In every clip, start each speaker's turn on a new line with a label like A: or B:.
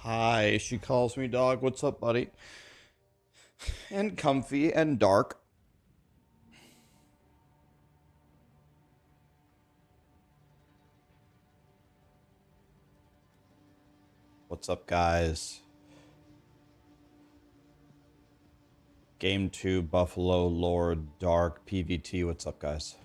A: Hi, she calls me dog. What's up, buddy? And comfy and dark. What's up, guys? Game 2, Buffalo Lord, Dark, PVT. What's up, guys?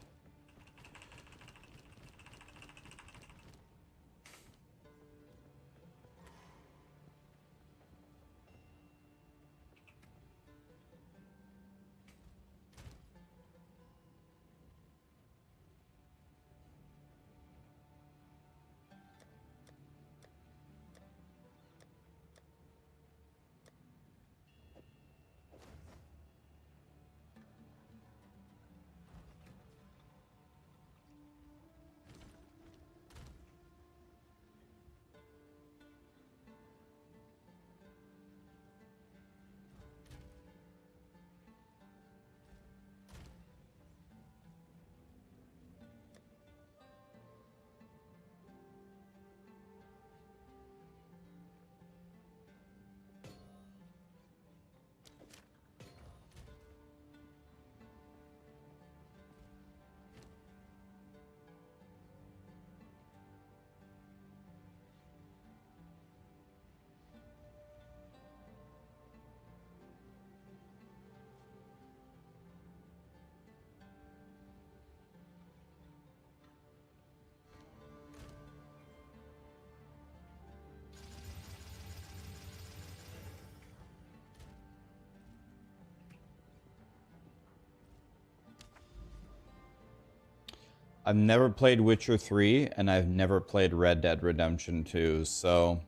A: I've never played Witcher 3, and I've never played Red Dead Redemption 2, so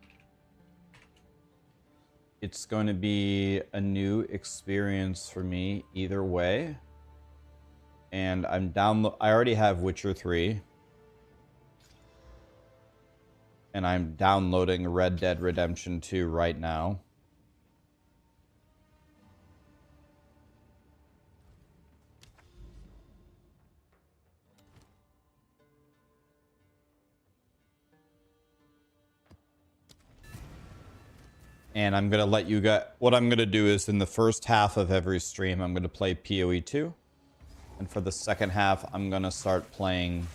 A: it's going to be a new experience for me either way. And I already have Witcher 3. And I'm downloading Red Dead Redemption 2 right now. And I'm going to let you guys... What I'm going to do is in the first half of every stream, I'm going to play POE2. And for the second half, I'm going to start playing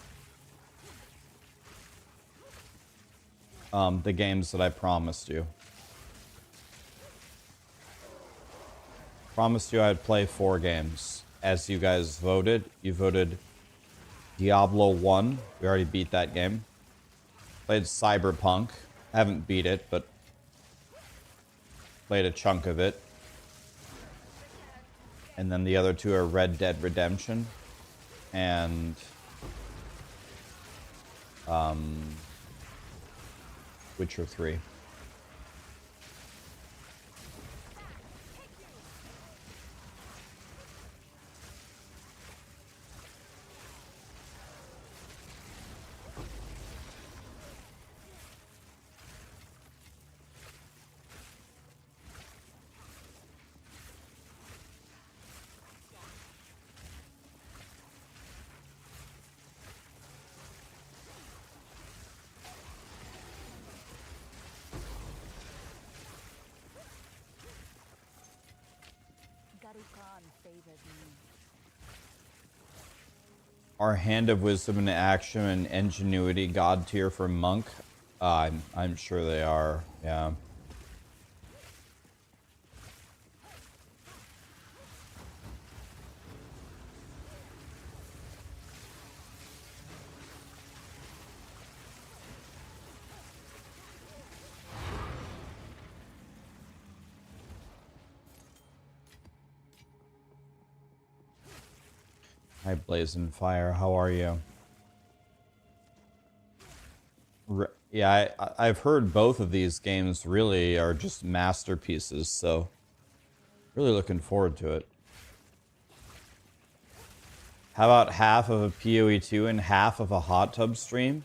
A: the games that I promised you. Promised you I'd play 4 games. As you guys voted, you voted Diablo 1. We already beat that game. Played Cyberpunk. Haven't beat it, but played a chunk of it. And then the other 2 are Red Dead Redemption and Witcher 3. Our Hand of Wisdom and Action and Ingenuity God tier for Monk? I'm sure they are, yeah. Hi, Blazing Fire. How are you? Yeah, I've heard both of these games really are just masterpieces, so really looking forward to it. How about half of a POE2 and half of a hot tub stream?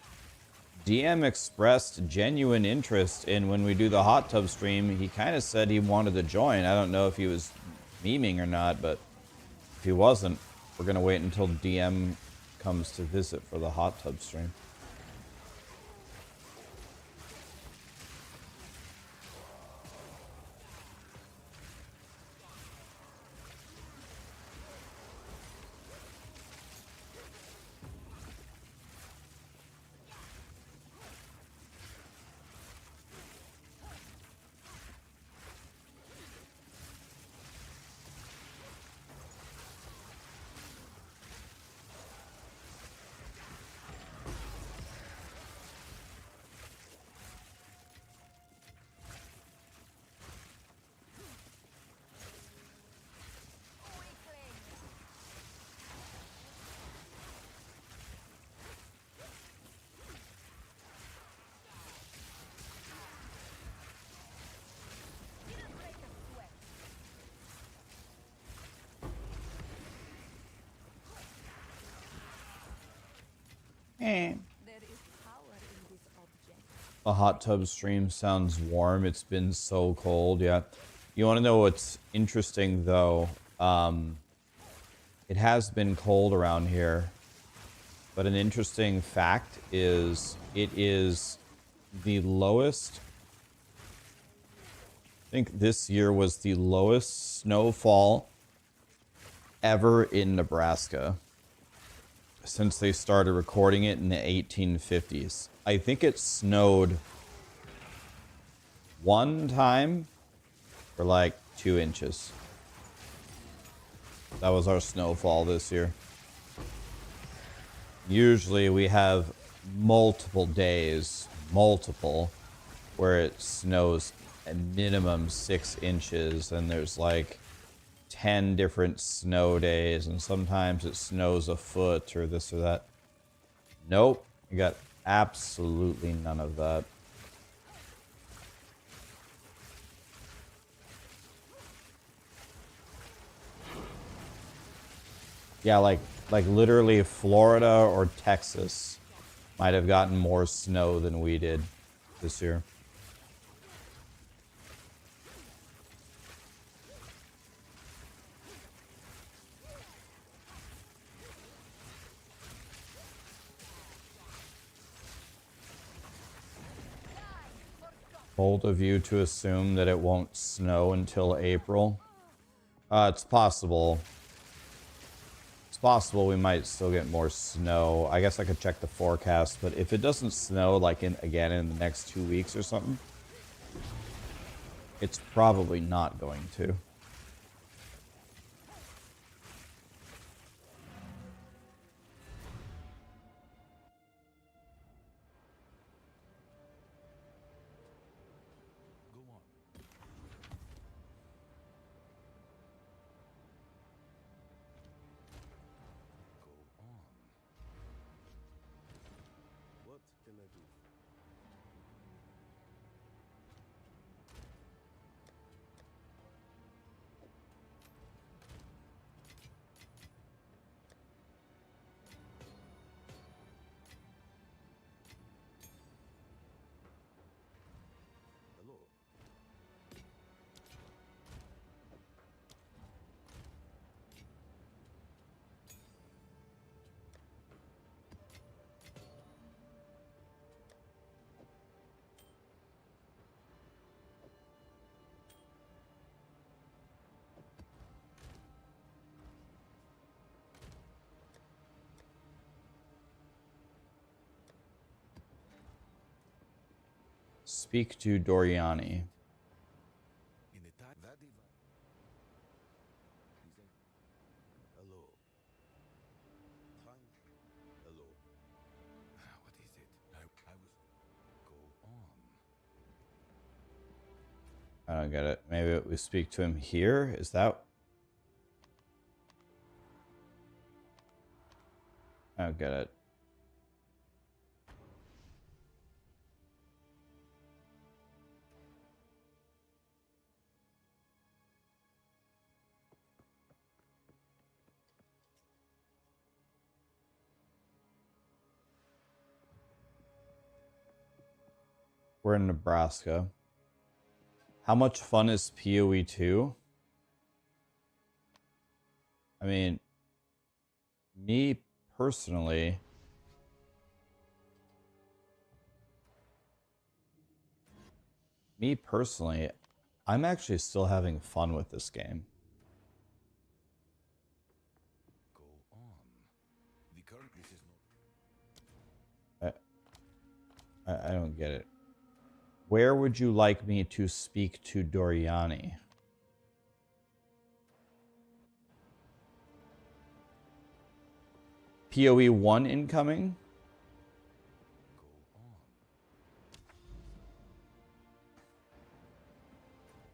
A: DM expressed genuine interest in when we do the hot tub stream. He kind of said he wanted to join. I don't know if he was memeing or not, but if he wasn't, we're going to wait until DM comes to visit for the hot tub stream. Eh.
B: There is power in this object.
A: A hot tub stream sounds warm. It's been so cold. Yeah. You want to know what's interesting, though? It has been cold around here. But an interesting fact is it is the lowest. I think this year was the lowest snowfall ever in Nebraska since they started recording it in the 1850s. I think it snowed one time for like 2 inches. That was our snowfall this year. Usually we have multiple days, where it snows a minimum 6 inches, and there's like 10 different snow days, and sometimes it snows a foot or this or that. Nope, you got absolutely none of that. Yeah, like literally Florida or Texas might have gotten more snow than we did this year. Bold of you to assume that it won't snow until April. It's possible. It's possible we might still get more snow. I guess I could check the forecast, but if it doesn't snow like again in the next 2 weeks or something, it's probably not going to. Speak to Doriani. I don't get it. Maybe we speak to him here? Is that... I don't get it. We're in Nebraska. How much fun is POE2? I mean, me personally, I'm actually still having fun with this game. I don't get it. Where would you like me to speak to Doriani? POE1 incoming?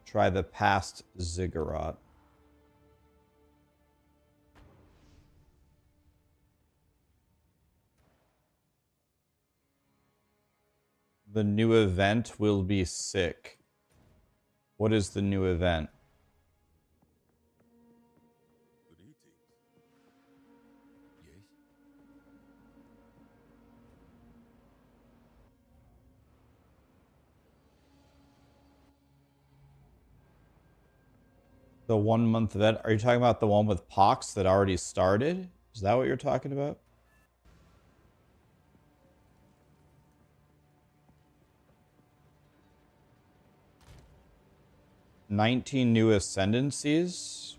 A: Try the past ziggurat. The new event will be sick. What is the new event? The 1 month event. Are you talking about the one with Pox that already started? Is that what you're talking about? "19 new ascendancies."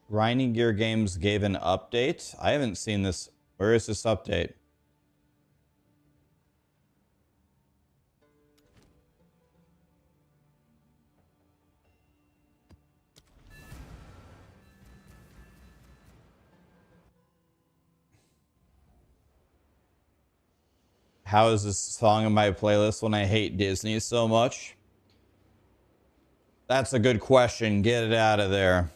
A: Grinding Gear Games gave an update. I haven't seen this. Where is this update? How is this song in my playlist when I hate Disney so much? That's a good question. Get it out of there.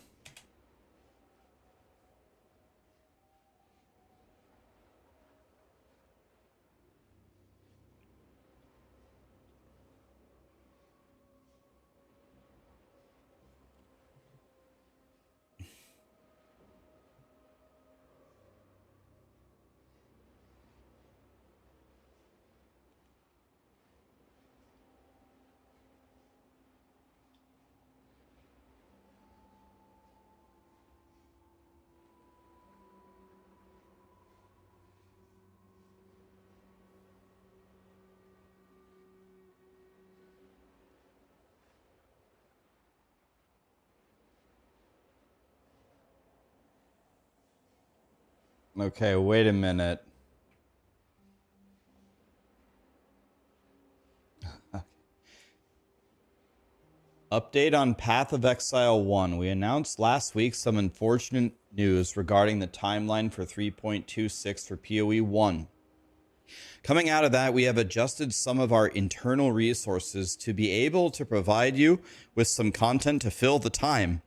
A: Okay, wait a minute. Update on Path of Exile 1. We announced last week some unfortunate news regarding the timeline for 3.26 for PoE 1. Coming out of that, we have adjusted some of our internal resources to be able to provide you with some content to fill the time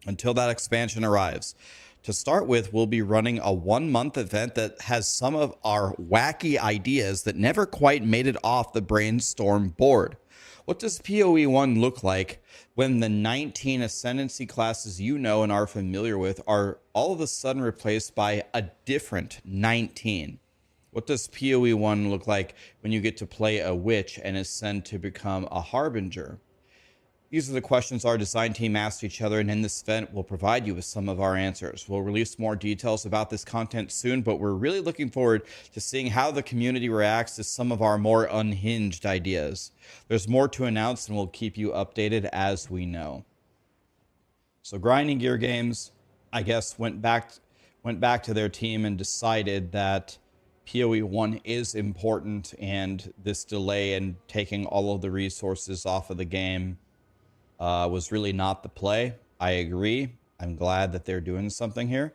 A: until that expansion arrives. To start with, we'll be running a 1 month event that has some of our wacky ideas that never quite made it off the brainstorm board. What does PoE 1 look like when the 19 ascendancy classes you know and are familiar with are all of a sudden replaced by a different 19? What does PoE 1 look like when you get to play a witch and ascend to become a harbinger? These are the questions our design team asks each other, and in this event, we'll provide you with some of our answers. We'll release more details about this content soon, but we're really looking forward to seeing how the community reacts to some of our more unhinged ideas. There's more to announce, and we'll keep you updated as we know. So Grinding Gear Games, I guess, went back to their team and decided that PoE 1 is important, and this delay in taking all of the resources off of the game was really not the play. I agree. I'm glad that they're doing something here.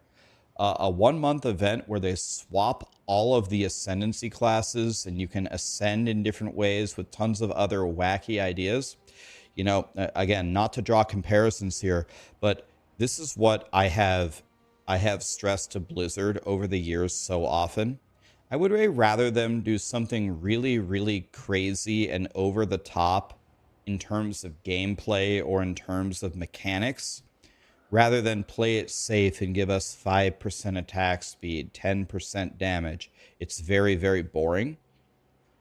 A: A 1 month event where they swap all of the ascendancy classes and you can ascend in different ways with tons of other wacky ideas. You know, again, not to draw comparisons here, but this is what I have stressed to Blizzard over the years so often. I would rather them do something really, really crazy and over the top in terms of gameplay or in terms of mechanics, rather than play it safe and give us 5% attack speed, 10% damage. It's very, very boring.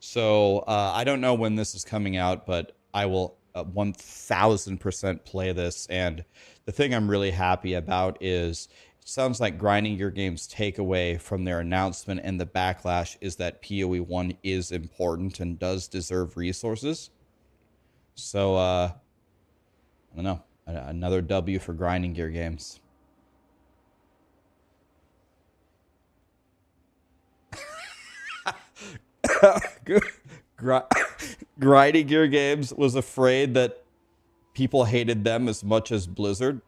A: So I don't know when this is coming out, but I will 1000% play this. And the thing I'm really happy about is it sounds like Grinding Gear Games' takeaway from their announcement and the backlash is that PoE 1 is important and does deserve resources. So, I don't know. Another W for Grinding Gear Games. Grinding Gear Games was afraid that people hated them as much as Blizzard.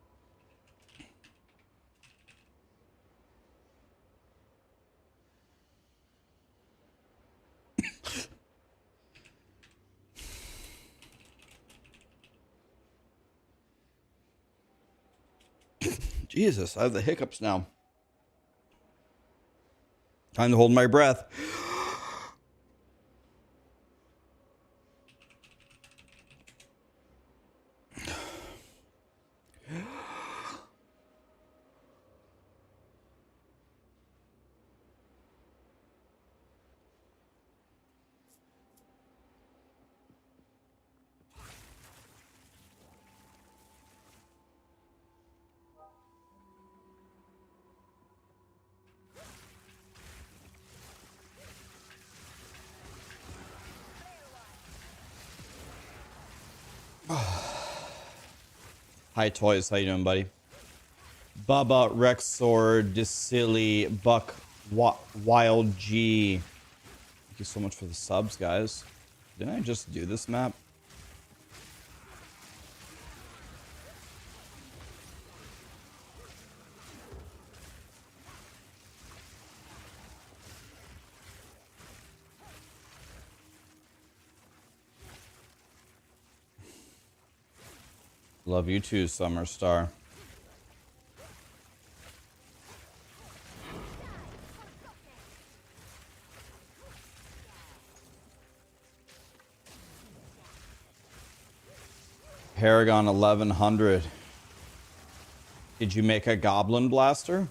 A: Jesus, I have the hiccups now. Time to hold my breath. Hi, Toys. How you doing, buddy? Bubba, Rexor, Disili, Buck, Wild G. Thank you so much for the subs, guys. Didn't I just do this map? Love you too, Summer Star. Paragon 1100. Did you make a Goblin Blaster?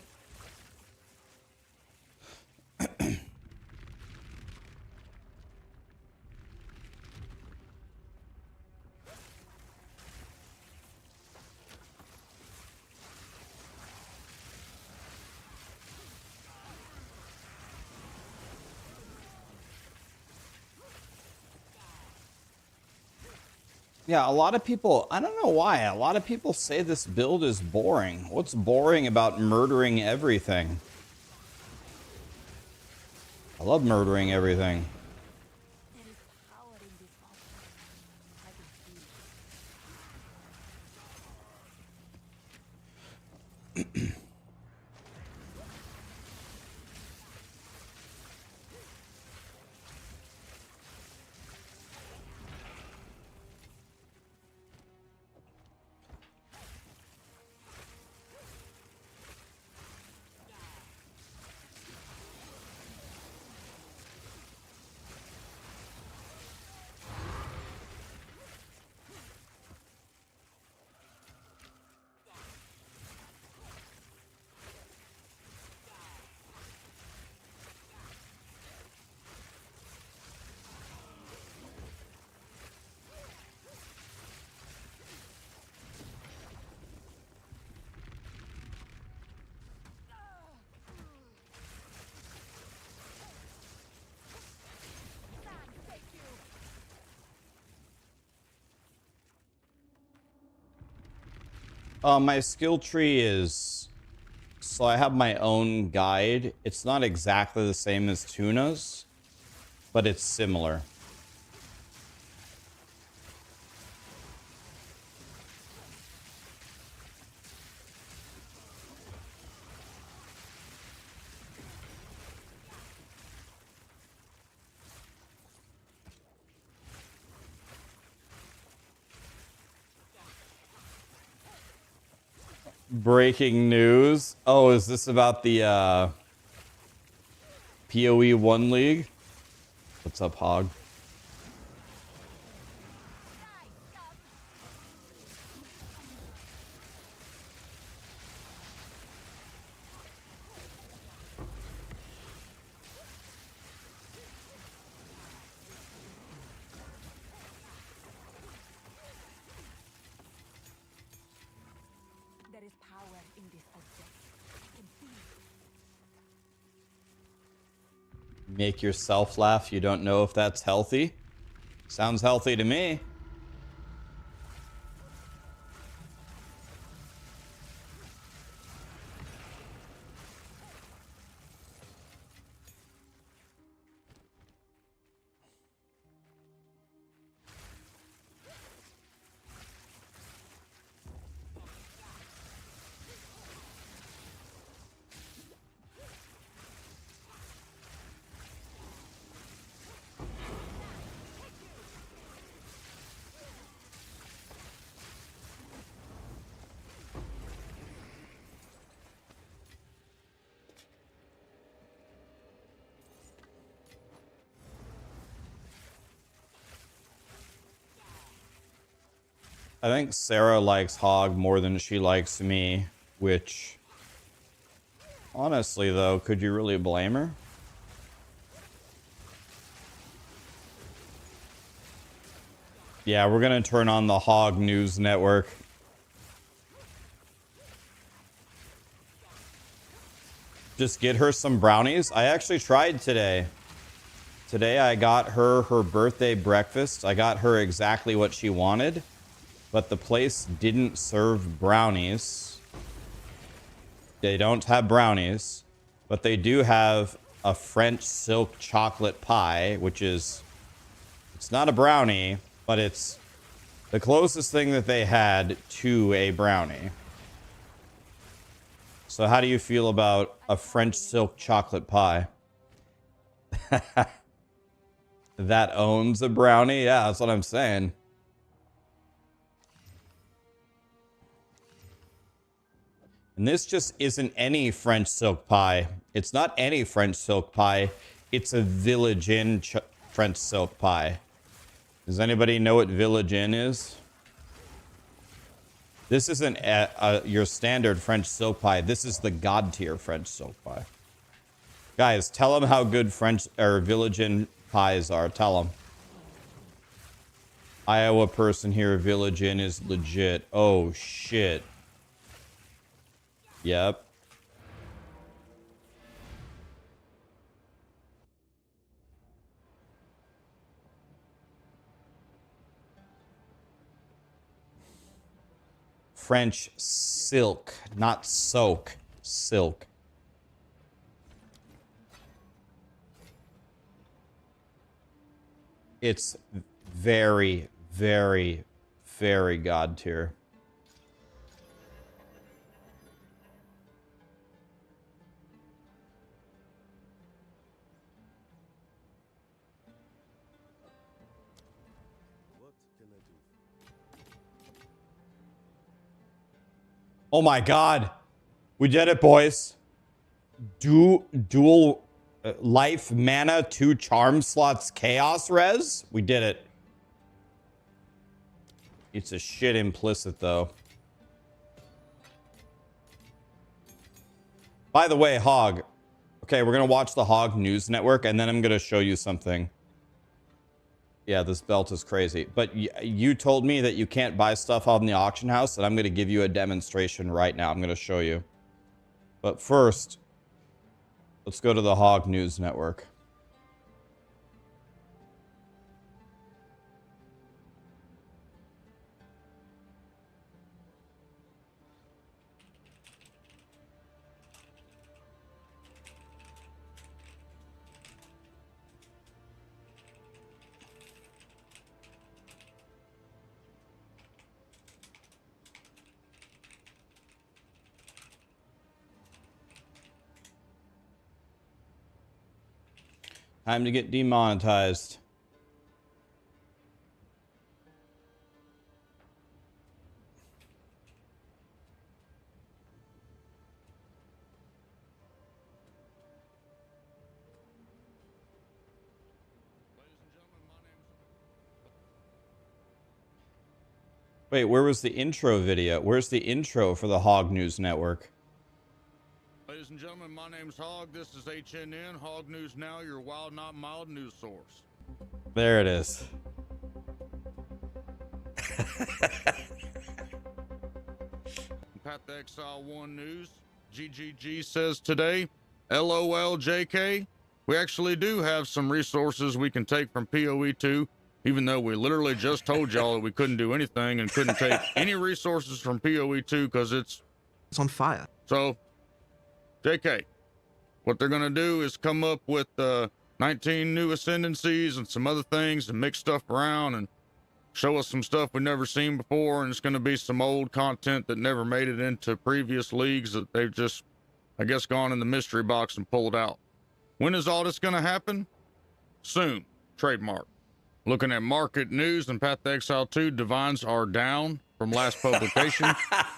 A: Yeah, a lot of people, I don't know why, a lot of people say this build is boring. What's boring about murdering everything? I love murdering everything.
B: There is power in this object. I can feel
A: My skill tree is, so I have my own guide. It's not exactly the same as Tuna's, but it's similar. Breaking news. Oh, is this about the POE1 League? What's up, Hog?
B: there is power in this object. I can feel it.
A: Make yourself laugh. You don't know if that's healthy? Sounds healthy to me. I think Sarah likes Hog more than she likes me, which, honestly, though, could you really blame her? Yeah, we're going to turn on the Hog News Network. Just get her some brownies. I actually tried today. Today I got her birthday breakfast. I got her exactly what she wanted. but the place didn't serve brownies. They don't have brownies, but they do have a French silk chocolate pie, which is, it's not a brownie, but it's the closest thing that they had to a brownie. So how do you feel about a French silk chocolate pie? That owns a brownie? Yeah, that's what I'm saying. And this just isn't any French silk pie. It's not any French silk pie. It's a Village Inn French silk pie. Does anybody know what Village Inn is? This isn't your standard French silk pie. This is the god tier French silk pie. Guys, tell them how good French or Village Inn pies are. Tell them. Iowa person here. Village Inn is legit. Oh shit. Yep. French silk, not soak. Silk. It's very, very, very god tier. Oh my god. We did it, boys. Dual life mana, 2 charm slots, chaos res. We did it. It's a shit implicit, though. By the way, Hog. Okay, we're going to watch the Hog News Network, and then I'm going to show you something. Yeah, this belt is crazy. But you told me that you can't buy stuff on the auction house, and I'm going to give you a demonstration right now. I'm going to show you. But first, let's go to the Hog News Network. Time to get demonetized. Wait, where was the intro video? Where's the intro for the Hog News Network?
C: Ladies and gentlemen, my name's Hog. This is HNN, Hog News Now, your wild, not mild news source.
A: There it is.
C: Pat the Exile 1 News, GGG says today, LOL JK, we actually do have some resources we can take from POE2, even though we literally just told y'all that we couldn't do anything and couldn't take any resources from POE2 because it's
D: on fire.
C: So, JK, what they're going to do is come up with 19 new ascendancies and some other things and mix stuff around and show us some stuff we've never seen before. And it's going to be some old content that never made it into previous leagues that they've just, I guess, gone in the mystery box and pulled out. When is all this going to happen? Soon. Trademark. Looking at market news and Path to Exile 2, divines are down from last publication.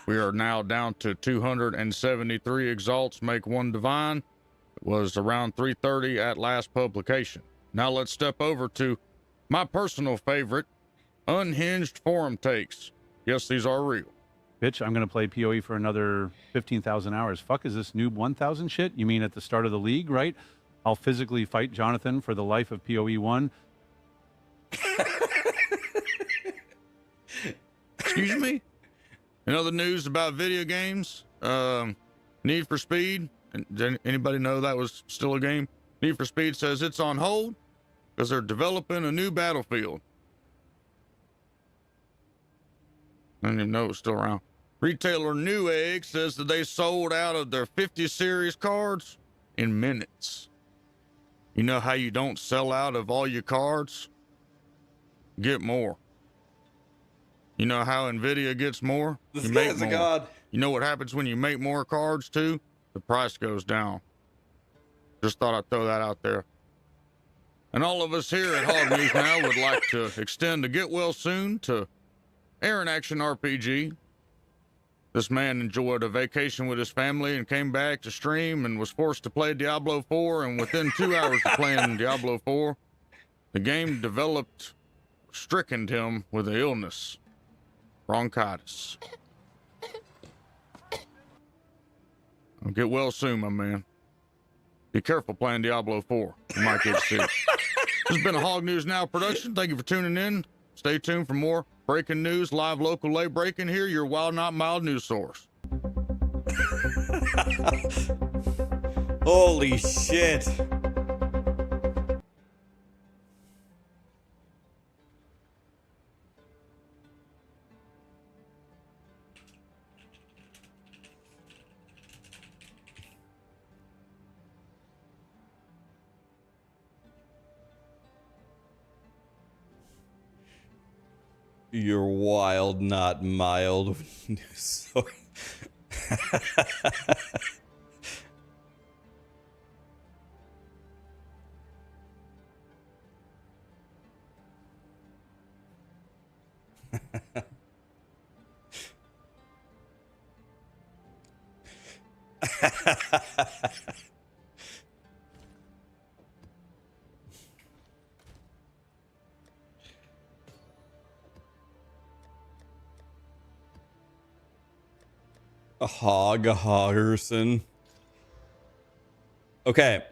C: We are now down to 273 exalts make 1 divine. It was around 330 at last publication. Now let's step over to my personal favorite, unhinged forum takes. Yes, these are real.
E: Bitch, I'm going to play PoE for another 15,000 hours. Fuck, is this noob 1,000 shit? You mean at the start of the league, right? I'll physically fight Jonathan for the life of PoE 1.
C: Excuse me? In other news about video games, Need for Speed, and anybody know that was still a game? Need for Speed says it's on hold because they're developing a new Battlefield. I didn't even know it was still around. Retailer Newegg says that they sold out of their 50 series cards in minutes. You know how you don't sell out of all your cards? Get more. You know how NVIDIA gets more?
A: This
C: You make
A: guy's a
C: more.
A: god.
C: You know what happens when you make more cards too? The price goes down. Just thought I'd throw that out there. And all of us here at Hog News Now would like to extend a get well soon to Aaron Action RPG. This man enjoyed a vacation with his family and came back to stream and was forced to play Diablo 4. And within 2 hours of playing Diablo 4, the game developed, stricken him with an illness, bronchitis. Get well soon, my man. Be careful playing Diablo 4. You might get sick. This has been a Hog News Now production. Thank you for tuning in. Stay tuned for more breaking news, live local lay breaking here, your wild not mild news source.
A: Holy shit. You're wild, not mild. So a hoggerson. Okay.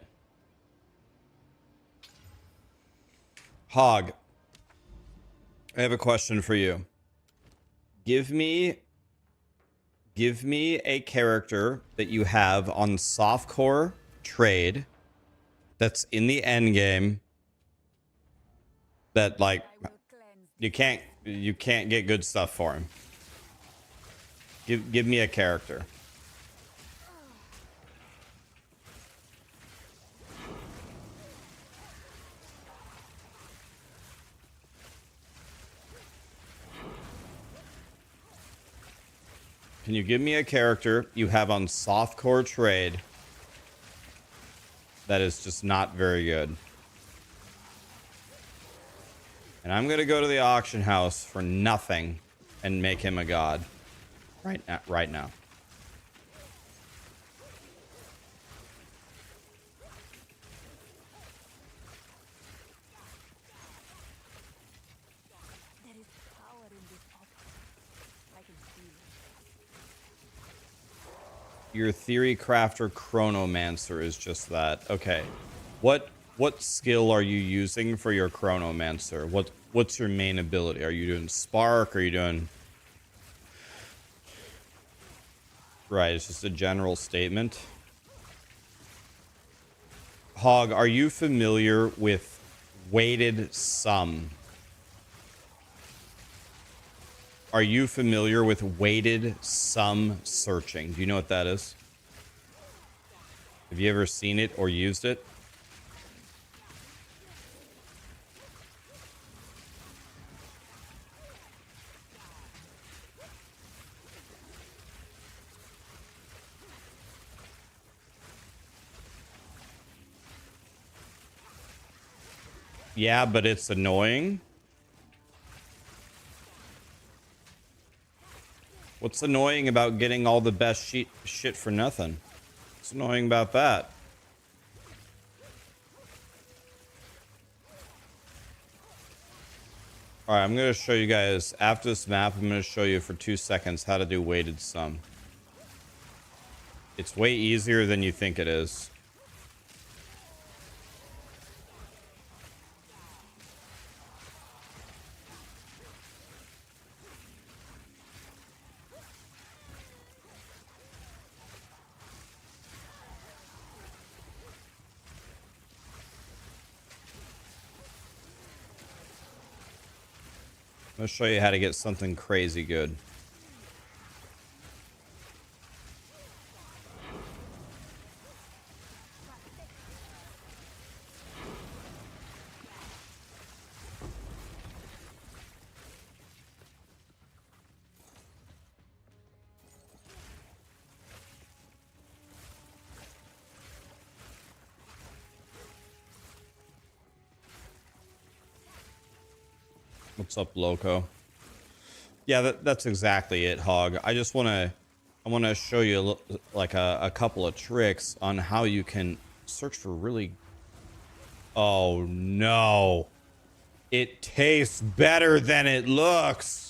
A: Hog, I have a question for you. Give me a character that you have on softcore trade that's in the end game that like you can't get good stuff for him. Give me a character. Can you give me a character you have on softcore trade that is just not very good? And I'm gonna go to the auction house for nothing and make him a god. Right now.
B: There is power in this object. I can feel it.
A: Your theory crafter chronomancer is just that. Okay. What skill are you using for your chronomancer? What's your main ability? Are you doing spark? Are you doing... Right, it's just a general statement. Hog, are you familiar with weighted sum? Are you familiar with weighted sum searching? Do you know what that is? Have you ever seen it or used it? Yeah, but it's annoying. What's annoying about getting all the best shit for nothing? What's annoying about that? Alright, I'm going to show you guys, after this map, I'm going to show you for 2 seconds how to do weighted sum. It's way easier than you think it is. I'm going to show you how to get something crazy good. What's up, Loco? Yeah, that's exactly it, Hog. I want to show you like a couple of tricks on how you can search for really. Oh no, it tastes better than it looks.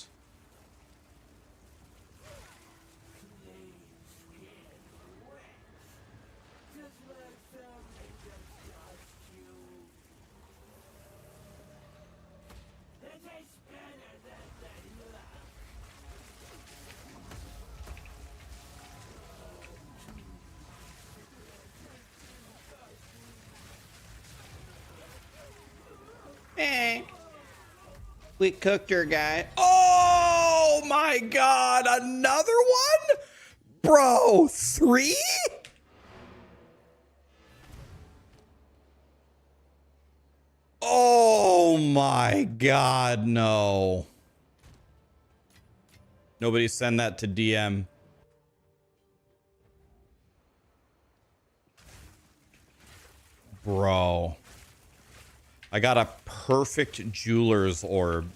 A: We cooked your guy. Oh my god, another one? Bro, 3? Oh my god, no. Nobody send that to DM. Bro. I got a perfect jeweler's orb.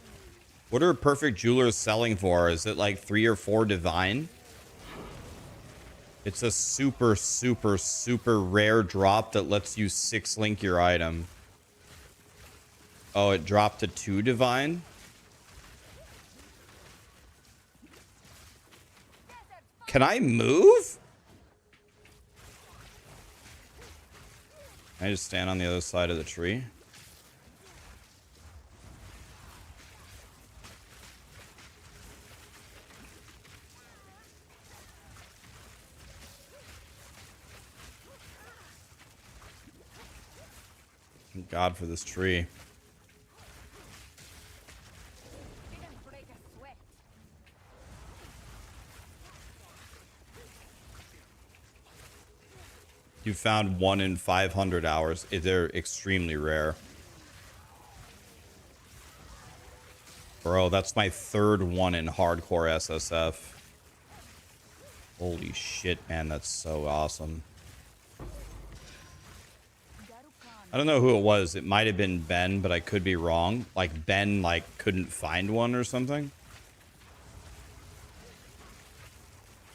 A: What are perfect jewelers selling for? Is it like 3 or 4 divine? It's a super, super, super rare drop that lets you 6-link your item. Oh, it dropped to 2 divine? Can I move? Can I just stand on the other side of the tree? Thank God for this tree. You found 1 in 500 hours. They're extremely rare. Bro, that's my 3rd one in hardcore SSF. Holy shit, man, that's so awesome. I don't know who it was. It might have been Ben, but I could be wrong. Like, Ben, like, couldn't find one or something.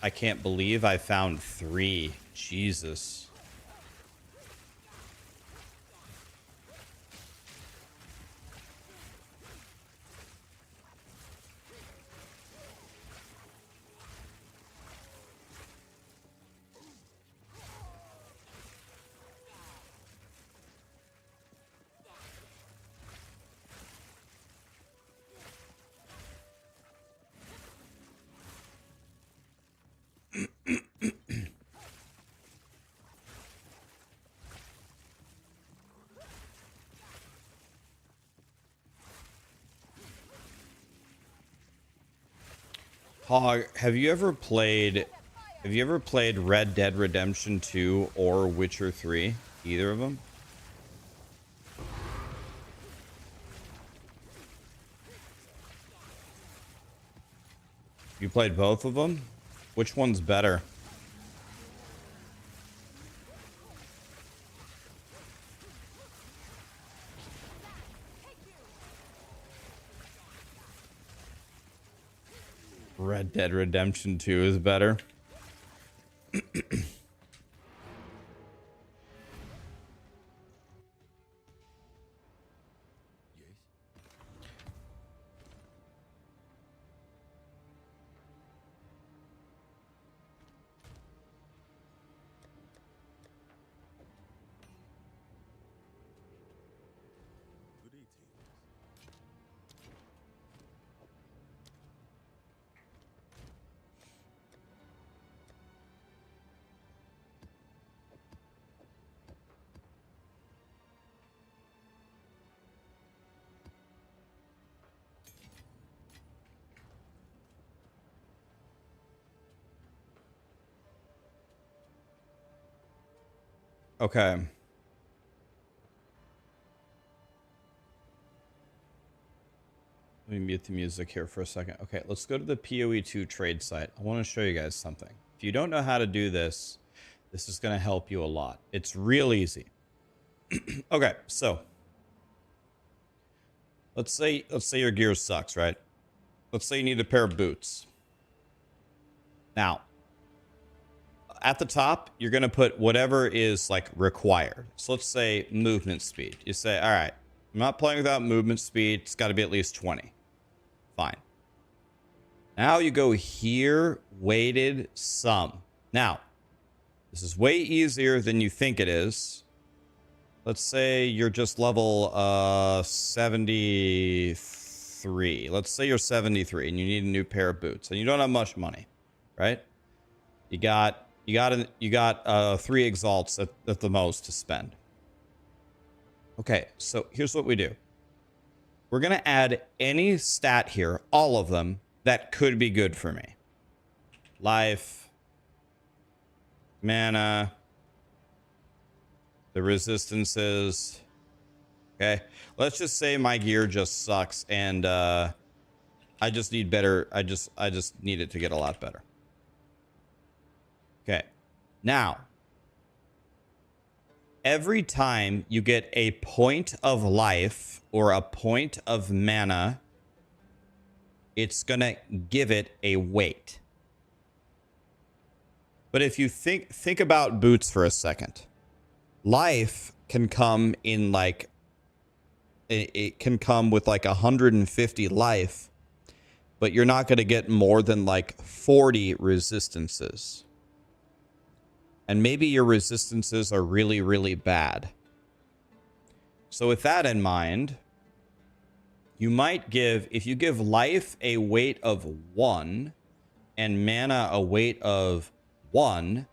A: I can't believe I found 3. Jesus. Hog, have you ever played Red Dead Redemption 2 or Witcher 3? Either of them? You played both of them? Which one's better? Red Dead Redemption 2 is better. Okay. Let me mute the music here for a second. Okay, let's go to the POE2 trade site. I want to show you guys something. If you don't know how to do this, this is going to help you a lot. It's real easy. Okay, so let's say your gear sucks, right? Let's say you need a pair of boots. Now, at the top, you're going to put whatever is like required. So let's say movement speed. You say, all right, I'm not playing without movement speed. It's got to be at least 20. Fine. Now you go here, weighted sum. Now, this is way easier than you think it is. Let's say you're just level 73. Let's say you're 73 and you need a new pair of boots and you don't have much money, right? You got 3 exalts at the most to spend. Okay, so here's what we do. We're going to add any stat here, all of them, that could be good for me. Life, mana, the resistances. Okay, let's just say my gear just sucks and I just need better. I just need it to get a lot better. Okay, now every time you get a point of life or a point of mana, it's gonna give it a weight. But if you think about boots for a second, life can come in like, it can come with like 150 life, but you're not gonna get more than like 40 resistances. And maybe your resistances are really, really bad. So with that in mind, you might give, if you give life a weight of 1 and mana a weight of 1,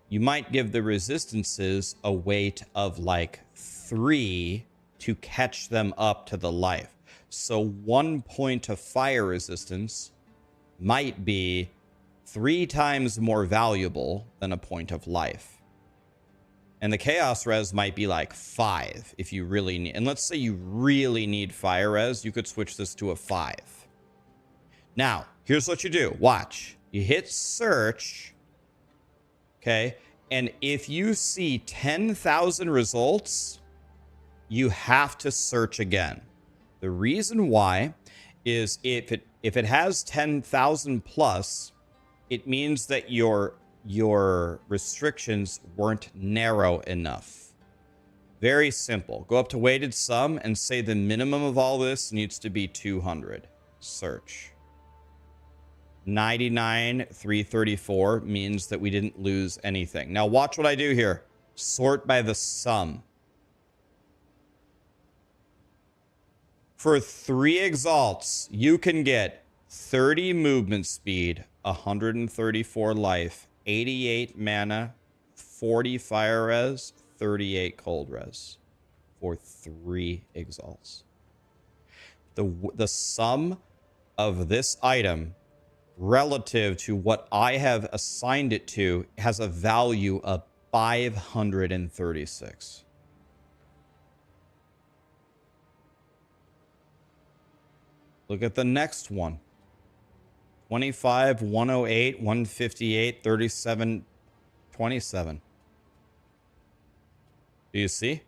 A: you might give the resistances a weight of like 3 to catch them up to the life. So 1 point of fire resistance might be 3 times more valuable than a point of life. And the chaos res might be like 5 if you really need, and let's say you really need fire res, you could switch this to a 5. Now, here's what you do. Watch. You hit search. Okay. And if you see 10,000 results, you have to search again. The reason why is if it has 10,000 plus, it means that your restrictions weren't narrow enough. Very simple. Go up to weighted sum and say the minimum of all this needs to be 200. Search. 99,334 means that we didn't lose anything. Now watch what I do here. Sort by the sum. For 3 exalts, you can get 30 movement speed, 134 life, 88 mana, 40 fire res, 38 cold res for 3 exalts. The sum of this item relative to what I have assigned it to has a value of 536. Look at the next one. 25, 108, 158, 37, 27. Do you see?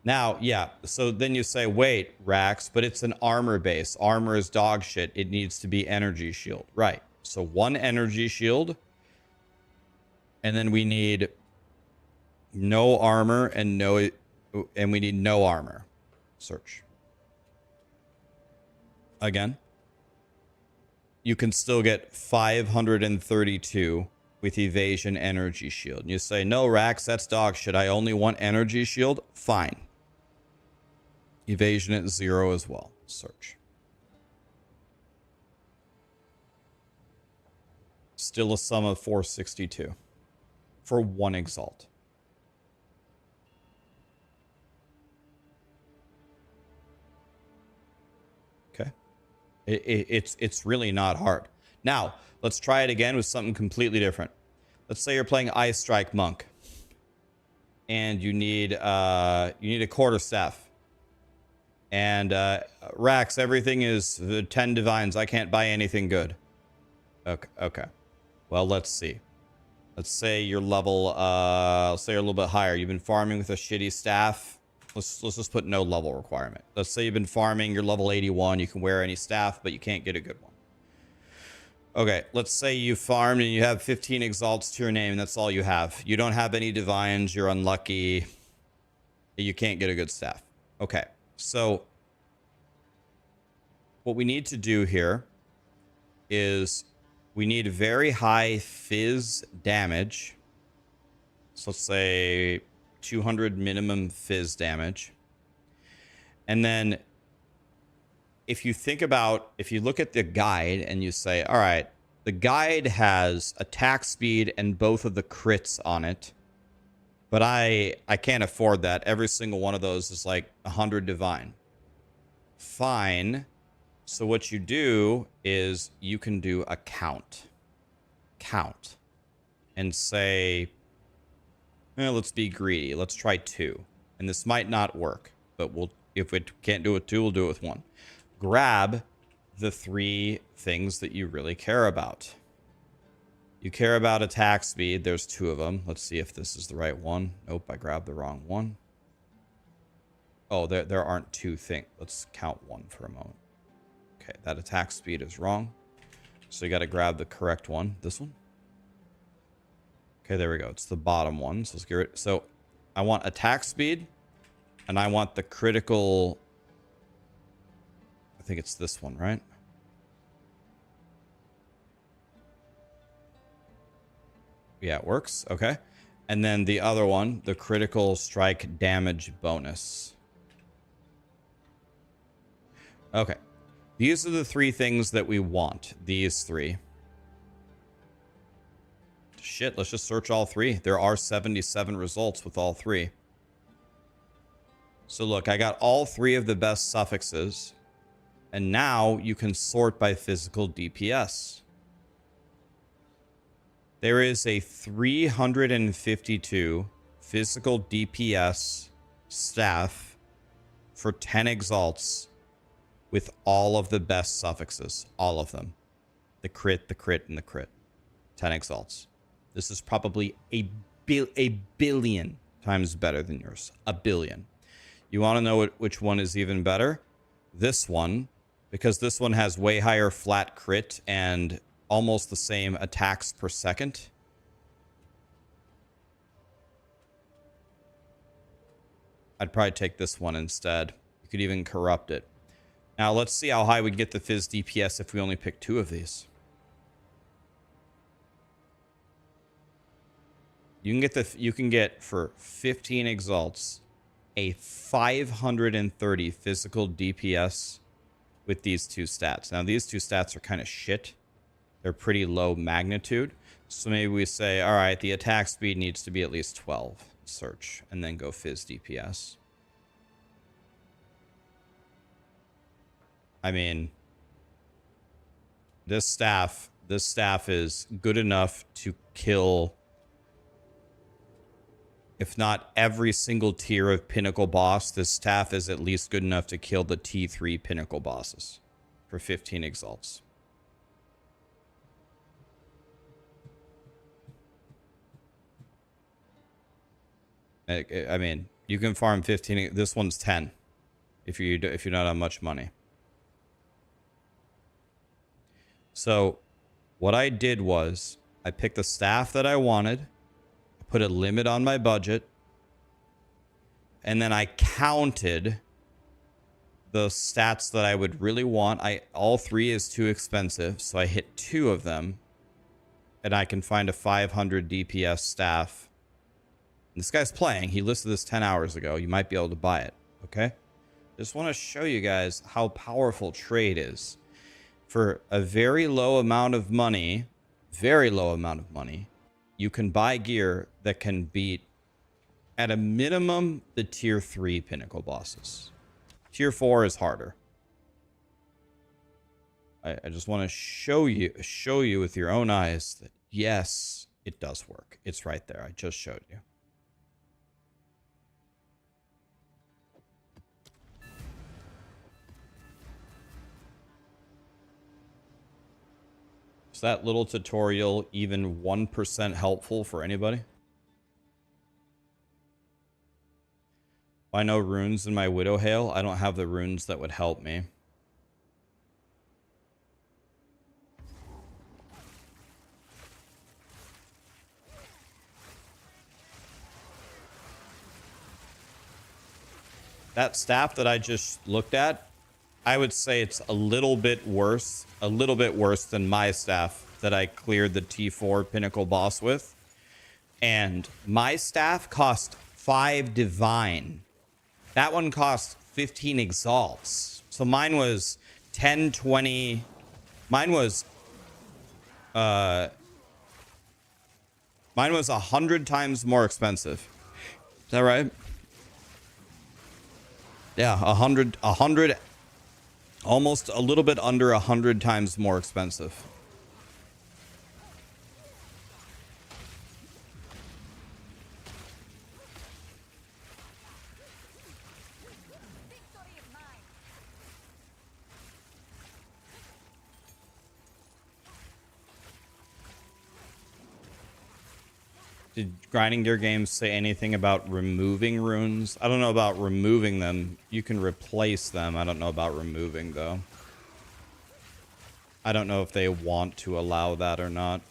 A: Now, yeah, so then you say, wait, Rax, but it's an armor base. Armor is dog shit. It needs to be energy shield. Right. So 1 energy shield. And then we need no armor and we need no armor. Search. Again. You can still get 532 with evasion energy shield. And you say, no, Rax, that's dog shit. I only want energy shield. Fine. Evasion at 0 as well. Search. Still a sum of 462 for 1 exalt. Okay. It's really not hard. Now, let's try it again with something completely different. Let's say you're playing Ice Strike Monk and you need a quarterstaff. And Rax, everything is 10 divines. I can't buy anything good. Okay. Well, let's see. Let's say you're level, let's say you're a little bit higher. You've been farming with a shitty staff. Let's just put no level requirement. Let's say you've been farming, you're level 81, you can wear any staff, but you can't get a good one. Okay, let's say you farmed and you have 15 exalts to your name, and that's all you have. You don't have any divines, you're unlucky. You can't get a good staff. Okay, so what we need to do here is we need very high fizz damage. So let's say 200 minimum fizz damage. And then if you think about, if you look at the guide and you say, all right, the guide has attack speed and both of the crits on it, but I can't afford that. Every single one of those is like 100 divine. Fine. So what you do is you can do a count and say, let's be greedy. Let's try 2. And this might not work, but if we can't do it with 2, we'll do it with 1. Grab the 3 things that you really care about. You care about attack speed. There's 2 of them. Let's see if this is the right one. Nope, I grabbed the wrong one. Oh, there aren't 2 things. Let's count 1 for a moment. Okay, that attack speed is wrong. So you got to grab the correct one. This one. Okay, there we go. It's the bottom one. So let's get rid. So I want attack speed, and I want the critical. I think it's this one, right? Yeah, it works. Okay. And then the other one, the critical strike damage bonus. Okay. These are the 3 things that we want. These 3. Shit, let's just search all 3. There are 77 results with all 3. So look, I got all 3 of the best suffixes. And now you can sort by physical DPS. There is a 352 physical DPS staff for 10 exalts with all of the best suffixes. All of them. The crit, and the crit. 10 exalts. This is probably a billion times better than yours. A billion. You want to know which one is even better? This one. Because this one has way higher flat crit and almost the same attacks per second. I'd probably take this one instead. You could even corrupt it. Now let's see how high we get the fizz DPS if we only pick 2 of these. You can get for 15 exalts a 530 physical DPS with these 2 stats. Now these 2 stats are kind of shit. They're pretty low magnitude. So maybe we say, all right, the attack speed needs to be at least 12. Search and then go fizz DPS. I mean, this staff is good enough to kill, if not every single tier of pinnacle boss. This staff is at least good enough to kill the T3 pinnacle bosses for 15 exalts. I mean, you can farm 15. This one's 10 if you're not on much money. So what I did was I picked the staff that I wanted, I put a limit on my budget, and then I counted the stats that I would really want. All 3 is too expensive, so I hit 2 of them, and I can find a 500 DPS staff. This guy's playing. He listed this 10 hours ago. You might be able to buy it. Okay? Just want to show you guys how powerful trade is. For a very low amount of money, you can buy gear that can beat, at a minimum, the tier 3 pinnacle bosses. Tier 4 is harder. I just want to show you with your own eyes that yes, it does work. It's right there. I just showed you. Is that little tutorial even 1% helpful for anybody? I know runes in my Widow Hail. I don't have the runes that would help me. That staff that I just looked at, I would say it's a little bit worse than my staff that I cleared the T4 Pinnacle boss with. And my staff cost 5 divine. That one cost 15 exalts. So mine was 10, 20. Mine was 100 times more expensive. Is that right? Yeah, 100, almost a little bit under 100 times more expensive. Did Grinding Gear Games say anything about removing runes? I don't know about removing them. You can replace them. I don't know about removing, though. I don't know if they want to allow that or not.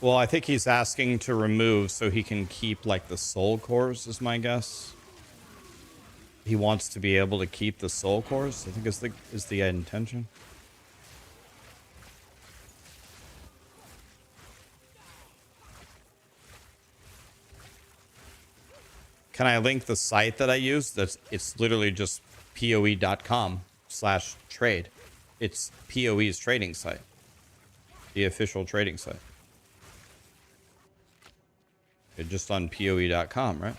A: Well, I think he's asking to remove so he can keep, like, the soul cores, is my guess. He wants to be able to keep the soul cores, I think is the intention. Can I link the site that I use? It's literally just POE.com/trade. It's POE's trading site. The official trading site. It's just on POE.com, right?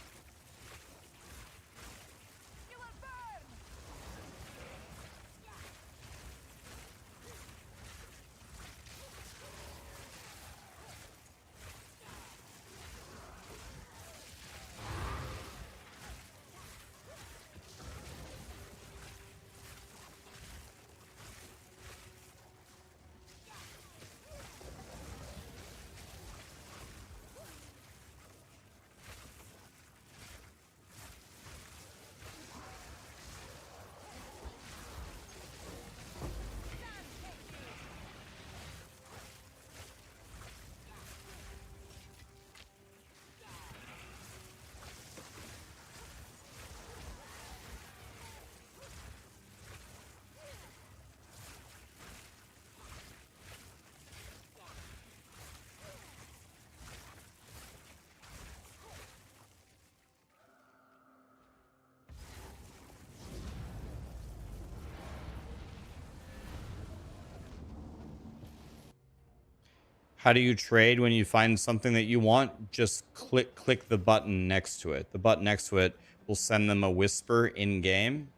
A: How do you trade when you find something that you want? Just click the button next to it. The button next to it will send them a whisper in game.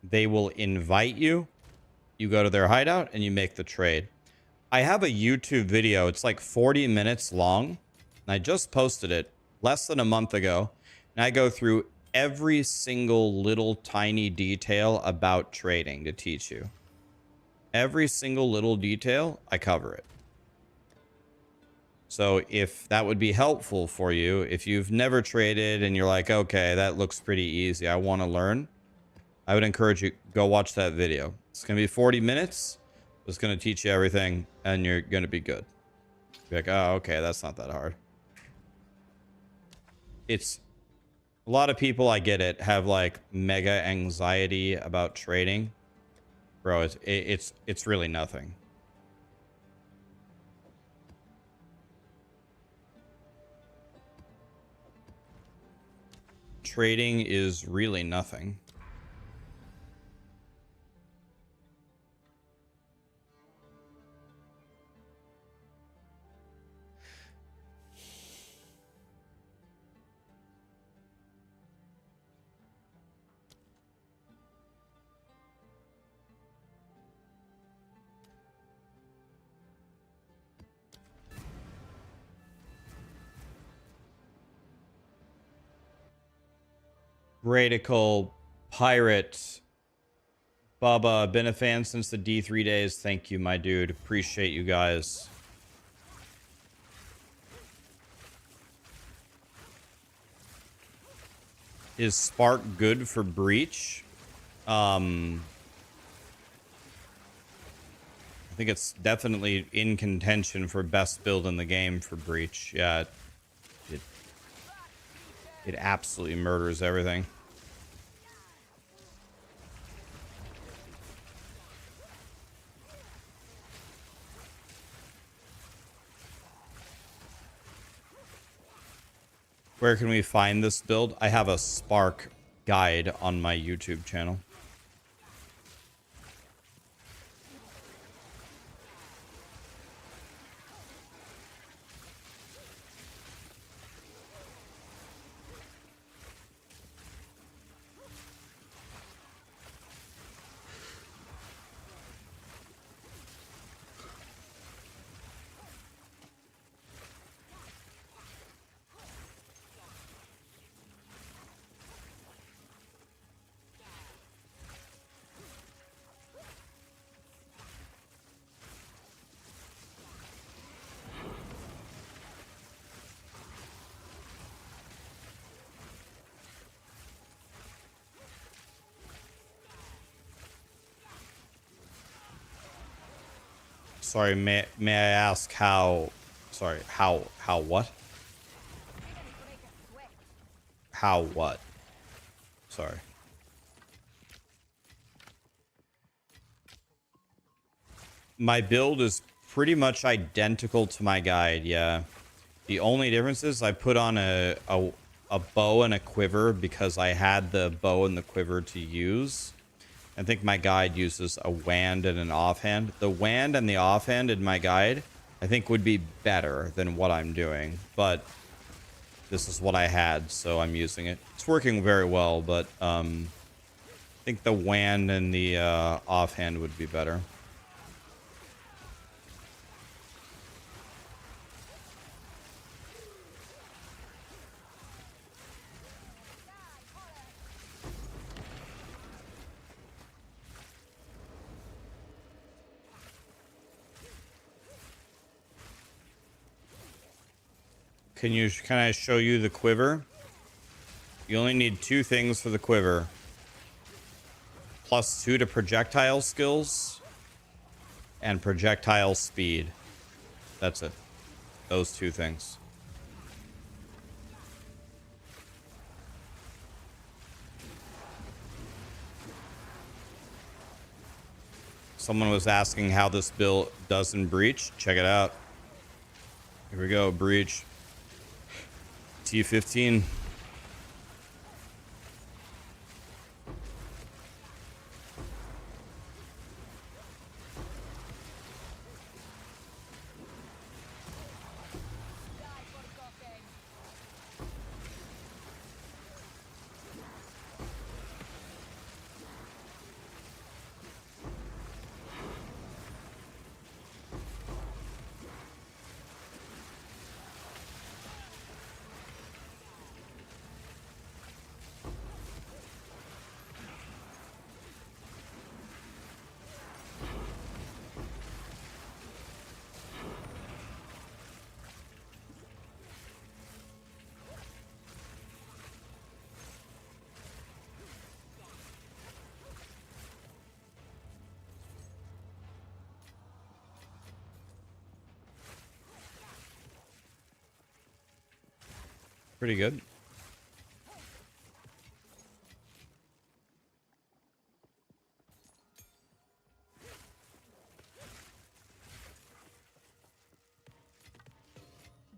A: They will invite you. You go to their hideout and you make the trade. I have a YouTube video. It's like 40 minutes long. And I just posted it less than a month ago. And I go through every single little tiny detail about trading to teach you. Every single little detail, I cover it. So if that would be helpful for you, if you've never traded and you're like, okay, that looks pretty easy, I want to learn, I would encourage you, go watch that video. It's going to be 40 minutes. It's going to teach you everything and you're going to be good. Be like, oh, okay, that's not that hard. It's a lot of people, I get it, have like mega anxiety about trading. Bro, it's really nothing. Trading is really nothing. Radical Pirate. Bubba, been a fan since the D3 days. Thank you, my dude. Appreciate you guys. Is Spark good for Breach? I think it's definitely in contention for best build in the game for Breach. Yeah, it absolutely murders everything. Where can we find this build? I have a Spark guide on my YouTube channel. Sorry, may I ask how? Sorry, how what? How what? Sorry. My build is pretty much identical to my guide, yeah. The only difference is I put on a bow and a quiver because I had the bow and the quiver to use. I think my guide uses a wand and an offhand. The wand and the offhand in my guide, I think would be better than what I'm doing. But this is what I had, so I'm using it. It's working very well, but I think the wand and the offhand would be better. Can I show you the quiver? You only need 2 things for the quiver. +2 to projectile skills and projectile speed. That's it. Those 2 things. Someone was asking how this build does in Breach. Check it out. Here we go, Breach. T15. Pretty good.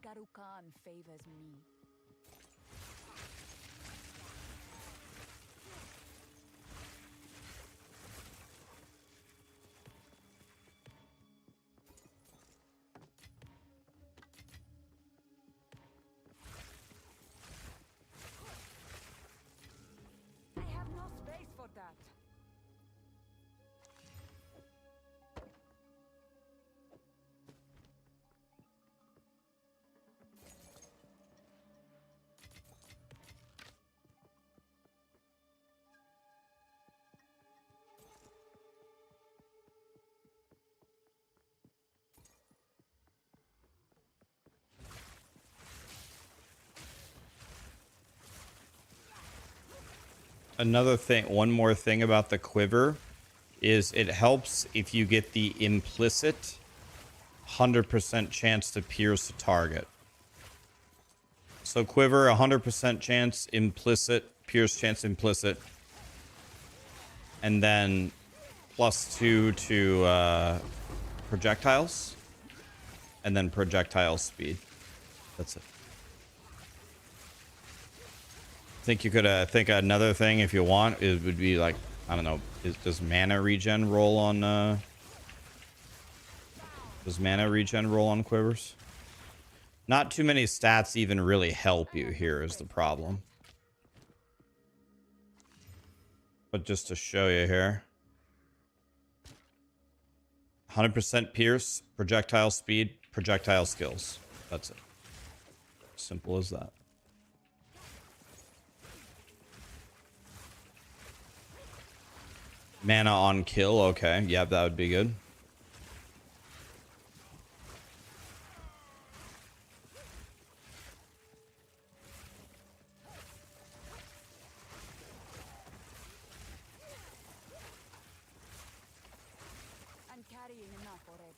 B: Garukan favors me. I have no space for that.
A: Another thing, one more thing about the quiver is it helps if you get the implicit 100% chance to pierce a target. So quiver, 100% chance, implicit, pierce chance, implicit. And then +2 to projectiles. And then projectile speed. That's it. I think another thing, if you want, it would be like, I don't know, does mana regen roll on quivers? Not too many stats even really help you here is the problem. But just to show you here. 100% pierce, projectile speed, projectile skills. That's it. Simple as that. Mana on kill, okay. Yeah, that would be good.
B: I'm carrying enough already.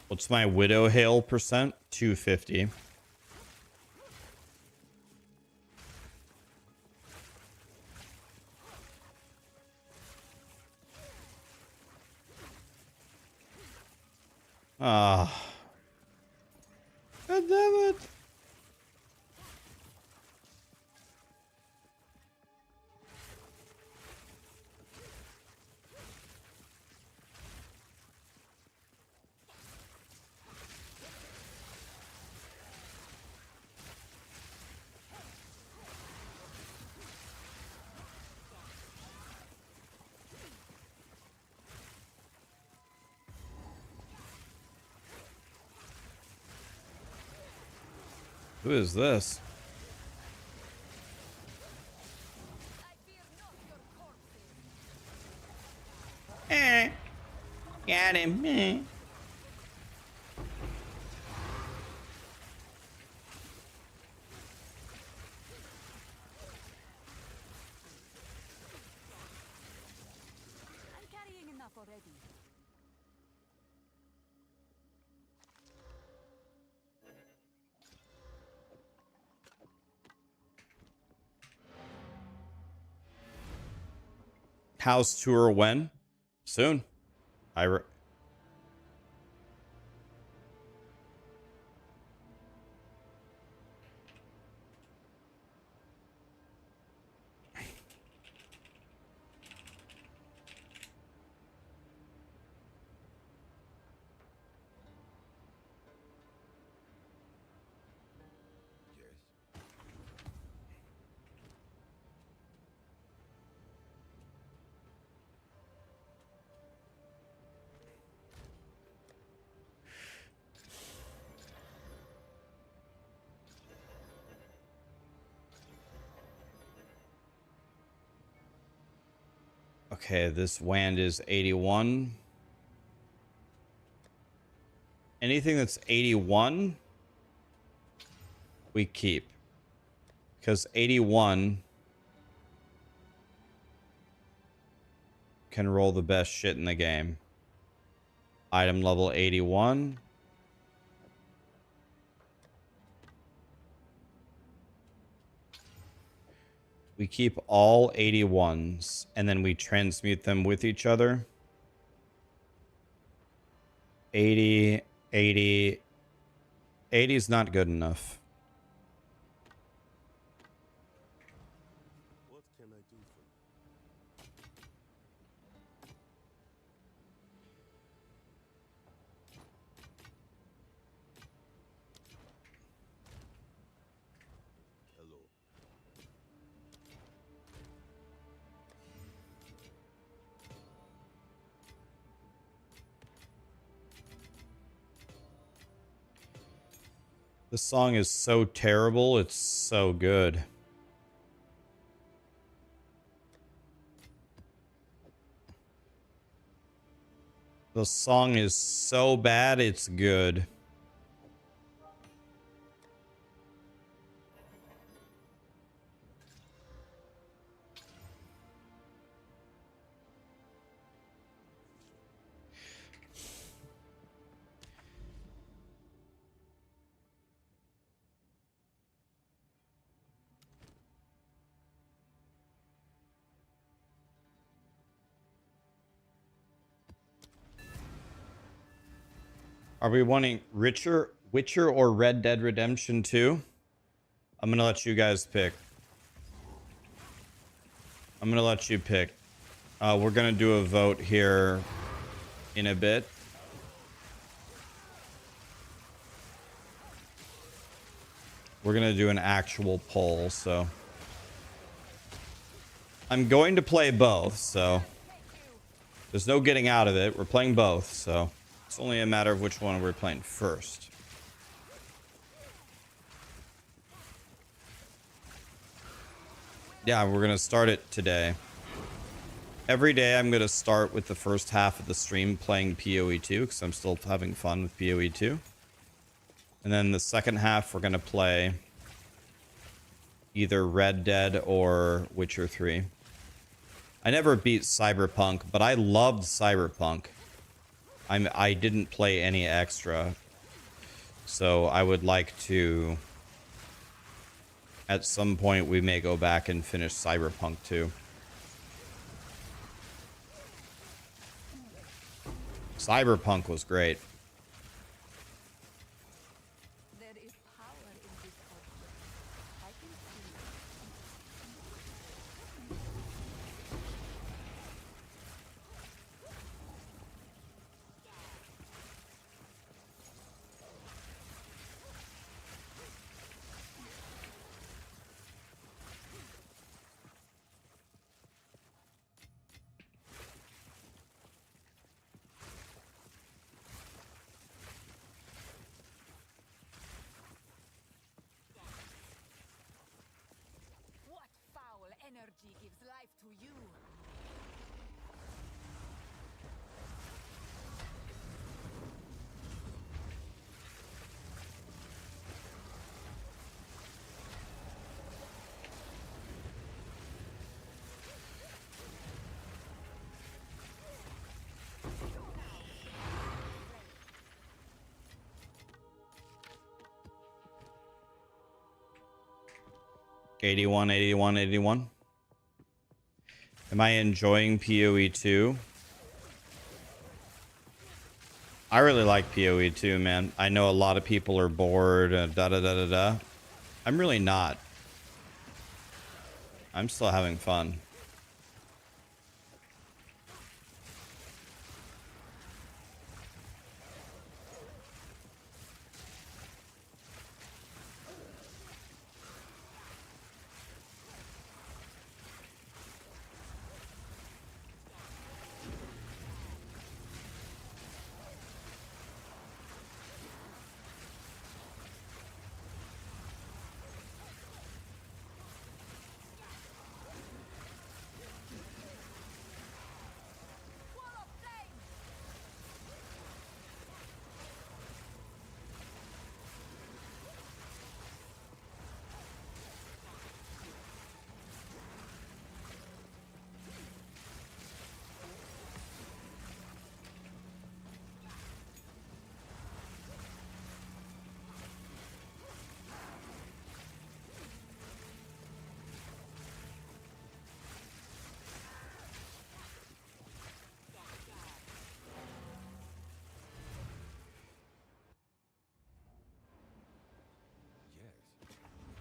A: What's my Widow Hail percent? 250. Ah. God damn it. Who is this? Got him.
B: I'm carrying enough already.
A: House tour when? Soon. Okay, this wand is 81. Anything that's 81, we keep. Because 81 can roll the best shit in the game. Item level 81. We keep all 81s, and then we transmute them with each other. 80, 80. 80 is not good enough.
D: What can I do for you? Hello.
A: This song is so terrible, it's so good. The song is so bad, it's good. Are we wanting Witcher or Red Dead Redemption 2? I'm gonna let you guys pick. I'm gonna let you pick. We're gonna do a vote here in a bit. We're gonna do an actual poll, so I'm going to play both, so there's no getting out of it. We're playing both, so it's only a matter of which one we're playing first. Yeah, we're gonna start it today. Every day I'm gonna start with the first half of the stream playing POE2 because I'm still having fun with POE2. And then the second half we're gonna play either Red Dead or Witcher 3. I never beat Cyberpunk, but I loved Cyberpunk. I didn't play any extra, so I would like to. At some point, we may go back and finish Cyberpunk 2. Cyberpunk was great.
B: There is power in this object. I can see it. What foul energy gives life to you?
A: '81, '81, '81. Am I enjoying POE2? I really like POE2, man. I know a lot of people are bored. Da da da da da. I'm really not. I'm still having fun.
B: Wall of flame!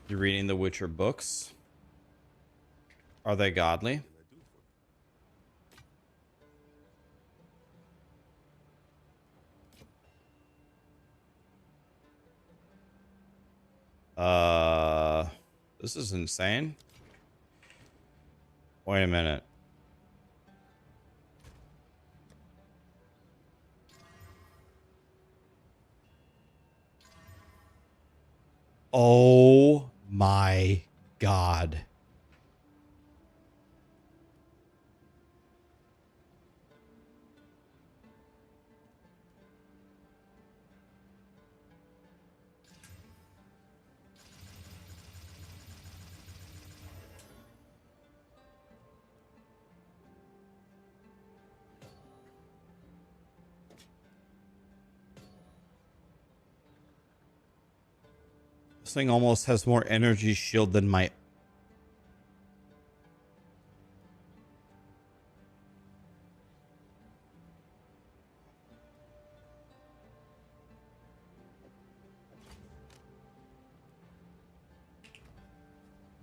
A: You reading the Witcher books? Are they godly? This is insane. Wait a minute. Oh my God. This thing almost has more energy shield than my...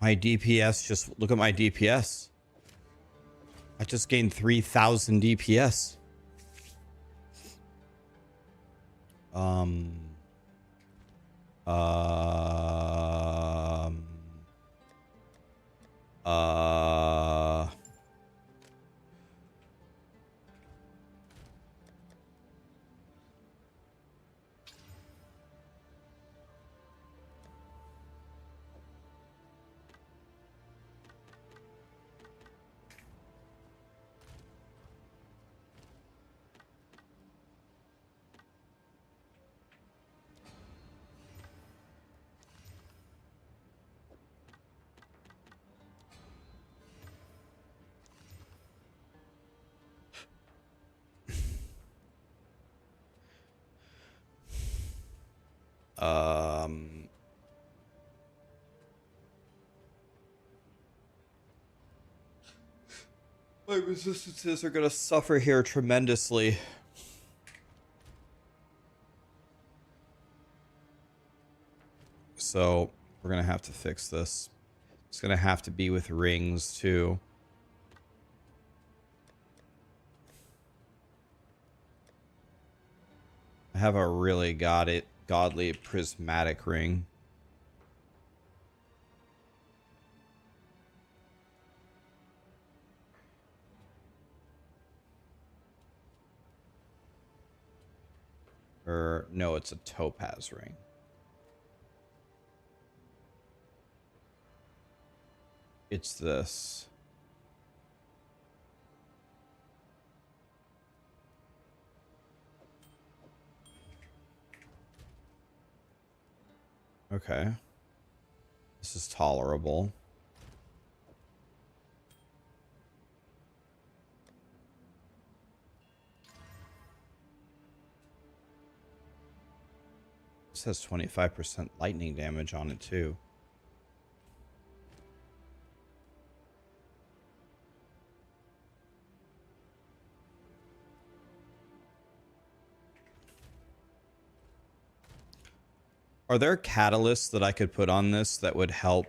A: My DPS, just look at my DPS. I just gained 3,000 DPS. Um, uh, um, my resistances are gonna suffer here tremendously. So we're gonna have to fix this. It's gonna have to be with rings too. I have a really godly prismatic ring. Or no, it's a topaz ring. It's this. Okay. This is tolerable. This has 25% lightning damage on it too. Are there catalysts that I could put on this that would help?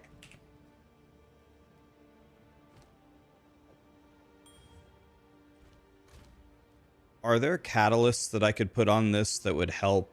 A: Are there catalysts that I could put on this that would help,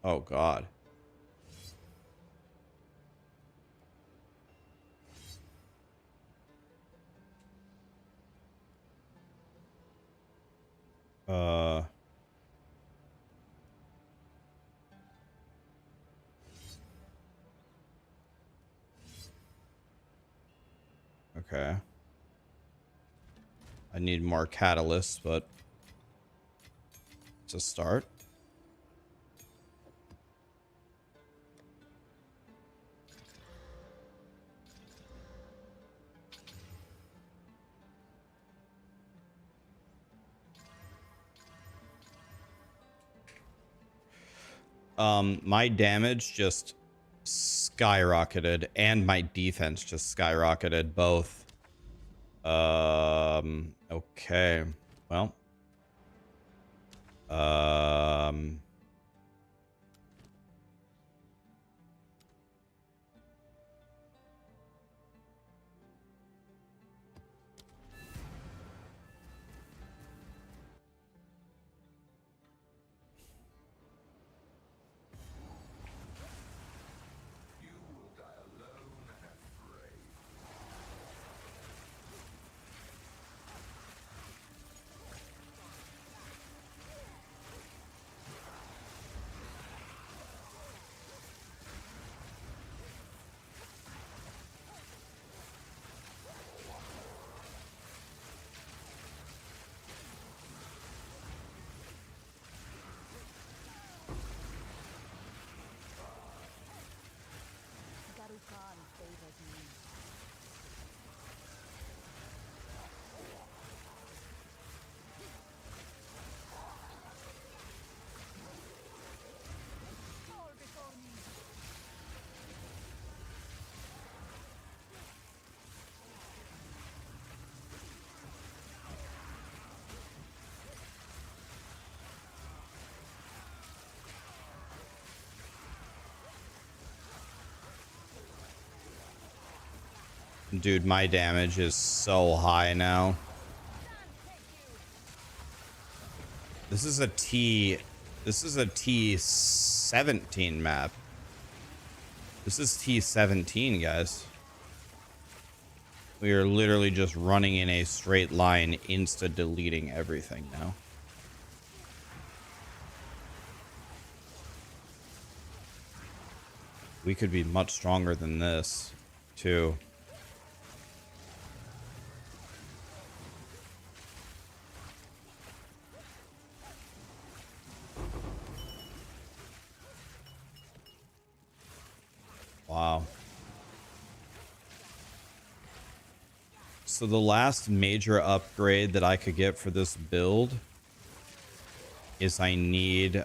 A: oh God. Uh, okay. I need more catalysts, but it's a start. My damage just skyrocketed and my defense just skyrocketed both. Okay. Well. Dude, my damage is so high now. This is a T17 map. This is T17, guys. We are literally just running in a straight line, insta-deleting everything now. We could be much stronger than this, too. Wow. So the last major upgrade that I could get for this build is I need the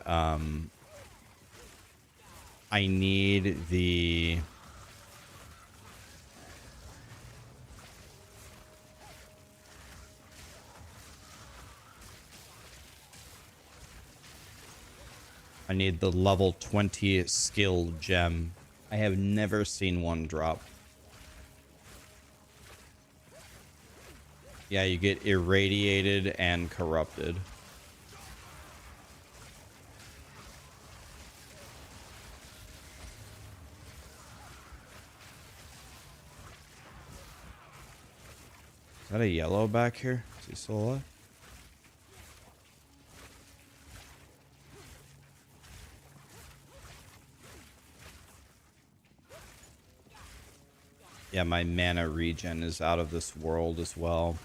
A: I need the level 20 skill gem. I have never seen one drop. Yeah, you get irradiated and corrupted. Is that a yellow back here? Is he still alive? Yeah, my mana regen is out of this world as well.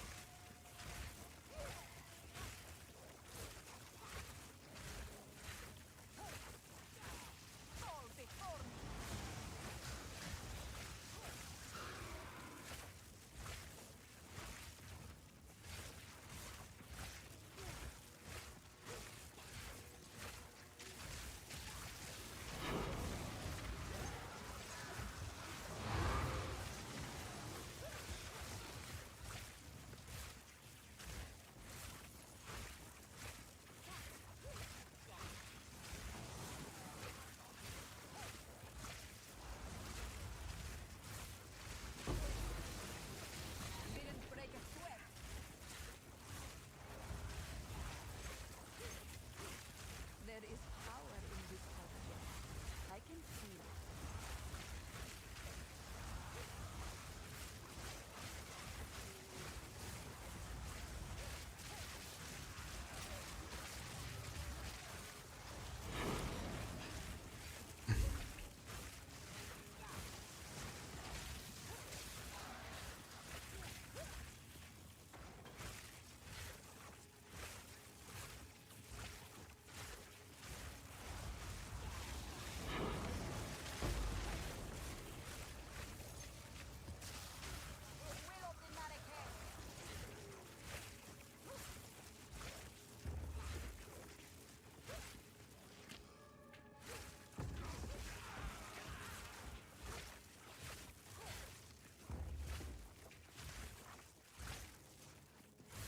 B: There is power in this object. I can feel it.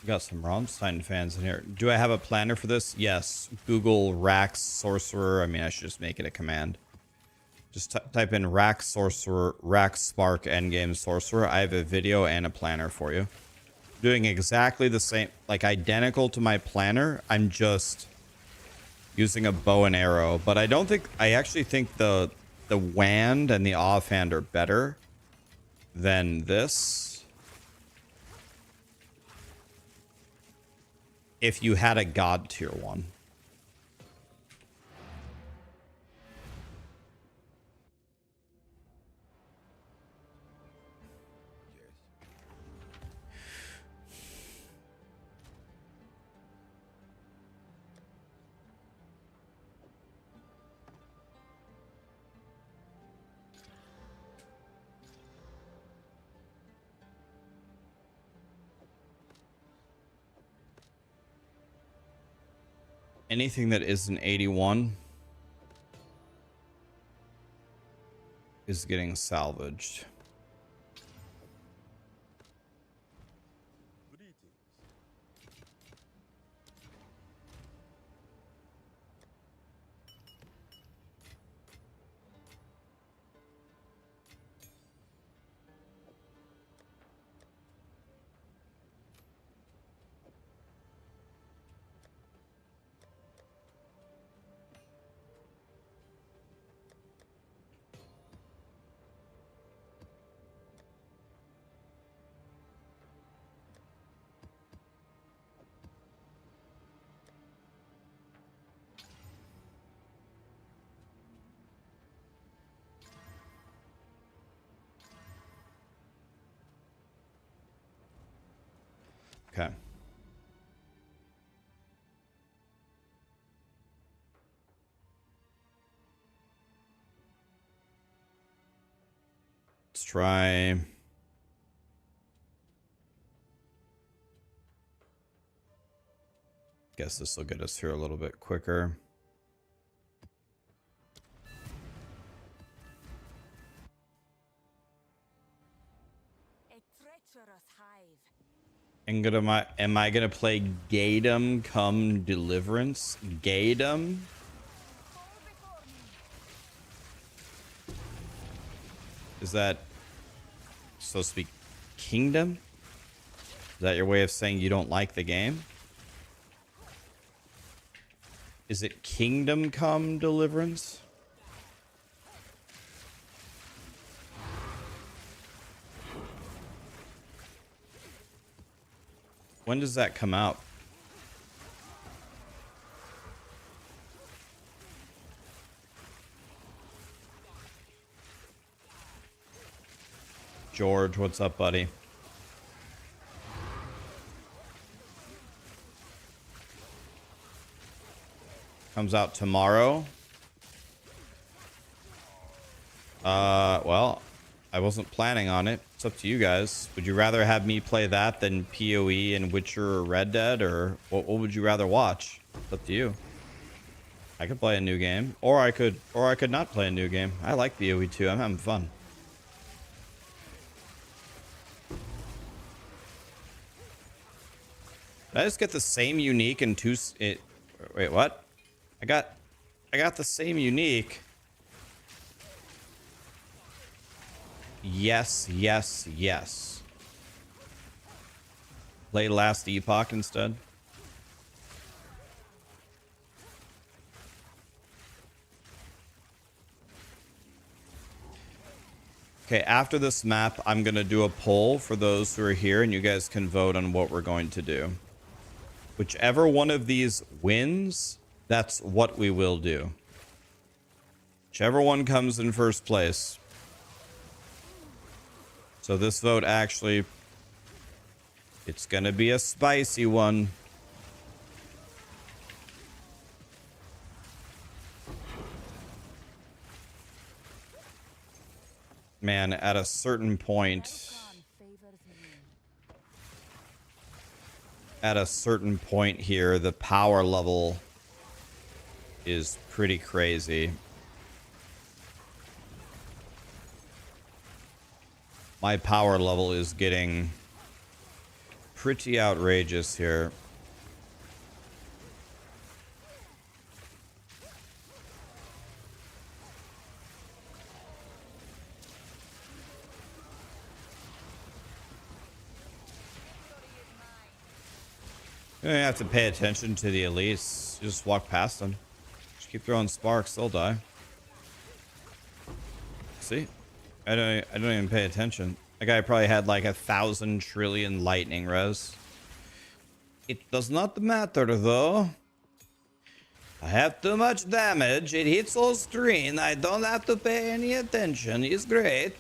A: Got some Rammstein fans in here. Do I have a planner for this? Yes. Google Rax Sorcerer. I mean, I should just make it a command. Just type in Rax Sorcerer, Rax Spark Endgame Sorcerer. I have a video and a planner for you. Doing exactly the same, like identical to my planner. I'm just using a bow and arrow. But I actually think the wand and the offhand are better than this. If you had a god tier one. Anything that isn't 81 is getting salvaged.
D: Greetings.
A: Okay. Let's try. Guess this will get us here a little bit quicker.
B: A treacherous hive.
A: Am I gonna play Gatum come Deliverance? Gatum? Is that supposed to be Kingdom? Is that your way of saying you don't like the game? Is it Kingdom Come Deliverance? When does that come out? George, what's up, buddy? Comes out tomorrow. Well, I wasn't planning on it. It's up to you guys. Would you rather have me play that than PoE and Witcher or Red Dead, or what would you rather watch? It's up to you. I could play a new game, or I could not play a new game. I like PoE2. I'm having fun. Did I just get the same unique and two? Wait, what? I got the same unique. Yes, yes, yes. Play last Epoch instead. Okay, after this map, I'm going to do a poll for those who are here, and you guys can vote on what we're going to do. Whichever one of these wins, that's what we will do. Whichever one comes in first place. So this vote actually, it's going to be a spicy one. Man, at a certain point, here, the power level is pretty crazy. My power level is getting pretty outrageous here. You don't have to pay attention to the elites. You just walk past them. Just keep throwing sparks, they'll die. See? I don't even pay attention. That guy probably had like 1,000 trillion lightning res. It does not matter though. I have too much damage. It hits all screen. I don't have to pay any attention. He's great.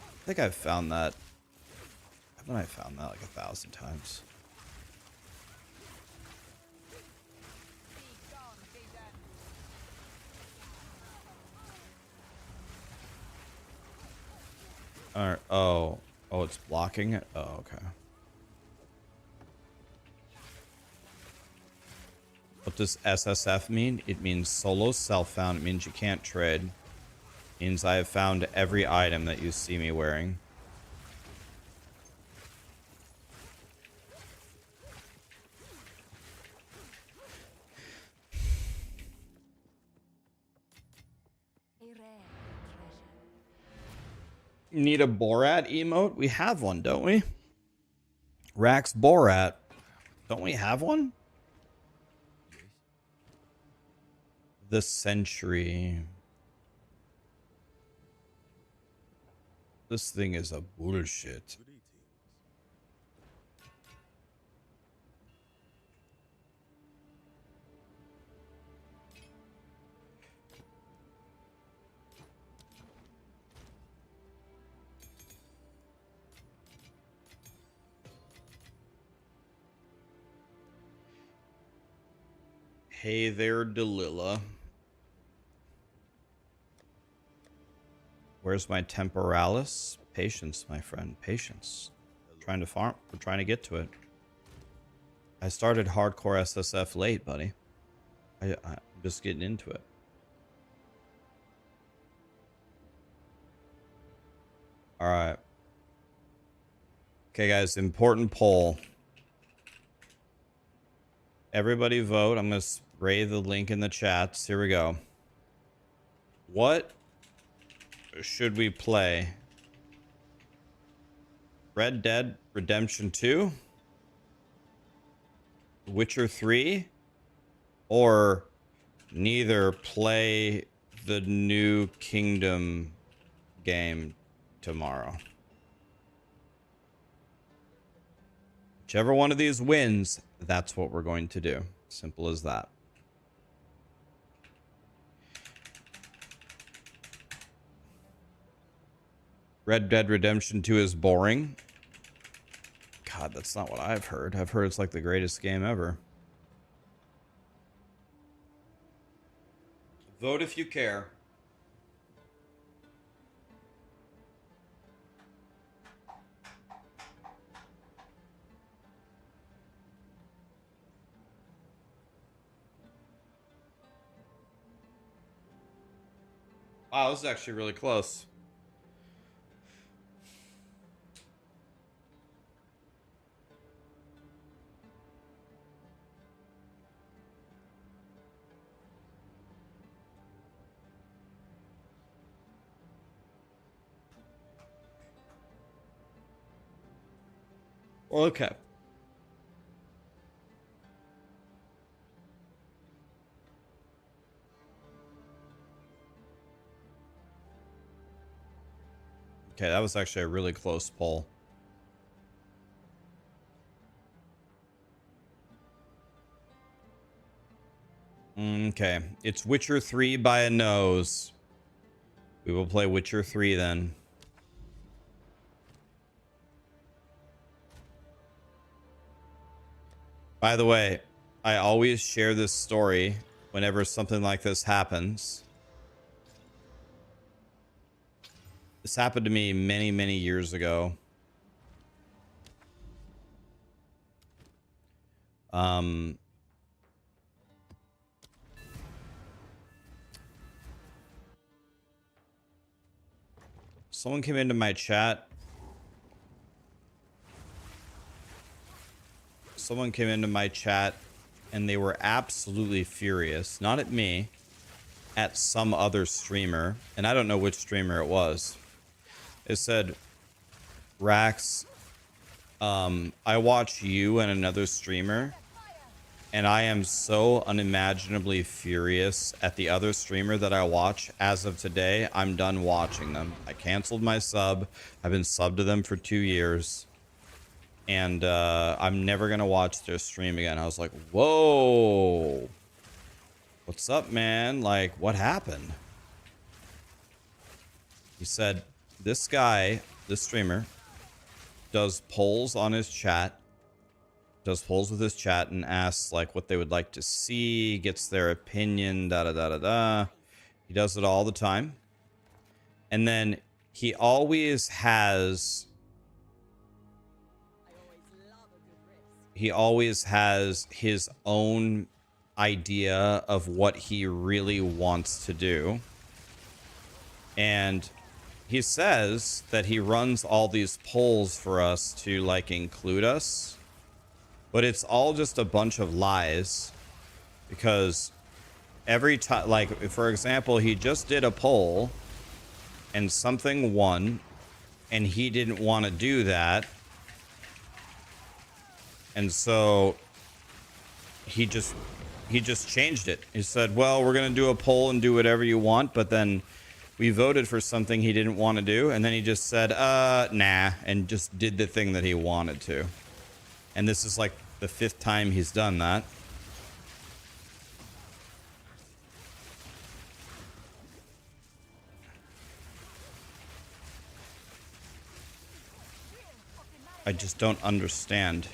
A: I think I've found that. Haven't I found that like 1,000 times? Alright, oh, it's blocking it? Oh, okay. What does SSF mean? It means solo self-found. It means you can't trade. It means I have found every item that you see me wearing. Need a Borat emote? We have one, don't we? Rax Borat. Don't we have one? The Century. This thing is a bullshit. Hey there, Delilah. Where's my temporalis? Patience, my friend. Patience. Trying to farm. We're trying to get to it. I started hardcore SSF late, buddy. I'm just getting into it. All right. Okay, guys. Important poll. Everybody vote. I'm going to spray the link in the chats. Here we go. What should we play? Red Dead Redemption 2? Witcher 3? Or neither play the new Kingdom game tomorrow? Whichever one of these wins, that's what we're going to do. Simple as that. Red Dead Redemption 2 is boring. God, that's not what I've heard. I've heard it's like the greatest game ever. Vote if you care. Wow, this is actually really close. Okay. Okay, that was actually a really close poll. Okay, it's Witcher 3 by a nose. We will play Witcher 3 then. By the way, I always share this story whenever something like this happens. This happened to me many, many years ago. Someone came into my chat. Someone came into my chat and they were absolutely furious. Not at me, at some other streamer. And I don't know which streamer it was. It said, Rax, I watch you and another streamer, and I am so unimaginably furious at the other streamer that I watch. As of today, I'm done watching them. I canceled my sub. I've been subbed to them for 2 years. And I'm never going to watch their stream again. I was like, whoa. What's up, man? Like, what happened? He said, this guy, this streamer, does polls on his chat. Does polls with his chat and asks, like, what they would like to see. Gets their opinion, da-da-da-da-da. He does it all the time. And then he always has... He always has his own idea of what he really wants to do. And he says that he runs all these polls for us to, like, include us. But it's all just a bunch of lies. Because every time, like, for example, he just did a poll and something won and he didn't want to do that. And so he just changed it. He said, well, we're going to do a poll and do whatever you want. But then we voted for something he didn't want to do. And then he just said, nah, and just did the thing that he wanted to. And this is like the 5th time he's done that. I just don't understand.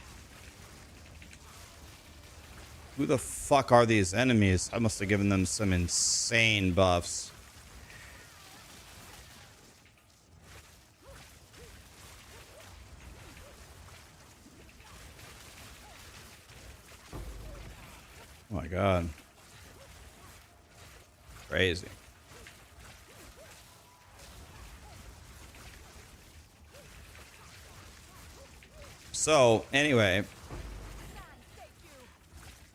A: Who the fuck are these enemies? I must have given them some insane buffs. Oh my god. Crazy. So, anyway,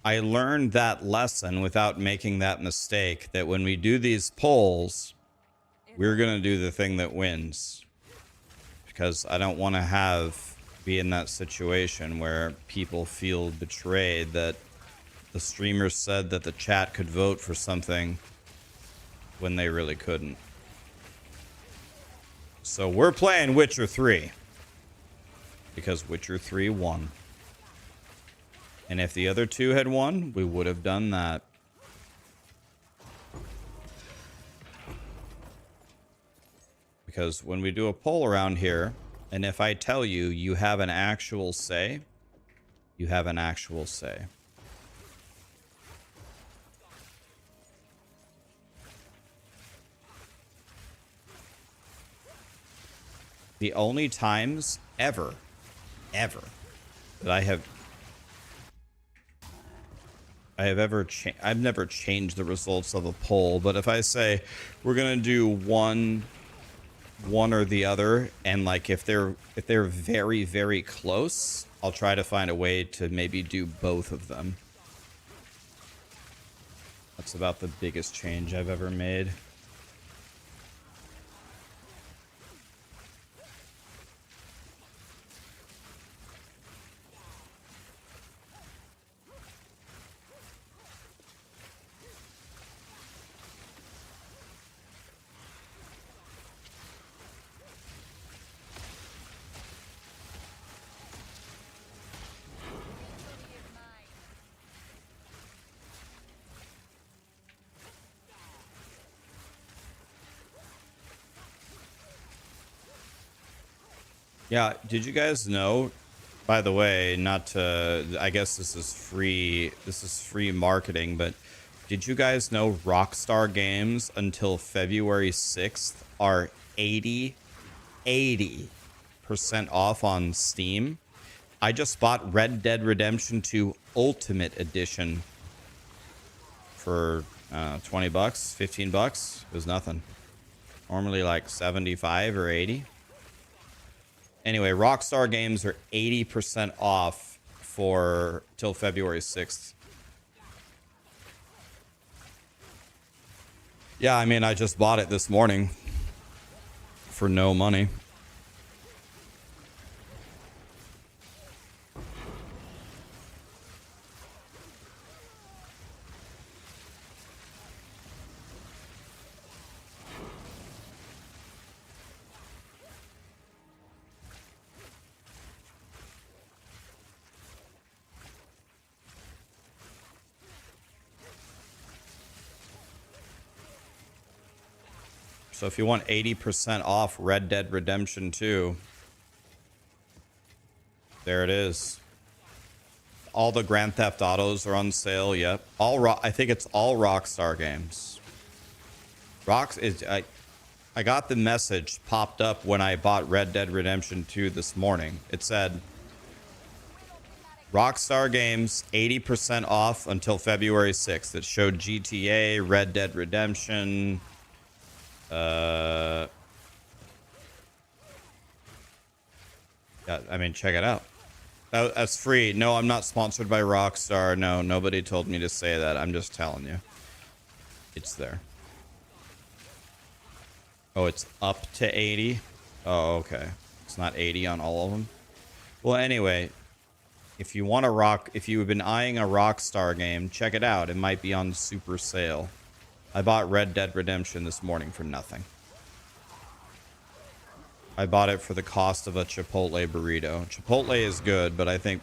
A: I learned that lesson without making that mistake, that when we do these polls, we're going to do the thing that wins. Because I don't want to be in that situation where people feel betrayed that the streamers said that the chat could vote for something when they really couldn't. So we're playing Witcher 3. Because Witcher 3 won. And if the other two had won, we would have done that. Because when we do a poll around here, and if I tell you you have an actual say, you have an actual say. The only times ever that I've never changed the results of a poll, but if I say we're gonna do one or the other, and like if they're very, very close, I'll try to find a way to maybe do both of them. That's about the biggest change I've ever made. Yeah, did you guys know, by the way, not to, I guess this is free marketing, but did you guys know Rockstar games until February 6th are 80% off on Steam? I just bought Red Dead Redemption 2 Ultimate Edition for 20 bucks, 15 bucks. It was nothing. Normally like 75 or 80. Anyway, Rockstar games are 80% off for till February 6th. Yeah, I mean, I just bought it this morning for no money. So if you want 80% off Red Dead Redemption 2, there it is. All the Grand Theft Autos are on sale. Yep. I think it's all Rockstar games. I got the message popped up when I bought Red Dead Redemption 2 this morning. It said Rockstar games 80% off until February 6th. It showed GTA, Red Dead Redemption, yeah, I mean, check it out. That's free. No, I'm not sponsored by Rockstar. No, nobody told me to say that. I'm just telling you. It's there. Oh, it's up to 80? Oh, okay. It's not 80 on all of them. Well, anyway, if you want if you've been eyeing a Rockstar game, check it out. It might be on super sale. I bought Red Dead Redemption this morning for nothing. I bought it for the cost of a Chipotle burrito. Chipotle is good, but I think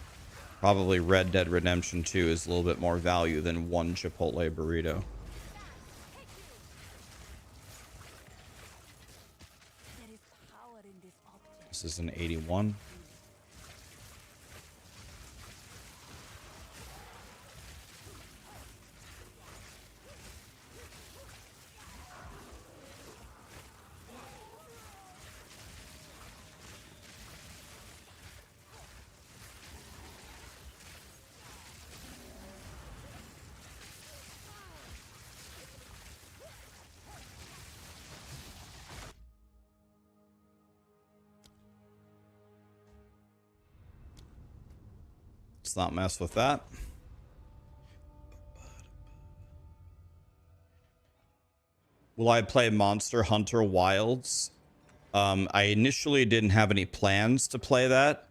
A: probably Red Dead Redemption 2 is a little bit more value than one Chipotle burrito. This is an 81. Let's not mess with that. Will I play Monster Hunter Wilds? I initially didn't have any plans to play that,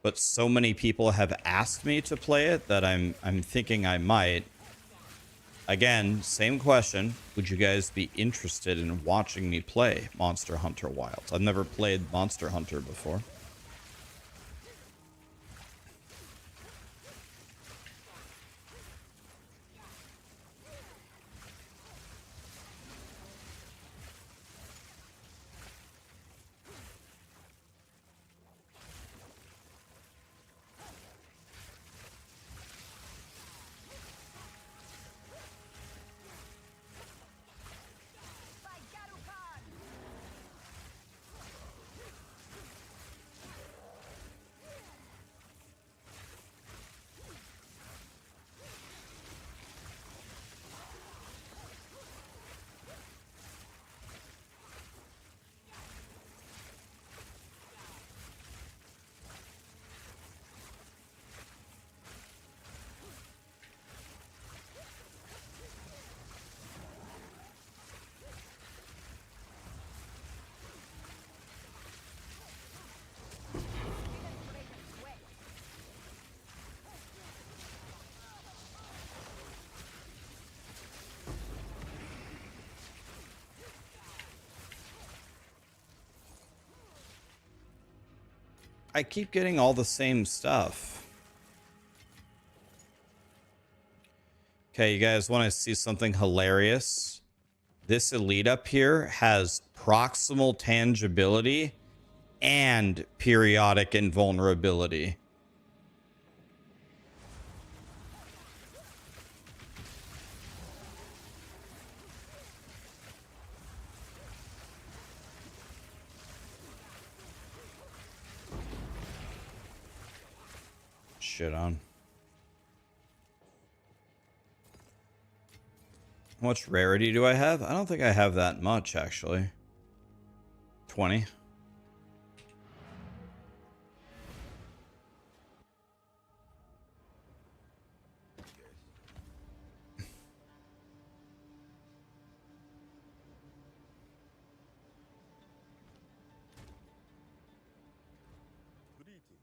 A: but so many people have asked me to play it that I'm thinking I might. Again, same question. Would you guys be interested in watching me play Monster Hunter Wilds? I've never played Monster Hunter before. I keep getting all the same stuff. Okay, you guys want to see something hilarious? This elite up here has proximal tangibility and periodic invulnerability. Shit on. How much rarity do I have? I don't think I have that much, actually. 20.
D: Good eating.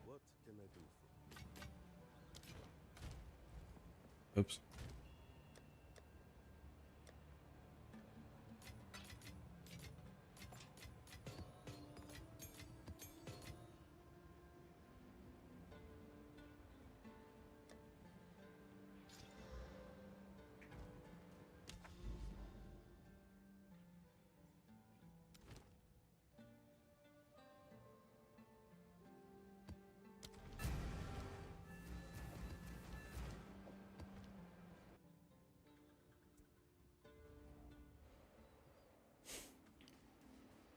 D: What can I do for you?
A: Oops.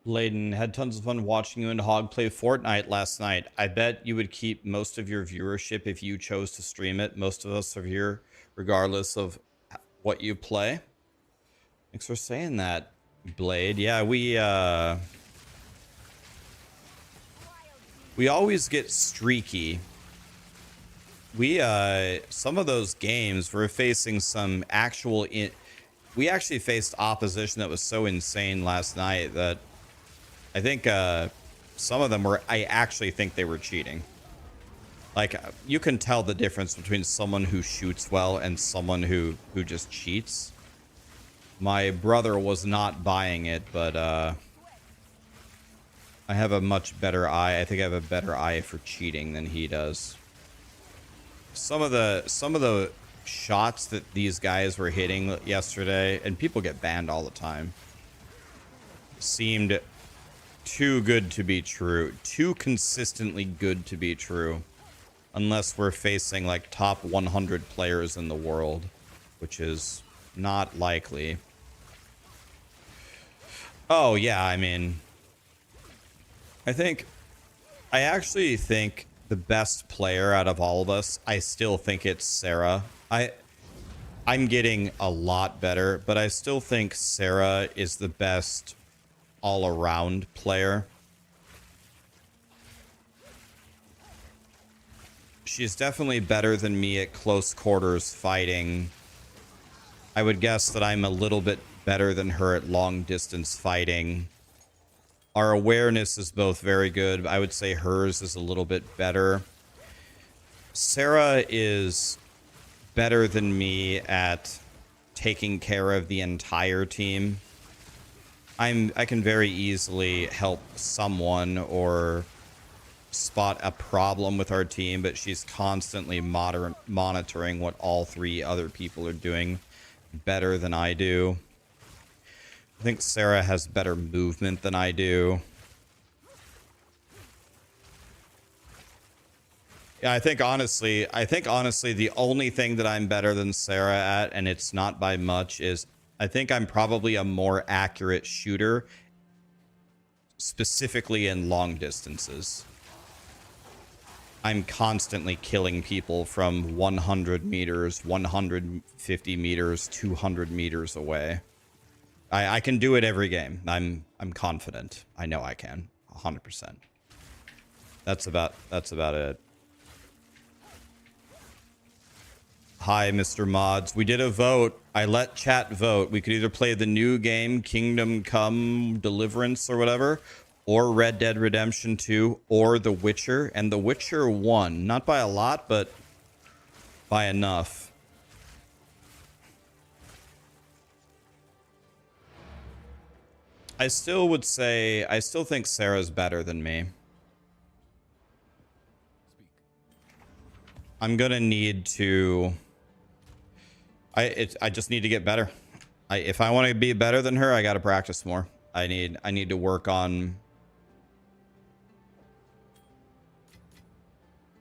A: Layden, had tons of fun watching you and Hog play Fortnite last night. I bet you would keep most of your viewership if you chose to stream it. Most of us are here regardless of what you play. Thanks for saying that, Blade. Yeah, we always get streaky. Some of those games we're facing some actual we actually faced opposition that was so insane last night that I think some of them were, I actually think they were cheating. Like, you can tell the difference between someone who shoots well and someone who just cheats. My brother was not buying it, but I have a much better eye. I think I have a better eye for cheating than he does. Some of the shots that these guys were hitting yesterday, and people get banned all the time, seemed too good to be true. Too consistently good to be true. Unless we're facing like top 100 players in the world, which is not likely. Oh yeah, I mean, I think I actually think the best player out of all of us, I still think it's Sarah. I'm getting a lot better, but I still think Sarah is the best all-around player. She's definitely better than me at close quarters fighting. I would guess that I'm a little bit better than her at long distance fighting. Our awareness is both very good. I would say hers is a little bit better. Sarah is better than me at taking care of the entire team. I can very easily help someone or spot a problem with our team, but she's constantly monitoring what all three other people are doing better than I do. I think Sarah has better movement than I do. Yeah, I think honestly the only thing that I'm better than Sarah at, and it's not by much, is I think I'm probably a more accurate shooter, specifically in long distances. I'm constantly killing people from 100 meters, 150 meters, 200 meters away. I can do it every game. I'm confident. I know I can. 100%. That's about it. Hi, Mr. Mods. We did a vote. I let chat vote. We could either play the new game, Kingdom Come Deliverance or whatever, or Red Dead Redemption 2, or The Witcher. And The Witcher won. Not by a lot, but by enough. I still think Sarah's better than me. I'm gonna need to... I just need to get better. If I want to be better than her, I gotta practice more. I need to work on...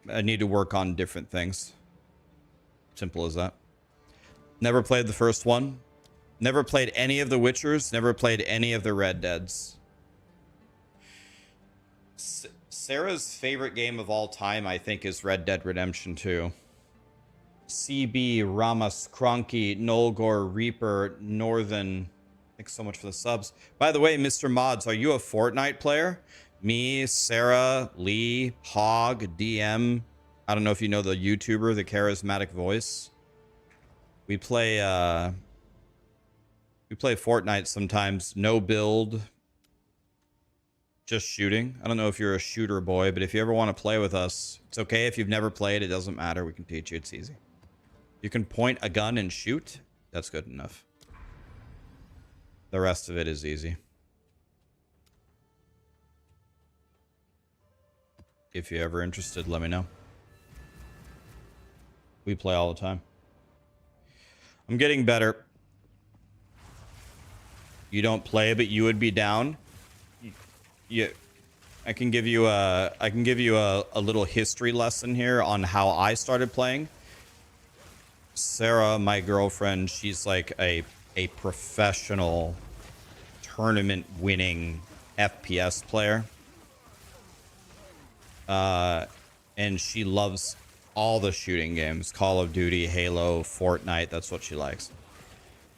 A: I need to work on different things. Simple as that. Never played the first one. Never played any of the Witchers. Never played any of the Red Deads. Sarah's favorite game of all time, I think, is Red Dead Redemption 2. CB, Ramas, Cronky, Nolgor, Reaper, Northern. Thanks so much for the subs. By the way, Mr. Mods, are you a Fortnite player? Me, Sarah, Lee, Hog, DM. I don't know if you know the YouTuber, the charismatic voice. We play Fortnite sometimes. No build. Just shooting. I don't know if you're a shooter boy, but if you ever want to play with us, it's okay if you've never played. It doesn't matter. We can teach you. It's easy. You can point a gun and shoot. That's good enough. The rest of it is easy. If you're ever interested, let me know. We play all the time. I'm getting better. You don't play, but you would be down. Yeah, I can give you a little history lesson here on how I started playing. Sarah, my girlfriend, she's like a professional tournament winning FPS player. And she loves all the shooting games, Call of Duty, Halo, Fortnite. That's what she likes.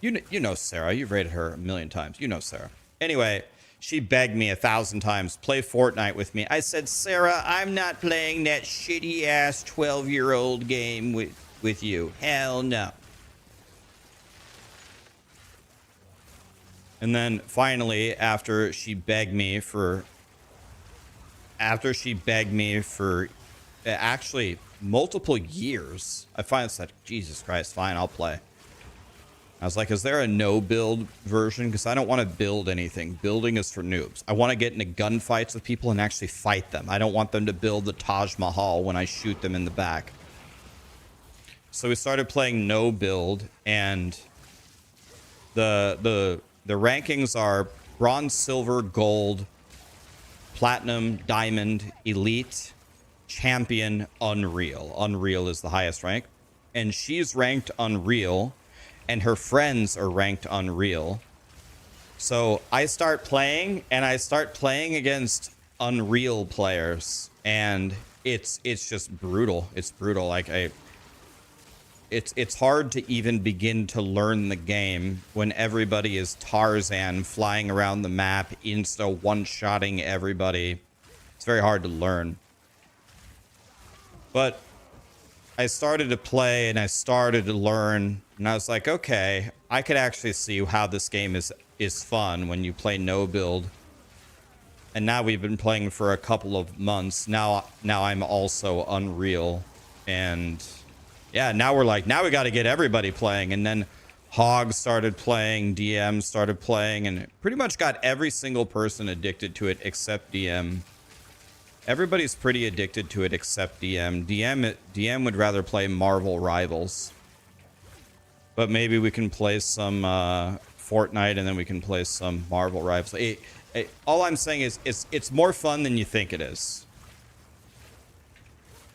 A: You know Sarah. You've rated her a million times. You know Sarah. Anyway, she begged me 1,000 times, play Fortnite with me. I said, Sarah, I'm not playing that shitty-ass 12-year-old game with you. Hell no. And then finally, after she begged me for actually multiple years, I finally said, Jesus Christ, fine, I'll play. I was like, is there a no build version? Because I don't want to build anything. Building is for noobs. I want to get into gunfights with people and actually fight them. I don't want them to build the Taj Mahal when I shoot them in the back. So we started playing no build, and the rankings are bronze, silver, gold, platinum, diamond, elite, champion, unreal. Unreal is the highest rank. And she's ranked unreal, and her friends are ranked unreal. So I start playing, and I start playing against unreal players. and it's just brutal. It's brutal. Like it's hard to even begin to learn the game when everybody is Tarzan flying around the map, insta one-shotting everybody. It's very hard to learn. But I started to play and I started to learn, and I was like, okay, I could actually see how this game is fun when you play no build. And now we've been playing for a couple of months. Now I'm also Unreal, and yeah, now we're like, now we got to get everybody playing. And then Hog started playing, DM started playing, and it pretty much got every single person addicted to it except DM. Everybody's pretty addicted to it except DM. DM would rather play Marvel Rivals. But maybe we can play some Fortnite, and then we can play some Marvel Rivals. All I'm saying is it's more fun than you think it is.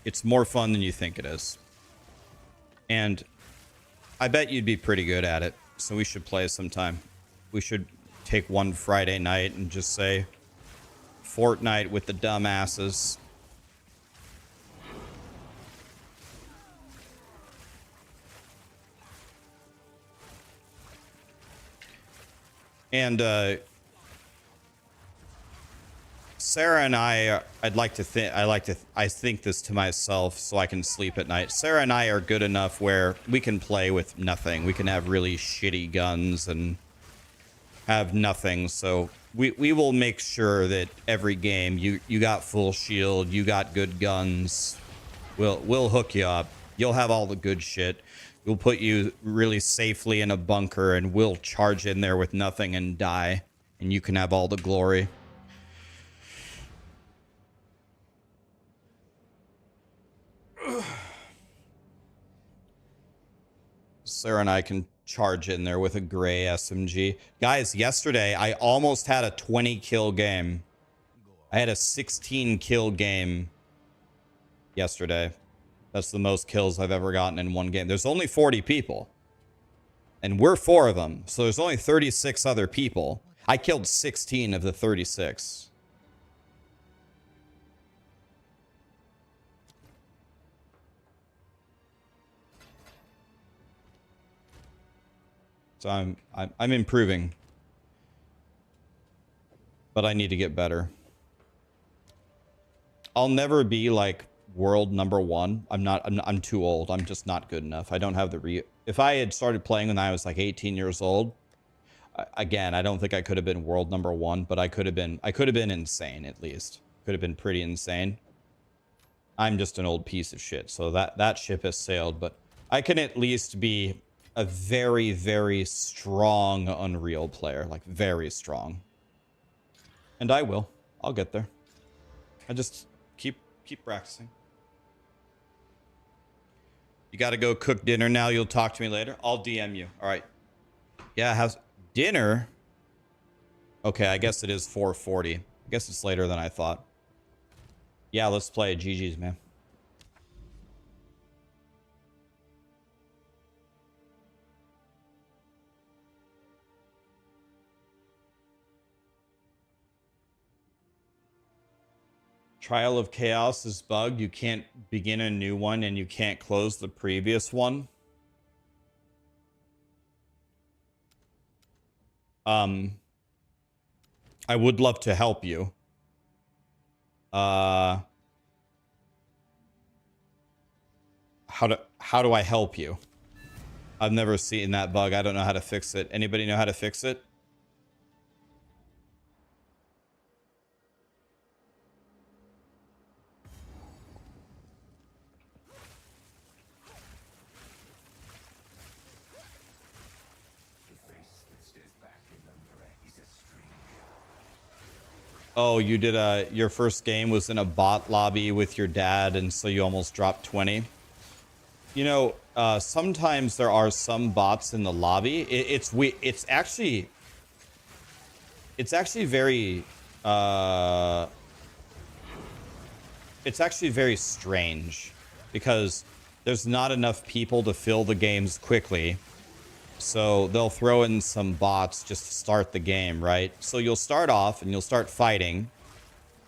A: It's more fun than you think it is. And I bet you'd be pretty good at it. So we should play sometime. We should take one Friday night and just say Fortnite with the dumbasses. And Sarah and I think this to myself so I can sleep at night. Sarah and I are good enough where we can play with nothing. We can have really shitty guns and have nothing. So we will make sure that every game you got full shield, you got good guns. We'll hook you up. You'll have all the good shit. We'll put you really safely in a bunker, and we'll charge in there with nothing and die, and you can have all the glory. Sarah and I can charge in there with a gray SMG. Guys, yesterday I almost had a 20 kill game. I had a 16 kill game yesterday. That's the most kills I've ever gotten in one game. There's only 40 people. And we're 4 of them. So there's only 36 other people. I killed 16 of the 36. So I'm improving. But I need to get better. I'll never be like world #1. I'm too old. I'm just not good enough. I don't have the if I had started playing when I was like 18 years old, again, I don't think I could have been world #1, but I could have been insane at least. Could have been pretty insane. I'm just an old piece of shit. So that ship has sailed, but I can at least be a very, very strong Unreal player, like very strong. And I will. I'll get there. I just keep practicing. You got to go cook dinner now. You'll talk to me later. I'll DM you. All right. Yeah, how's dinner? Okay, I guess it is 4:40. I guess it's later than I thought. Yeah, let's play. GG's, man. Trial of Chaos is bugged. You can't begin a new one, and you can't close the previous one. I would love to help you. How do I help you? I've never seen that bug. I don't know how to fix it. Anybody know how to fix it? Oh, you did your first game was in a bot lobby with your dad, and so you almost dropped 20. You know, sometimes there are some bots in the lobby. It's actually very strange because there's not enough people to fill the games quickly. So they'll throw in some bots just to start the game, right? So you'll start off and you'll start fighting,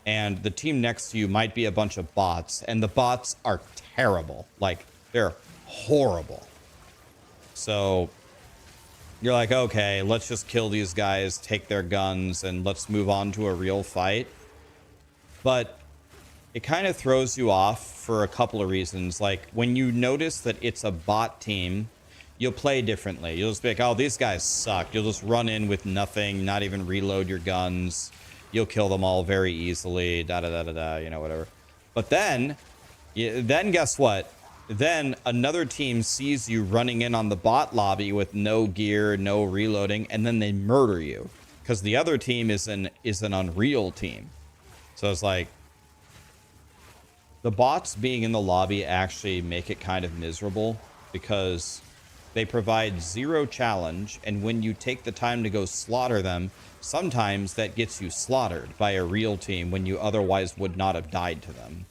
A: and the team next to you might be a bunch of bots, and the bots are terrible. Like, they're horrible. So you're like, okay, let's just kill these guys, take their guns, and let's move on to a real fight. But it kind of throws you off for a couple of reasons. Like, when you notice that it's a bot team, you'll play differently. You'll just be like, oh, these guys suck. You'll just run in with nothing, not even reload your guns. You'll kill them all very easily, da-da-da-da-da, you know, whatever. But then guess what? Then another team sees you running in on the bot lobby with no gear, no reloading, and then they murder you. Because the other team is an Unreal team. So it's like, the bots being in the lobby actually make it kind of miserable because they provide zero challenge, and when you take the time to go slaughter them, sometimes that gets you slaughtered by a real team when you otherwise would not have died to them.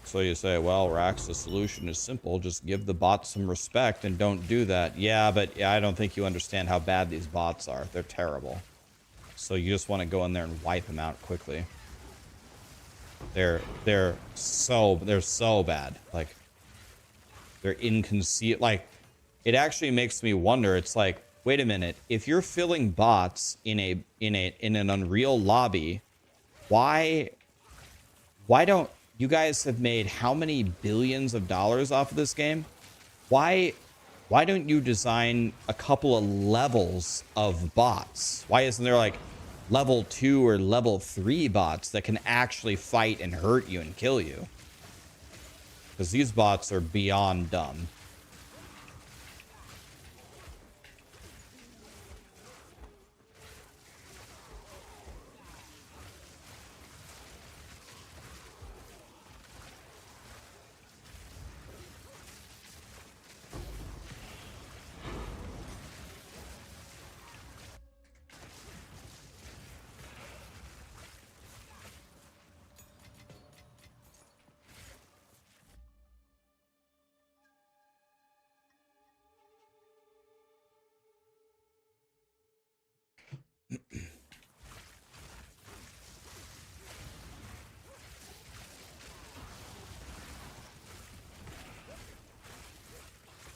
A: So you say, well, Rax, the solution is simple. Just give the bots some respect and don't do that. Yeah, but I don't think you understand how bad these bots are. They're terrible. So you just want to go in there and wipe them out quickly. They're so bad. Like, they're inconceivable. Like, it actually makes me wonder. It's like, wait a minute. If you're filling bots in an Unreal lobby, why don't you guys have made how many billions of dollars off of this game? Why don't you design a couple of levels of bots? Why isn't there like level 2 or level 3 bots that can actually fight and hurt you and kill you? Because these bots are beyond dumb.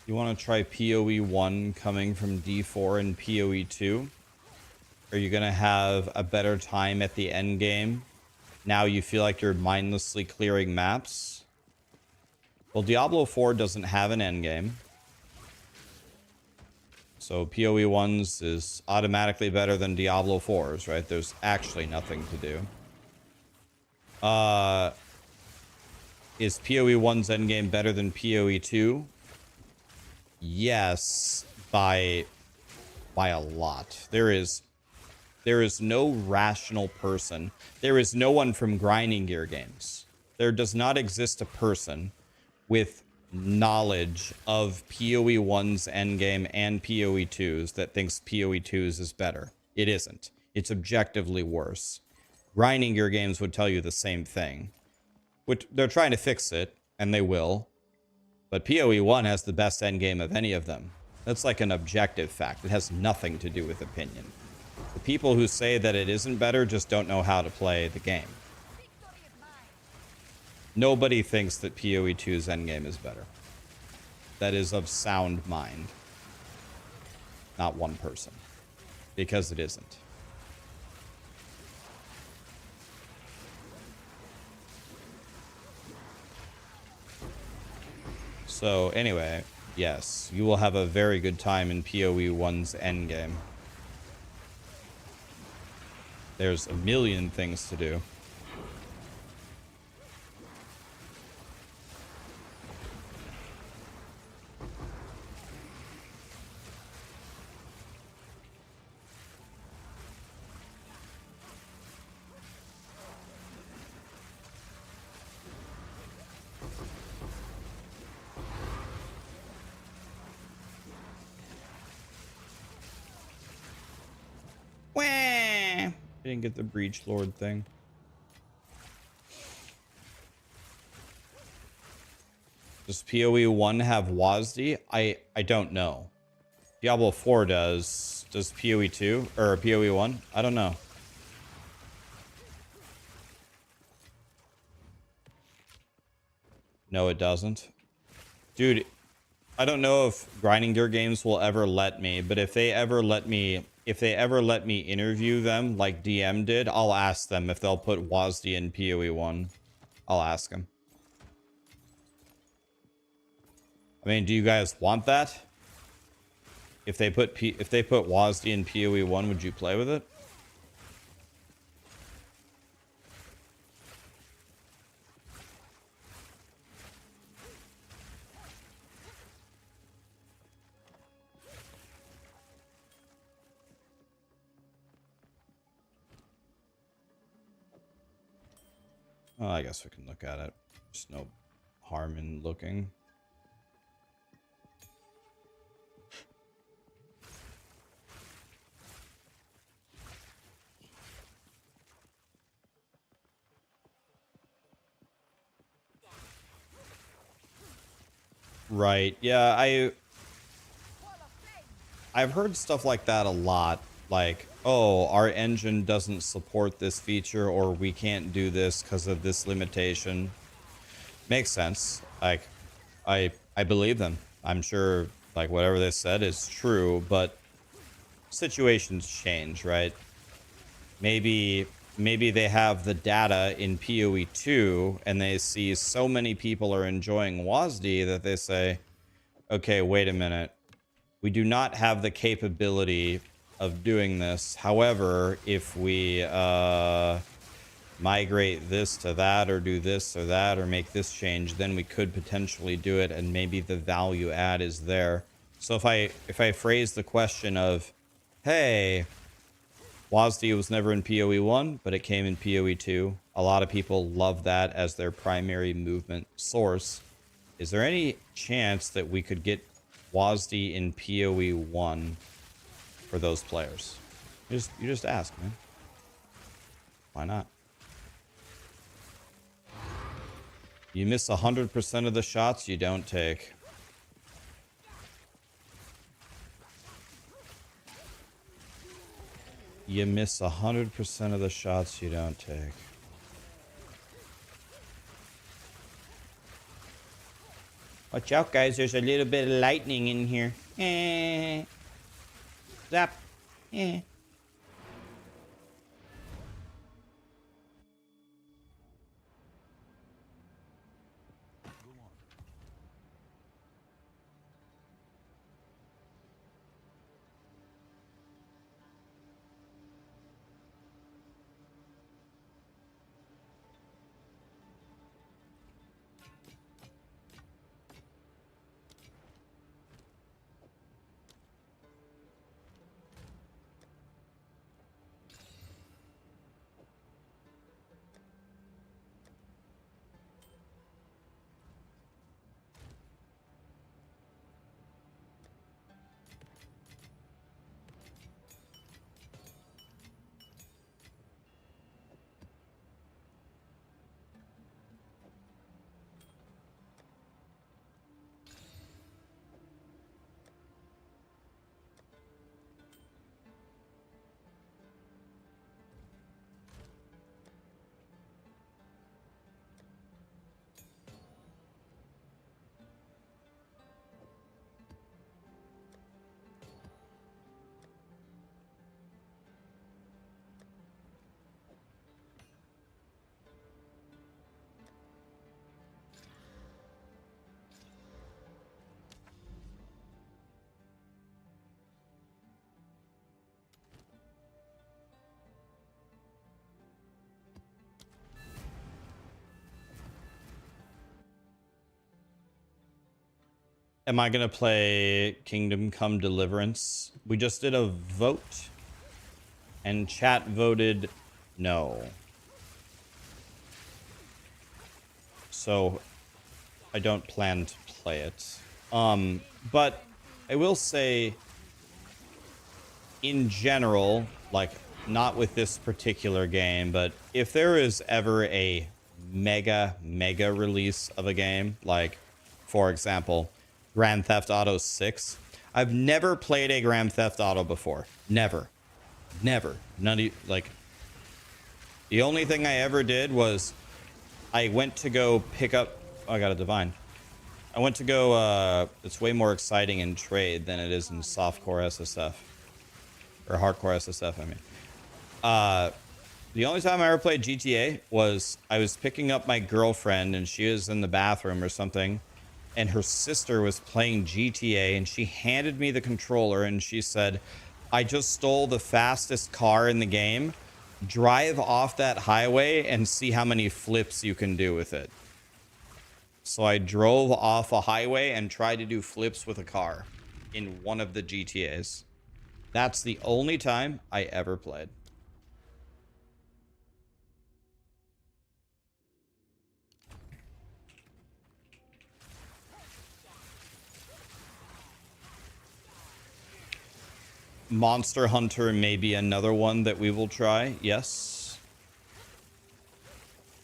A: You want to try POE1 coming from D4 and POE2? Are you going to have a better time at the end game? Now you feel like you're mindlessly clearing maps? Well, Diablo 4 doesn't have an end game. So POE1's is automatically better than Diablo 4's, right? There's actually nothing to do. Is POE1's endgame better than POE2? Yes, by a lot. There is no rational person. There is no one from Grinding Gear Games. There does not exist a person with knowledge of POE1's endgame and POE2's that thinks POE2's is better. It isn't. It's objectively worse. Grinding Gear Games would tell you the same thing. Which they're trying to fix it, and they will. But POE1 has the best endgame of any of them. That's like an objective fact. It has nothing to do with opinion. The people who say that it isn't better just don't know how to play the game. Nobody thinks that POE2's endgame is better. That is of sound mind. Not one person. Because it isn't. So anyway, yes, you will have a very good time in POE1's endgame. There's a million things to do. I didn't get the Breach Lord thing. Does POE1 have WASD? I don't know. Diablo 4 does. Does POE2 or POE1? I don't know. No, it doesn't. Dude, I don't know if Grinding Gear Games will ever let me, but if they ever let me interview them like DM did, I'll ask them if they'll put WASD in PoE1. I'll ask them. I mean, do you guys want that? If they put WASD in PoE1, would you play with it? Well, I guess we can look at it. There's no harm in looking. Right. Yeah, I've heard stuff like that a lot. Like, oh, our engine doesn't support this feature, or we can't do this because of this limitation. Makes sense. Like, I believe them. I'm sure, like, whatever they said is true, but situations change, right? Maybe they have the data in PoE2 and they see so many people are enjoying WASD that they say, okay, wait a minute. We do not have the capability of doing this. However, if we migrate this to that, or do this or that, or make this change, then we could potentially do it, and maybe the value add is there. So if I phrase the question of, hey, WASD was never in PoE1, but it came in PoE2. A lot of people love that as their primary movement source. Is there any chance that we could get WASD in PoE1 for those players? You just ask, man. Why not? You miss 100% of the shots you don't take. You miss 100% of the shots you don't take. Watch out, guys. There's a little bit of lightning in here. Zap. Am I going to play Kingdom Come Deliverance? We just did a vote, and chat voted no. So I don't plan to play it. But I will say, in general, like, not with this particular game, but if there is ever a mega release of a game, like, for example, Grand Theft Auto 6. I've never played a Grand Theft Auto before. Never. None of, like, the only thing I ever did was I went to go pick up Oh, I got a divine. I went to go, it's way more exciting in trade than it is in softcore SSF. Or hardcore SSF, I mean. The only time I ever played GTA was I was picking up my girlfriend and she was in the bathroom or something. And her sister was playing GTA and she handed me the controller and she said, I just stole the fastest car in the game. Drive off that highway and see how many flips you can do with it. So I drove off a highway and tried to do flips with a car in one of the GTAs. That's the only time I ever played. Monster Hunter may be another one that we will try. Yes.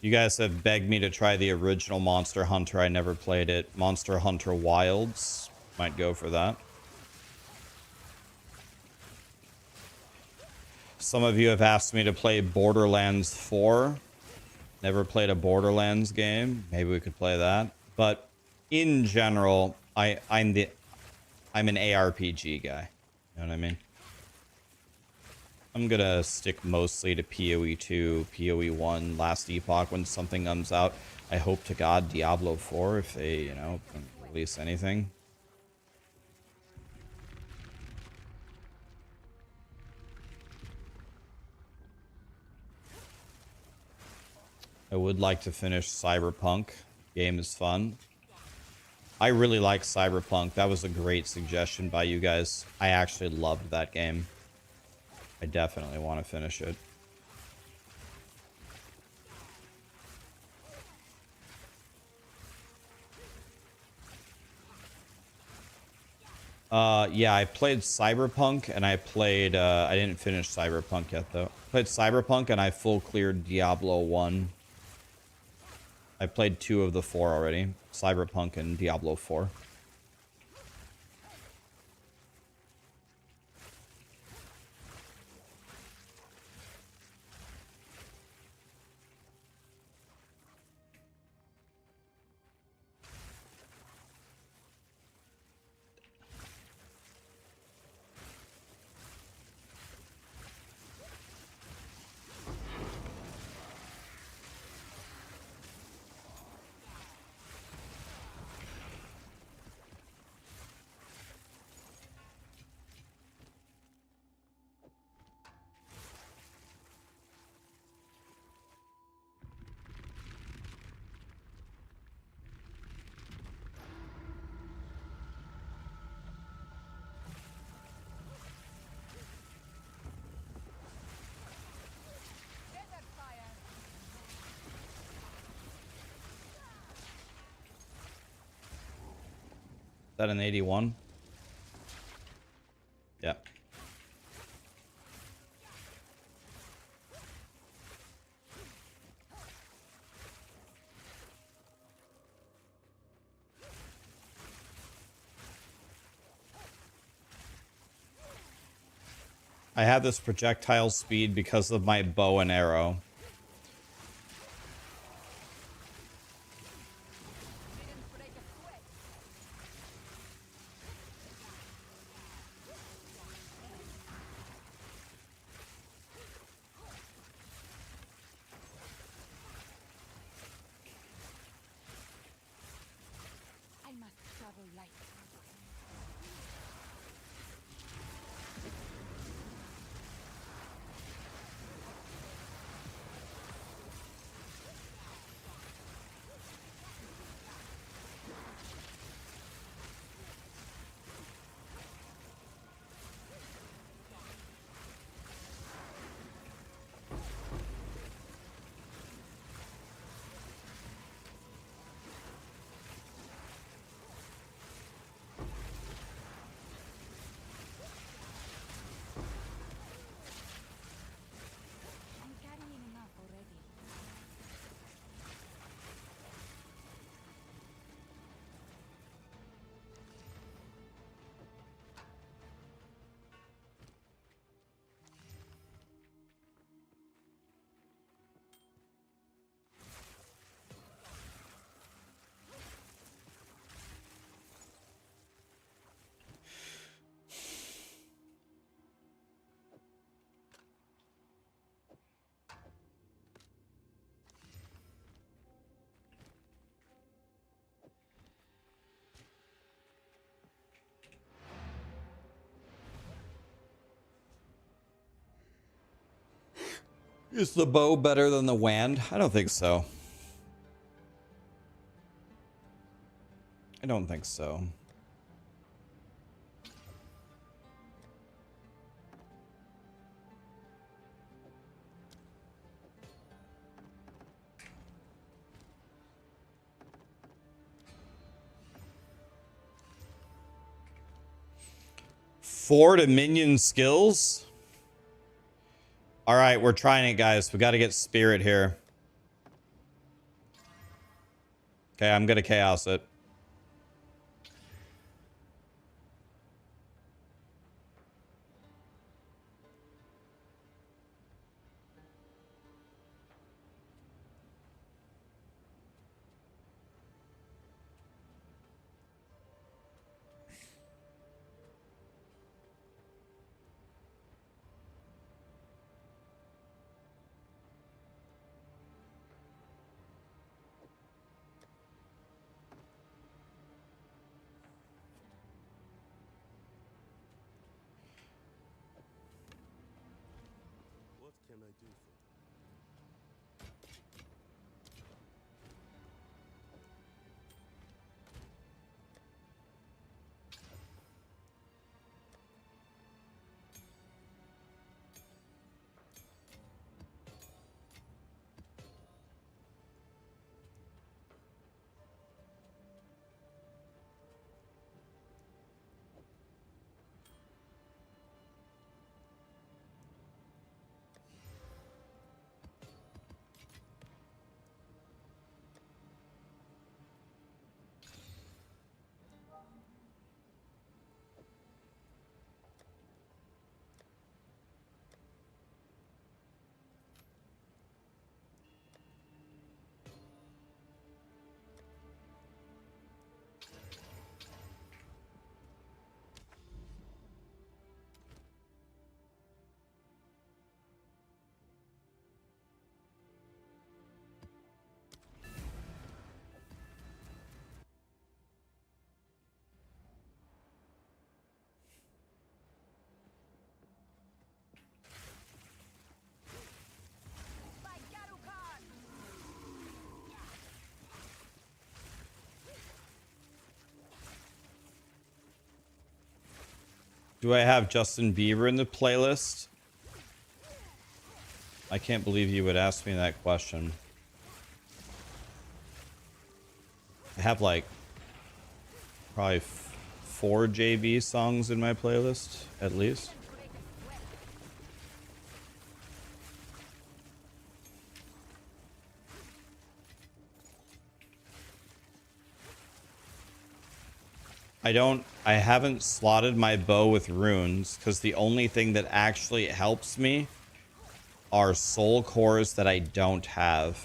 A: You guys have begged me to try the original Monster Hunter. I never played it. Monster Hunter Wilds. Might go for that. Some of you have asked me to play Borderlands 4. Never played a Borderlands game. Maybe we could play that. But in general, I'm an ARPG guy. You know what I mean? I'm gonna stick mostly to POE2, POE1, Last Epoch when something comes out. I hope to God Diablo 4 if they, you know, release anything. I would like to finish Cyberpunk. Game is fun. I really like Cyberpunk. That was a great suggestion by you guys. I actually loved that game. I definitely want to finish it. Yeah, I played Cyberpunk and I played, I didn't finish Cyberpunk yet though. Played Cyberpunk and I full cleared Diablo 1. I played 2 of the 4 already. Cyberpunk and Diablo 4. Is that an 81? Yeah. I have this projectile speed because of my bow and arrow.
B: I must travel light.
A: Is the bow better than the wand? I don't think so. I don't think so. Four Dominion skills? All right, we're trying it, guys. We got to get spirit here. Okay, I'm going to chaos it.
D: What can I do for you?
A: Do I have Justin Bieber in the playlist? I can't believe you would ask me that question. I have like probably 4 JB songs in my playlist, at least. I haven't slotted my bow with runes because the only thing that actually helps me are soul cores that I don't have.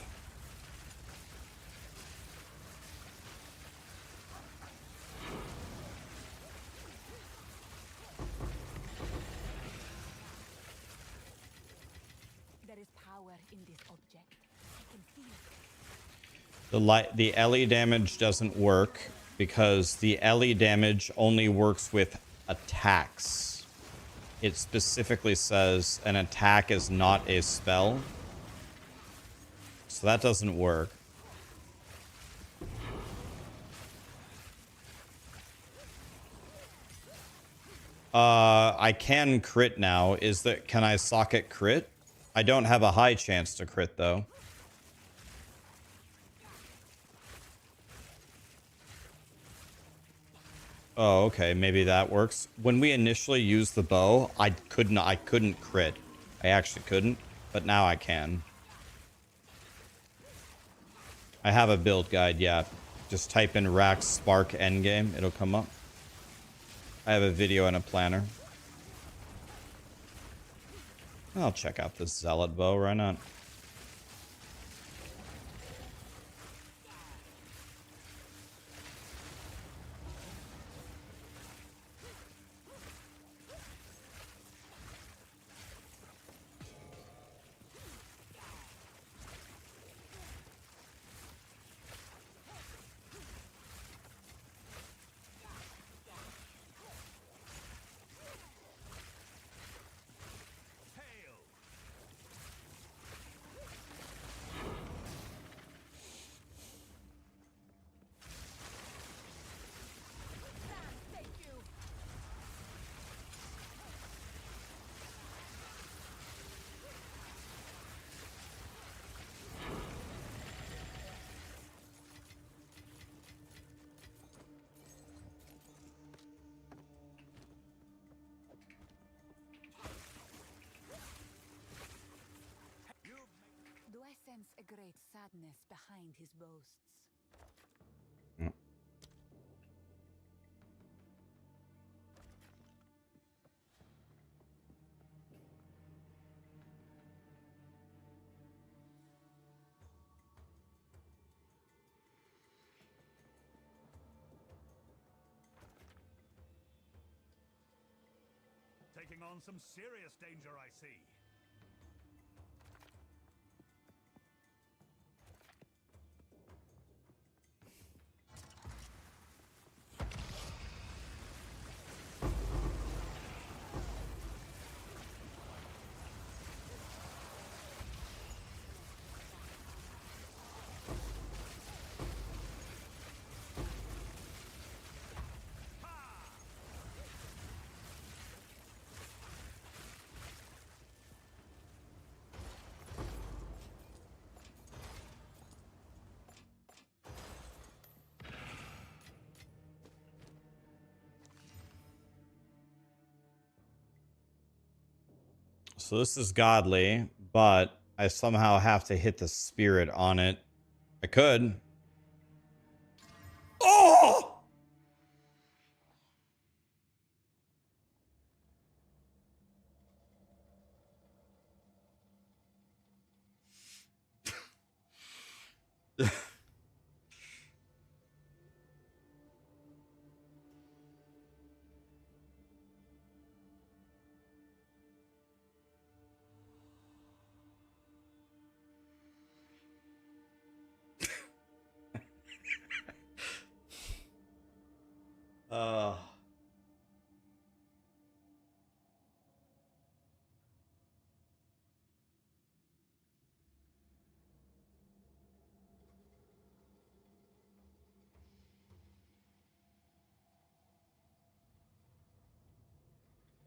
B: There is power in this object. I can feel it.
A: The LE damage doesn't work because the LE damage only works with attacks. It specifically says an attack is not a spell. So that doesn't work. I can crit now. Can I socket crit? I don't have a high chance to crit though. Oh, okay. Maybe that works. When we initially used the bow, I couldn't crit. I actually couldn't, but now I can. I have a build guide, yeah. Just type in Raxxanterax Spark Endgame. It'll come up. I have a video and a planner. I'll check out this Zealot bow. Why not?
B: sense a great sadness behind his boasts.
F: Taking on some serious danger, I see.
A: So this is godly, but I somehow have to hit the spirit on it. I could. Oh! Uh,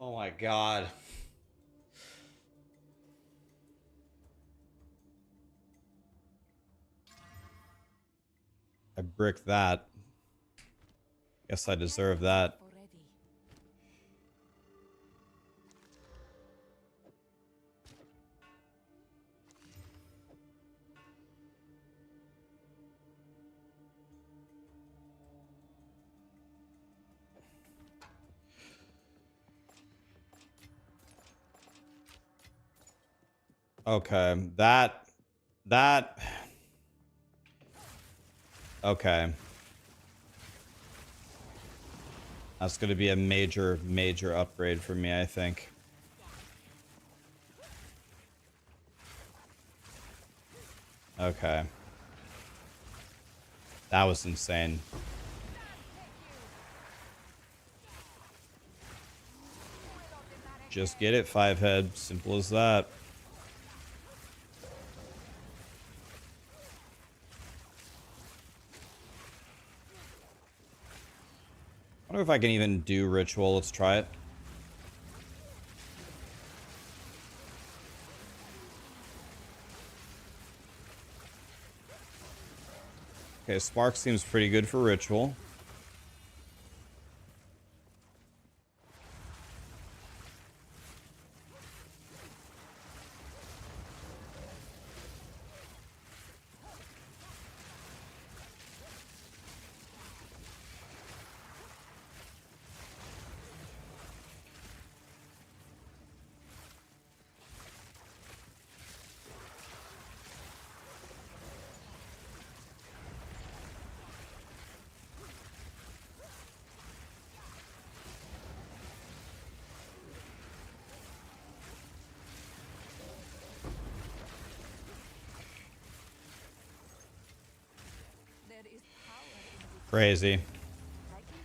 A: oh my god. I bricked that. Guess I deserve that.
B: Already.
A: Okay, that okay. That's going to be a major upgrade for me, I think. Okay. That was insane. Just get it, 5-head. Simple as that. I wonder if I can even do ritual. Let's try it. Okay, Spark seems pretty good for ritual.
B: There is power in this.
A: Crazy.
B: I can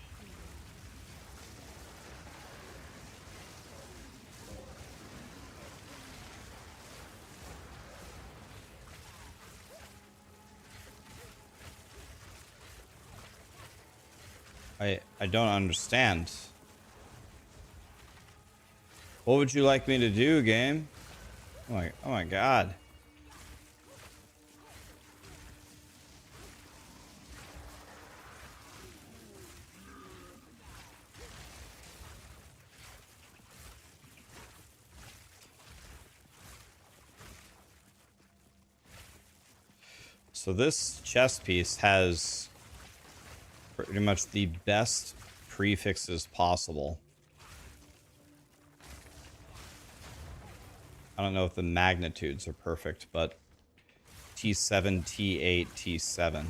B: feel it.
A: I don't understand. What would you like me to do, game? Oh my god. So this chest piece has pretty much the best prefixes possible. I don't know if the magnitudes are perfect, but T7, T8, T7.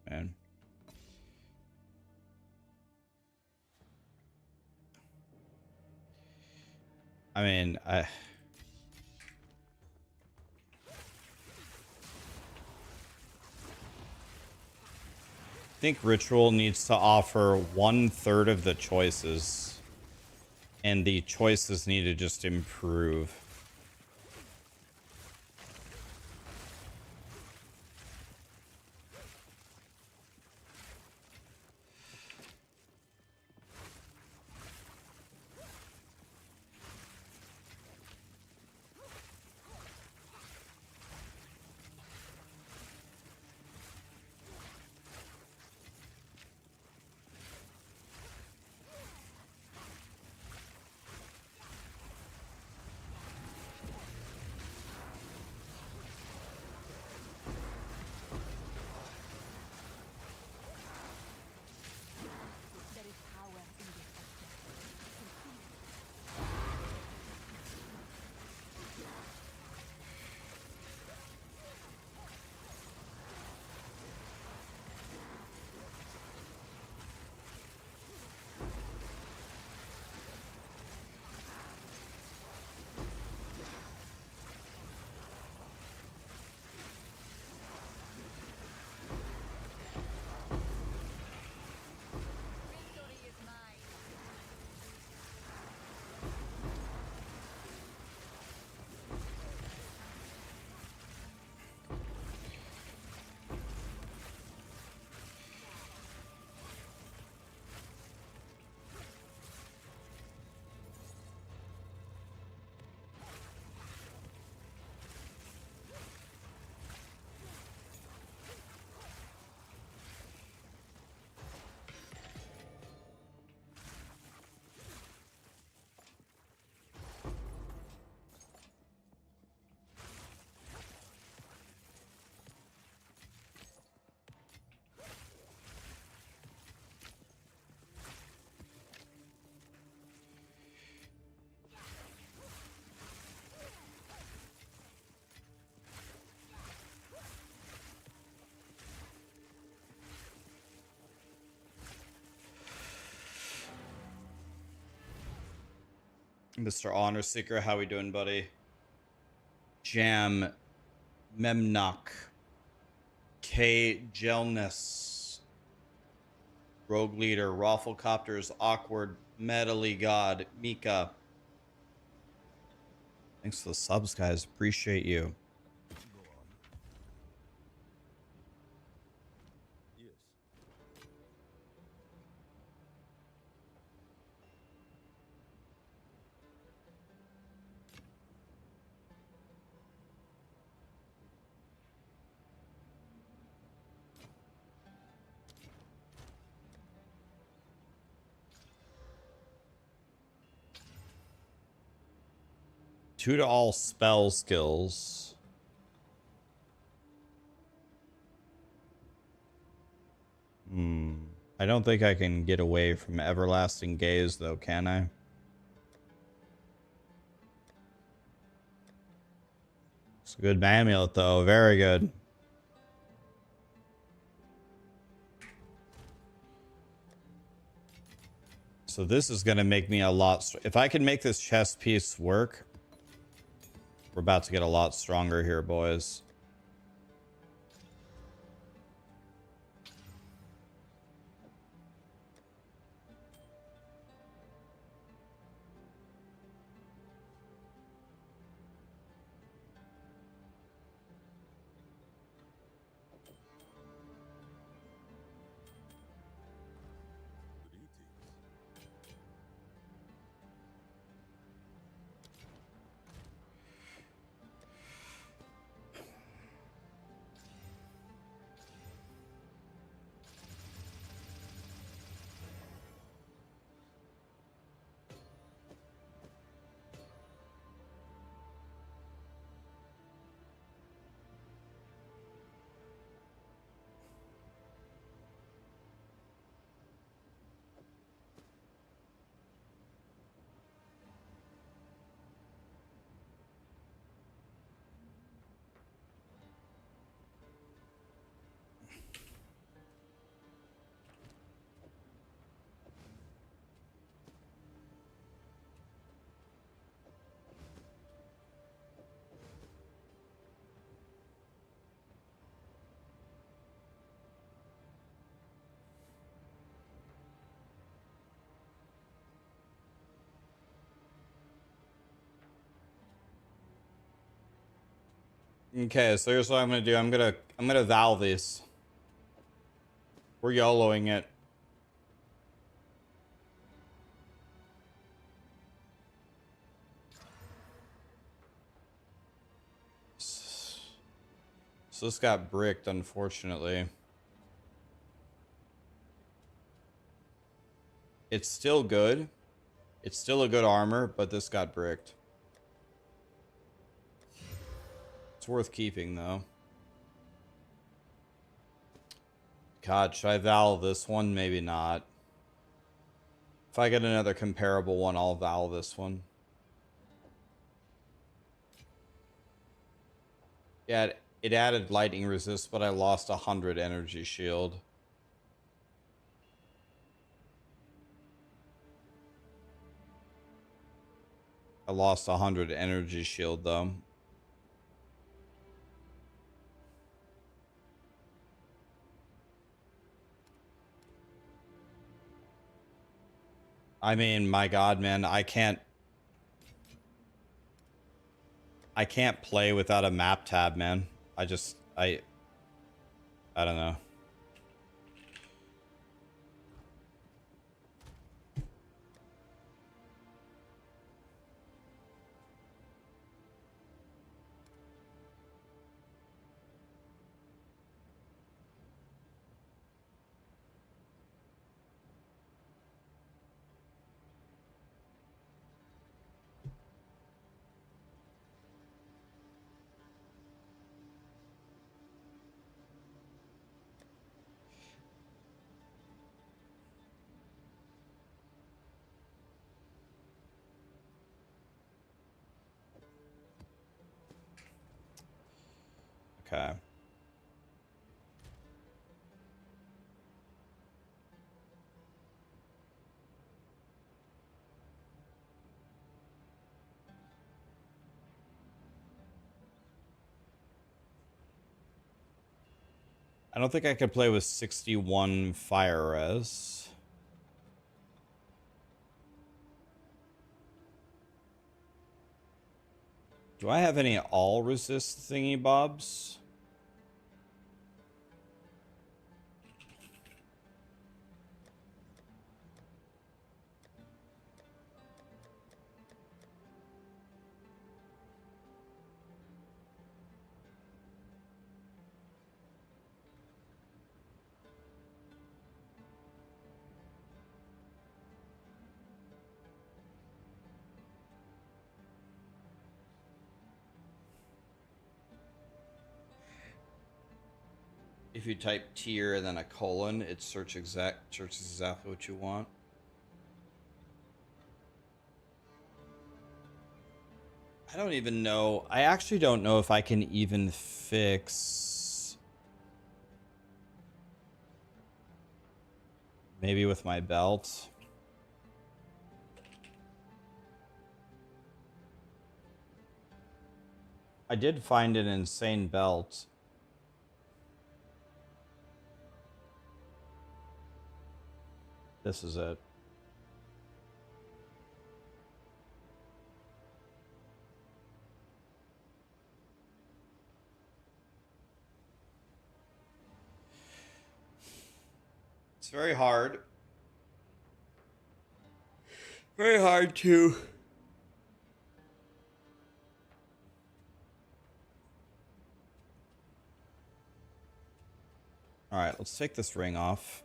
A: Man. I mean, I think Ritual needs to offer 1/3 of the choices, and the choices need to just improve.
B: There is power in this object. Victory is mine.
A: Mr. Honor Seeker, how we doing, buddy? Jam, Memnock, K. Gelness, Rogue Leader, Rafflecopters, Awkward, Metally God, Mika. Thanks for the subs, guys. Appreciate you.
D: Go on. Yes.
A: 2 to all spell skills. I don't think I can get away from Everlasting Gaze, though, can I? It's a good amulet, though. Very good. So this is going to make me a lot... If I can make this chest piece work, we're about to get a lot stronger here, boys. Okay, so here's what I'm gonna do. I'm gonna valve these. We're YOLOing it. So this got bricked, unfortunately. It's still good. It's still a good armor, but this got bricked. It's worth keeping, though. God, should I valve this one? Maybe not. If I get another comparable one, I'll valve this one. Yeah, it added lightning resist, but I lost 100 energy shield. I lost 100 energy shield, though. I mean, my God, man, I can't play without a map tab, man. I don't know. Okay. I don't think I could play with 61 fire res. Do I have any all resist thingy bobs? If you type tier and then a colon, it searches exactly what you want. I don't even know. I actually don't know if I can even fix. Maybe with my belt. I did find an insane belt. This is it. It's very hard. Very hard to. All right, let's take this ring off.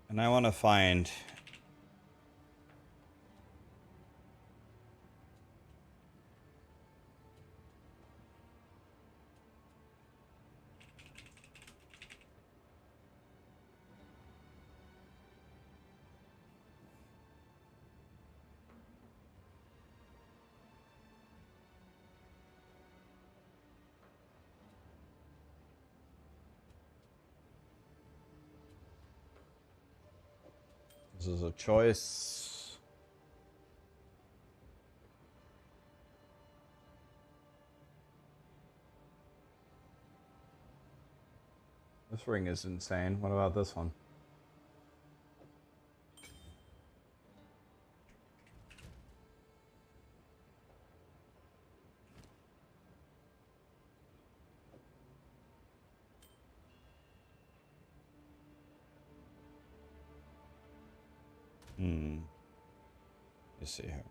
A: And I want to find. This is a choice. This ring is insane. What about this one? Let's see here.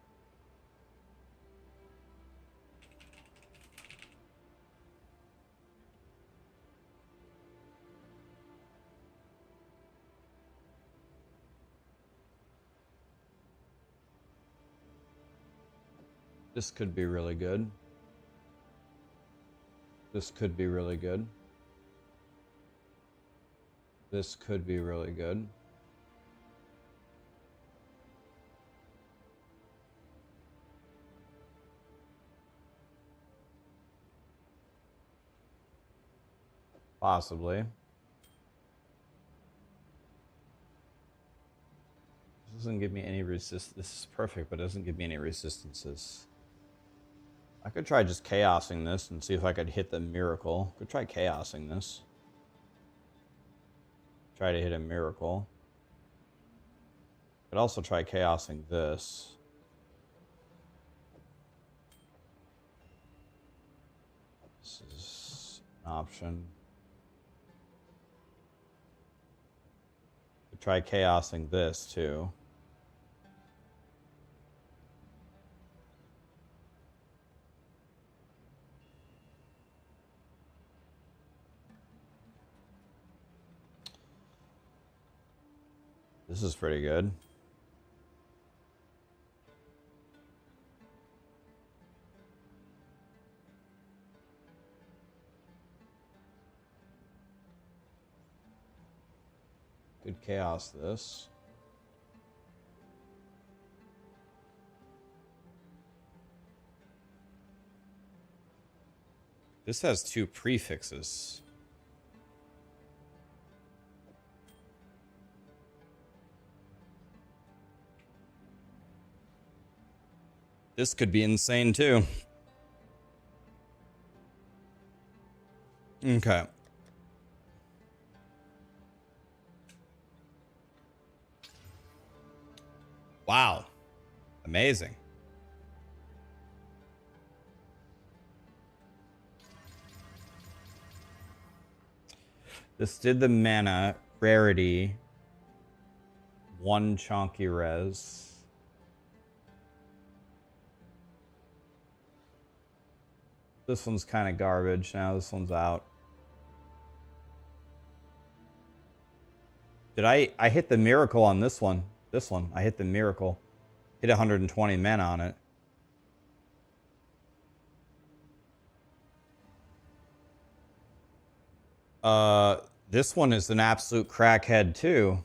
A: This could be really good. This could be really good. This could be really good. Possibly. This doesn't give me any resist. This is perfect, but it doesn't give me any resistances. I could try just chaosing this and see if I could hit the miracle. Could try chaosing this. Try to hit a miracle. Could also try chaosing this. This is an option. Could try chaosing this too. This is pretty good. Could chaos this. This has 2 prefixes. This could be insane too. Okay. Wow. Amazing. This did the mana rarity. 1 chunky res. This one's kind of garbage. Now this one's out. Did I hit the miracle on this one? This one. I hit the miracle. Hit 120 mana on it. This one is an absolute crackhead too.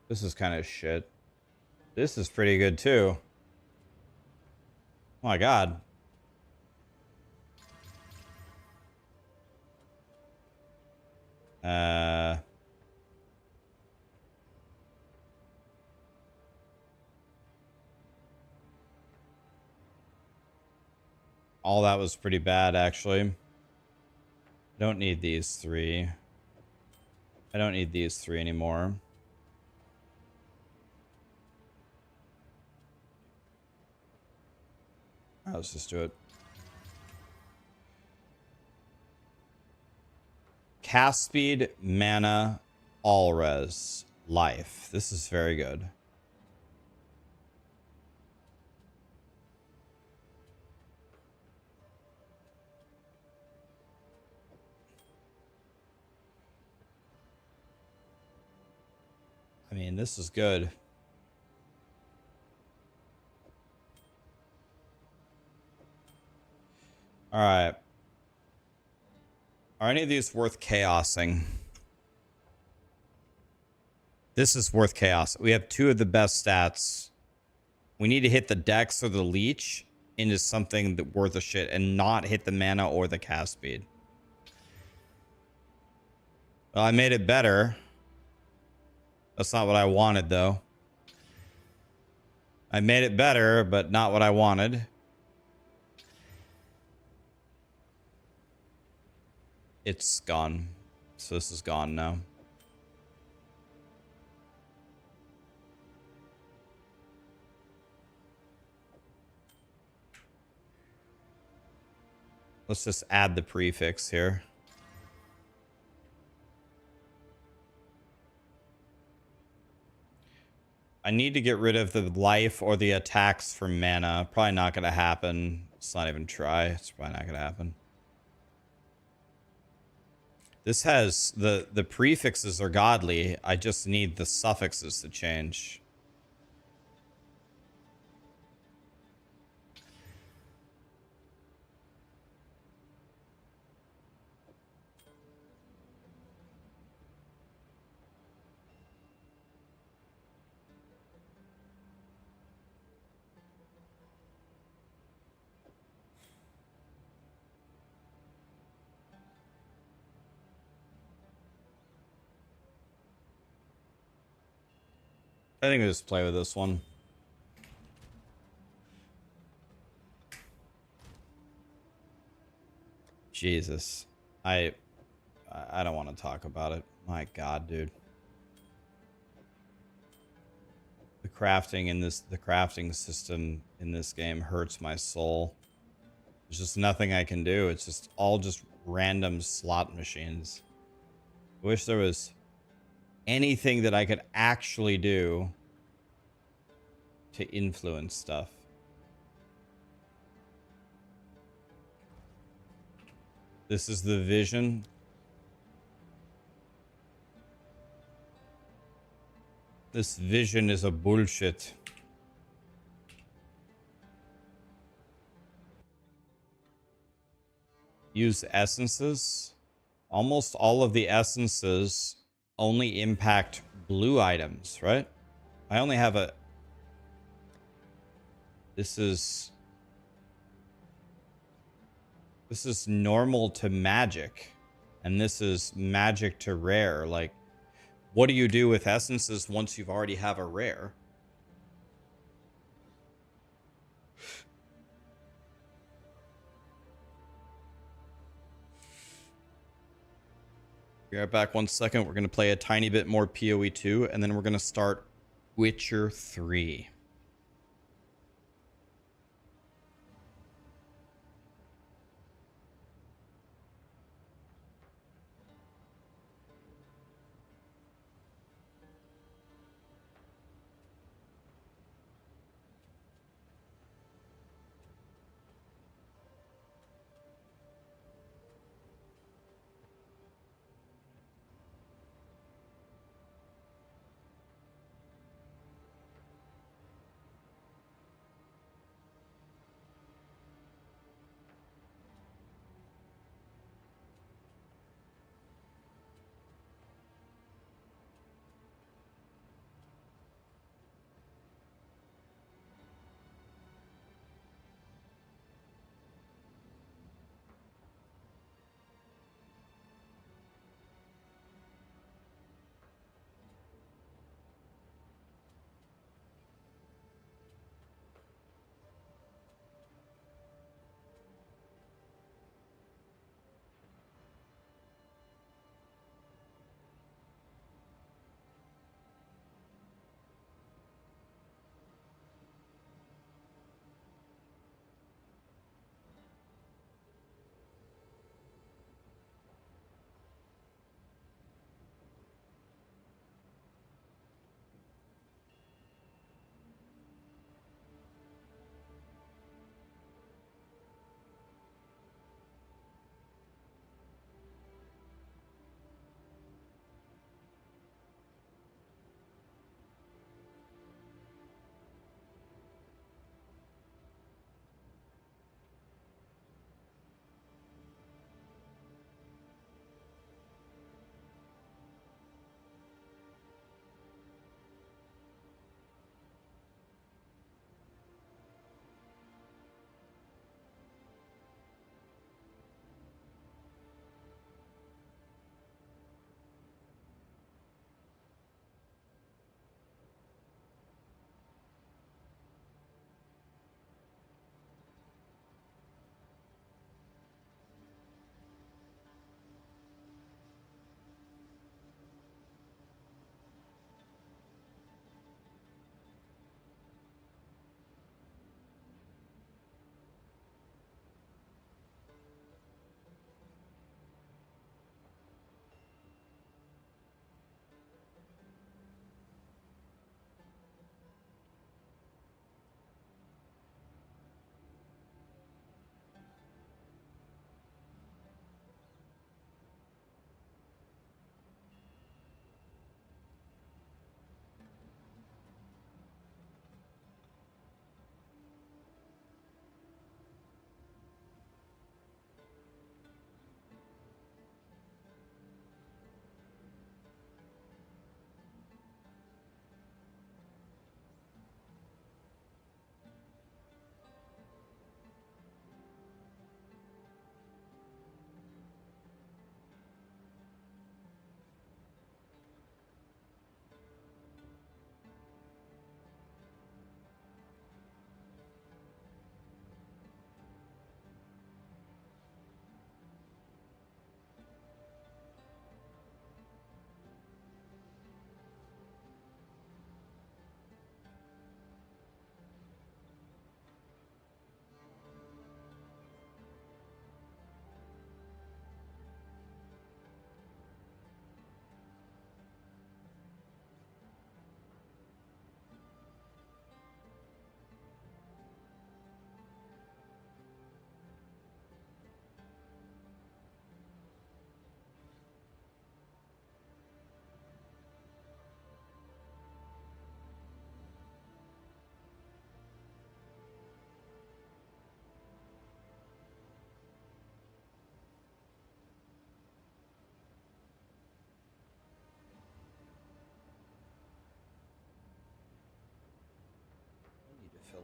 A: This is kind of shit. This is pretty good too. Oh my god. All that was pretty bad, actually. I don't need these 3. I don't need these 3 anymore. All right, let's just do it. Cast speed, mana, all res, life. This is very good. I mean, this is good. All right. Are any of these worth chaosing? This is worth chaos. We have 2 of the best stats. We need to hit the Dex or the Leech into something that worth a shit and not hit the mana or the cast speed. Well, I made it better. That's not what I wanted, though. I made it better, but not what I wanted. It's gone. So this is gone now. Let's just add the prefix here. I need to get rid of the life or the attacks for mana. Probably not going to happen. Let's not even try. It's probably not going to happen. This has the prefixes are godly. I just need the suffixes to change. I think we just play with this one. Jesus. I don't want to talk about it. My God, dude. The crafting system in this game hurts my soul. There's just nothing I can do. It's just all just random slot machines. I wish there was anything that I could actually do to influence stuff. This is the vision. This vision is a bullshit. Use essences. Almost all of the essences only impact blue items, right? I only have a... This is normal to magic. And this is magic to rare. Like, what do you do with essences once you've already have a rare? Be right back 1 second. We're going to play a tiny bit more POE2, and then we're going to start Witcher 3.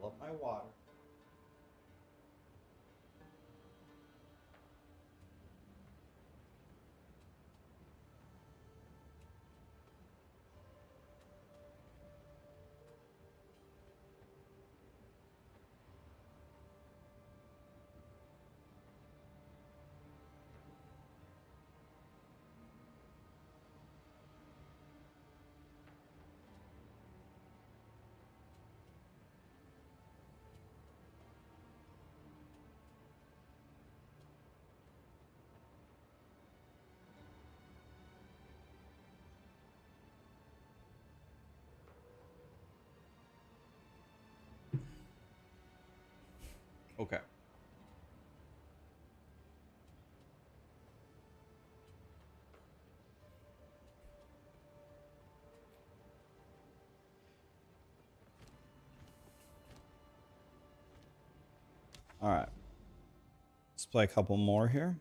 A: Fill up my water. Okay. All right. Let's play a couple more here.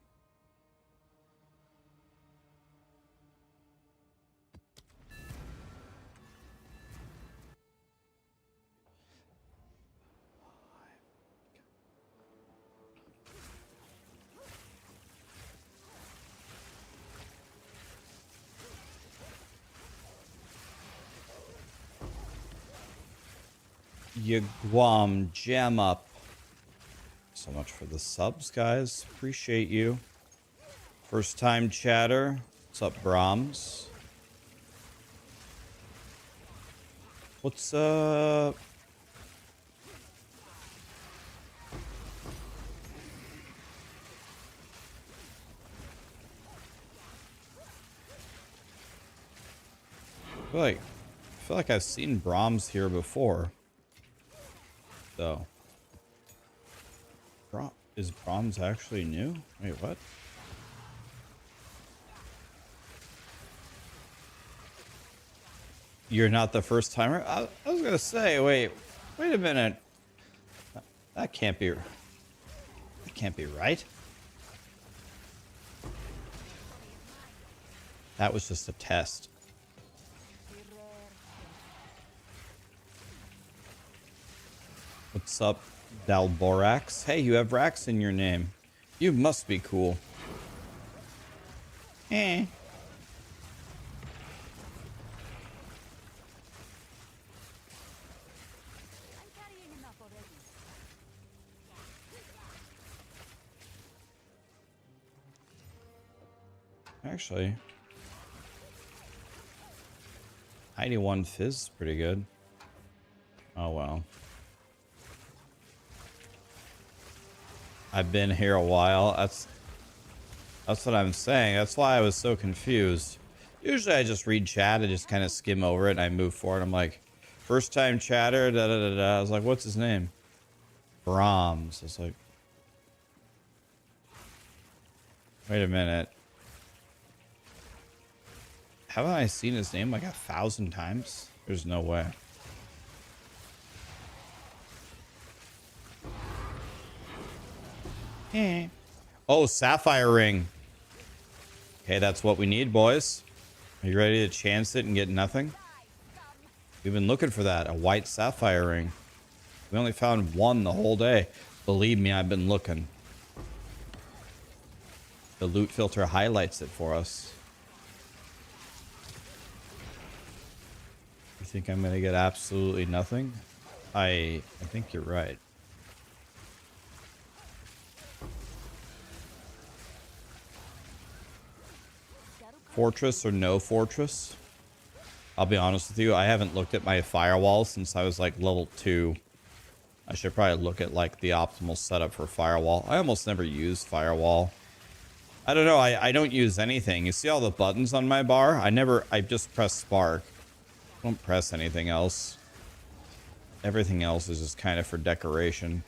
A: Yiguam jam up. So much for the subs, guys. Appreciate you. First time chatter. What's up, Brahms? What's up? I feel like I've seen Brahms here before. So, is Brahms actually new? Wait, what? You're not the first timer? I was gonna say, wait a minute. That can't be right. That was just a test. What's up, Dalborax? Hey, you have Rax in your name. You must be cool. Eh. Actually, 91 Fizz is pretty good. Oh well. I've been here a while. That's what I'm saying. That's why I was so confused. Usually I just read chat and just kind of skim over it and I move forward. I'm like, first time chatter, da da da da. I was like, what's his name? Brahms. I was like, wait a minute. Haven't I seen his name like 1,000 times? There's no way. Oh, Sapphire Ring. Okay, that's what we need, boys. Are you ready to chance it and get nothing? We've been looking for that, a white Sapphire Ring. We only found one the whole day. Believe me, I've been looking. The loot filter highlights it for us. You think I'm gonna get absolutely nothing? I think you're right. Fortress or no fortress? I'll be honest with you, I haven't looked at my firewall since I was like level 2. I should probably look at like the optimal setup for firewall. I almost never use firewall. I don't know, I don't use anything. You see all the buttons on my bar? I just press Spark. I don't press anything else. Everything else is just kind of for decoration.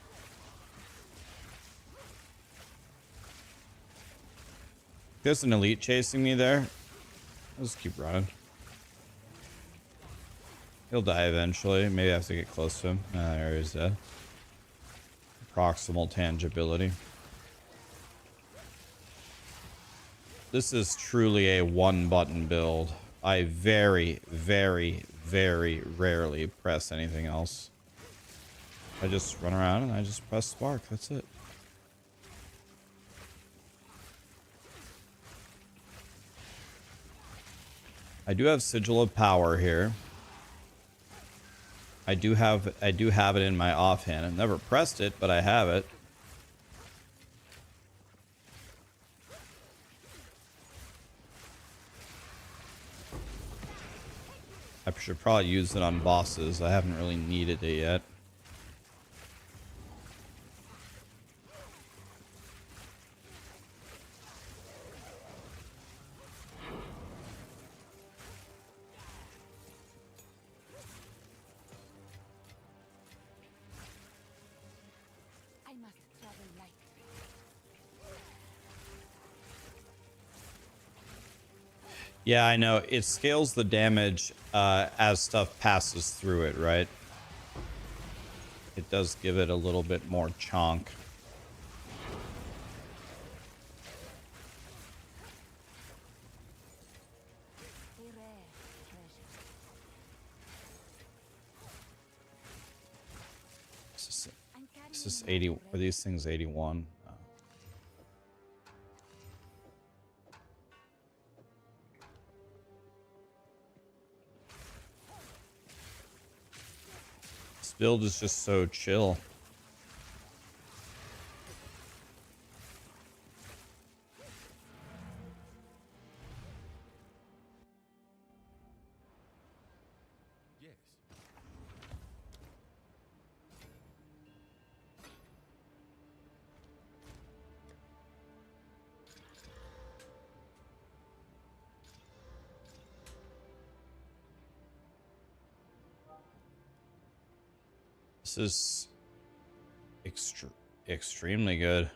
A: There's an elite chasing me there. I'll just keep running. He'll die eventually. Maybe I have to get close to him. Ah, there he's dead. Proximal tangibility. This is truly a one-button build. I very, very, very rarely press anything else. I just run around and I just press spark. That's it. I do have Sigil of Power here. I do have it in my offhand. I've never pressed it, but I have it. I should probably use it on bosses. I haven't really needed it yet.
B: I must travel light.
A: Yeah, I know. It scales the damage as stuff passes through it, right? It does give it a little bit more chonk.
B: A rare treasure. I'm
A: This
B: carrying
A: is
B: an
A: 80.
B: old
A: Are these things 81? Oh. This build is just so chill.
D: Yes.
A: This is extremely good.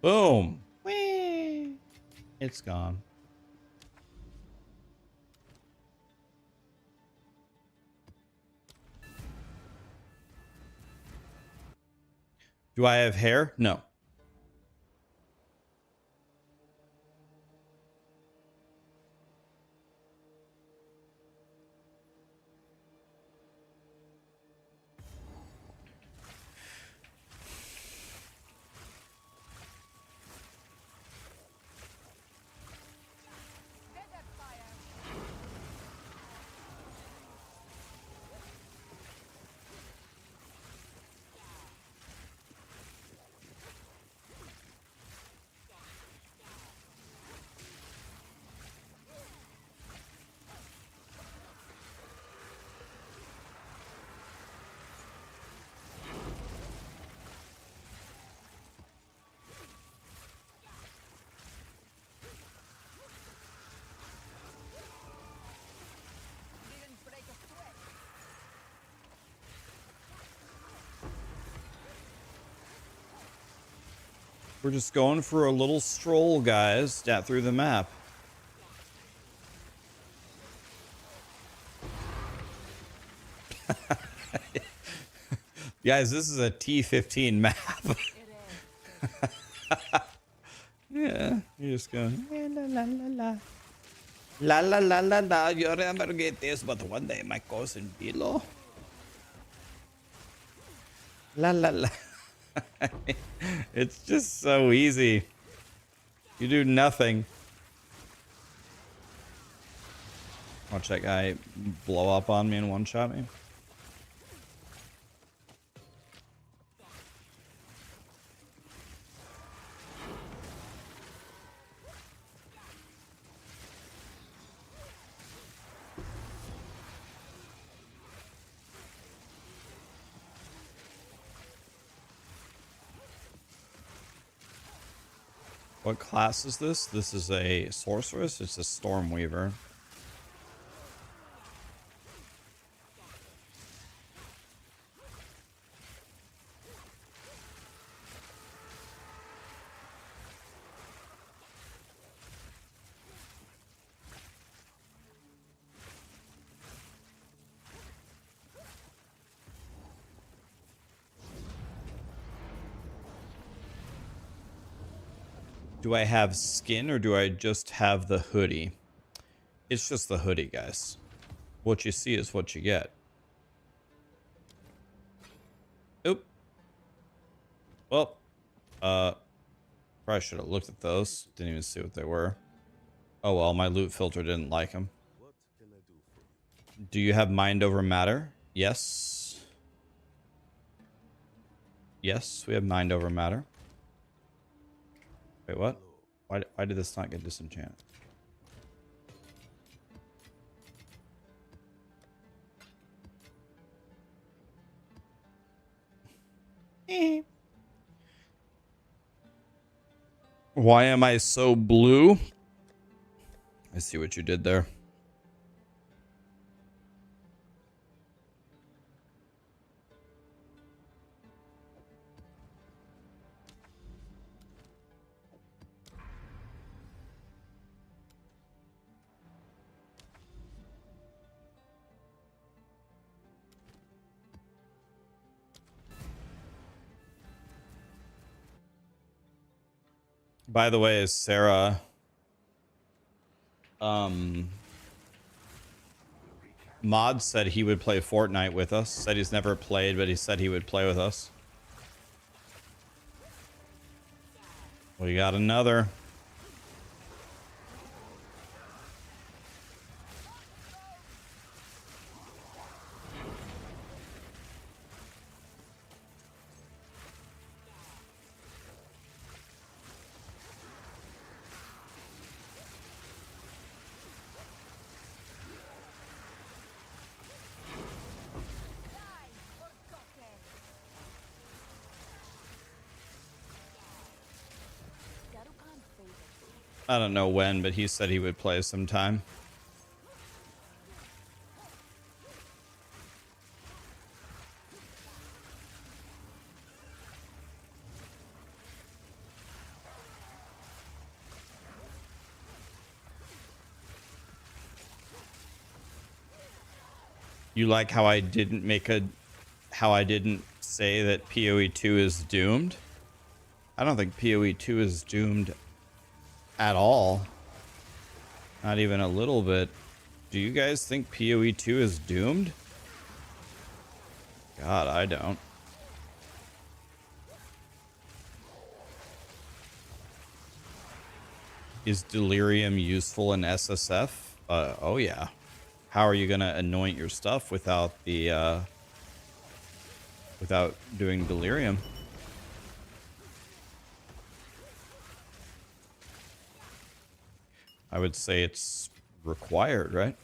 A: Boom. Whee! It's gone. Do I have hair? No. We're just going for a little stroll, guys, down through the map. Guys, this is a T15 map. Yeah, you're just going la la la la la la la la. You never get this, but one day my cousin below. La la la. It's just so easy. You do nothing. Watch that guy blow up on me and one-shot me. What class is this? This is a sorceress. It's a Stormweaver. Do I have skin or do I just have the hoodie? It's just the hoodie, guys. What you see is what you get. Oop. Well, probably should have looked at those. Didn't even see what they were. Oh well, my loot filter didn't like them. Do you have mind over matter? Yes. Yes, we have mind over matter. Wait, what? Why did this not get disenchanted? Why am I so blue? I see what you did there. By the way, Sarah, Mod said he would play Fortnite with us. Said he's never played, but he said he would play with us. We got another. I don't know when, but he said he would play sometime. You like how I didn't say that POE2 is doomed? I don't think POE2 is doomed at all. Not even a little bit. Do you guys think POE2 is doomed? God, I don't. Is delirium useful in SSF? Oh yeah. How are you gonna anoint your stuff without the without doing delirium? I would say it's required, right?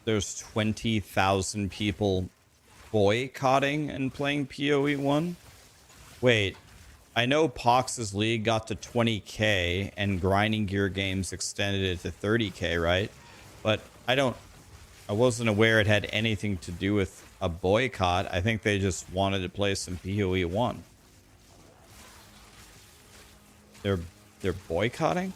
A: There's 20,000 people boycotting and playing POE1. Wait, I know Pox's league got to 20k and Grinding Gear Games extended it to 30k, right? But I wasn't aware it had anything to do with a boycott. I think they just wanted to play some POE1. They're boycotting?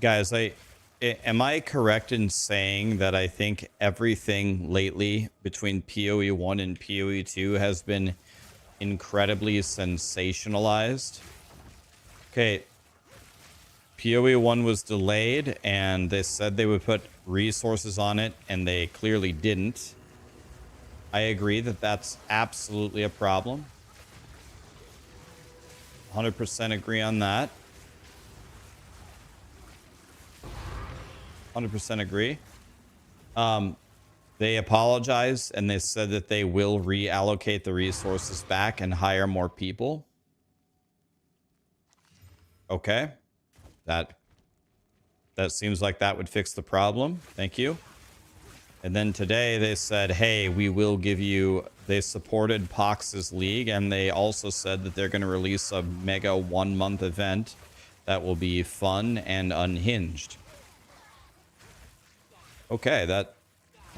A: Guys, am I correct in saying that I think everything lately between POE1 and POE2 has been incredibly sensationalized? Okay, POE1 was delayed and they said they would put resources on it and they clearly didn't. I agree that that's absolutely a problem. 100% agree on that. 100% agree. They apologized and they said that they will reallocate the resources back and hire more people. Okay. That seems like that would fix the problem. Thank you. And then today they said, hey, we will give you... They supported Pox's league, and they also said that they're going to release a mega 1-month event that will be fun and unhinged. Okay, that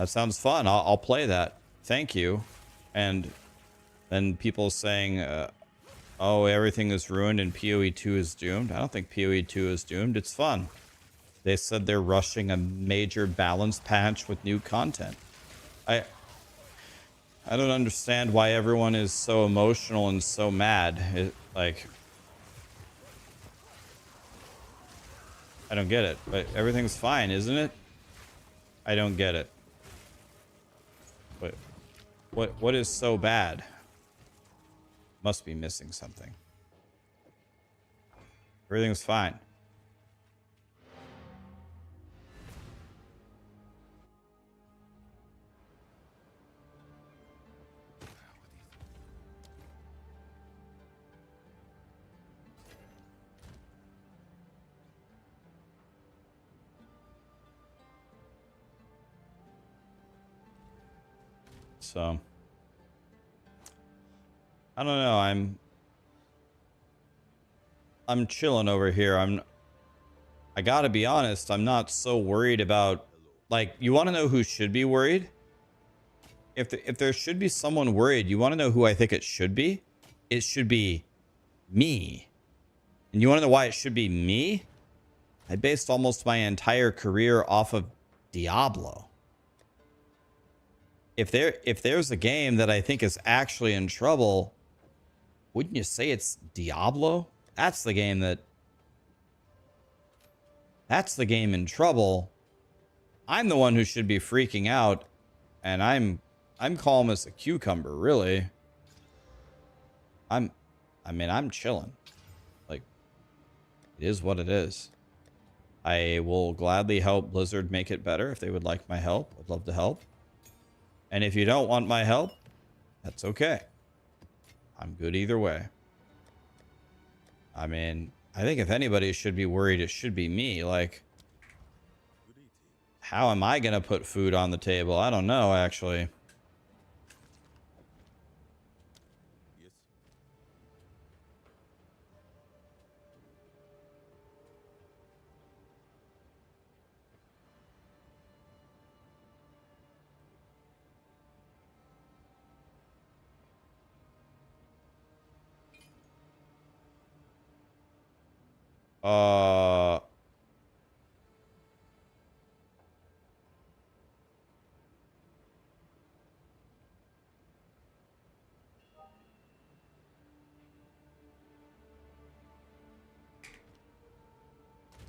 A: sounds fun. I'll play that. Thank you. And then people saying, oh, everything is ruined and POE2 is doomed. I don't think POE2 is doomed. It's fun. They said they're rushing a major balance patch with new content. I don't understand why everyone is so emotional and so mad. Like, I don't get it. But everything's fine, isn't it? I don't get it. But what is so bad? Must be missing something. Everything's fine. So, I don't know. I'm chilling over here. I gotta be honest. I'm not so worried about, like, you want to know who should be worried? If there should be someone worried, you want to know who I think it should be? It should be me. And you want to know why it should be me? I based almost my entire career off of Diablo. If there's a game that I think is actually in trouble, wouldn't you say it's Diablo? That's the game in trouble. I'm the one who should be freaking out, and I'm calm as a cucumber, really. I mean, I'm chilling. Like, it is what it is. I will gladly help Blizzard make it better if they would like my help. I'd love to help. And if you don't want my help, that's okay. I'm good either way. I mean, I think if anybody should be worried, it should be me. Like, how am I going to put food on the table? I don't know, actually.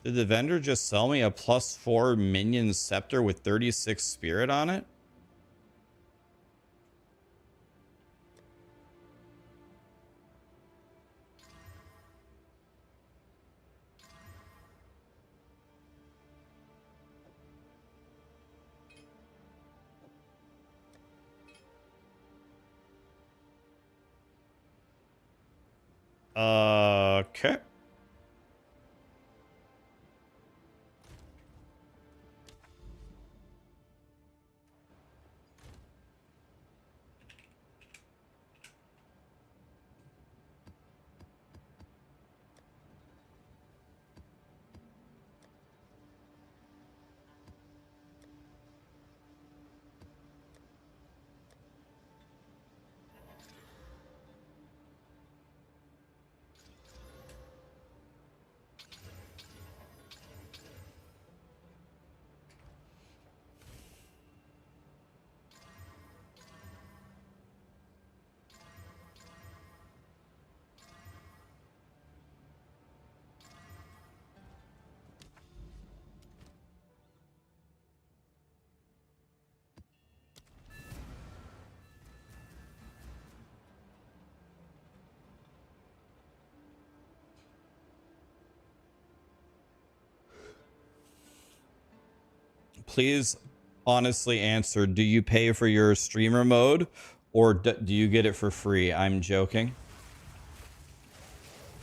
A: Did the vendor just sell me a +4 minion scepter with 36 spirit on it? Okay. Please honestly answer. Do you pay for your streamer mode or do you get it for free? I'm joking.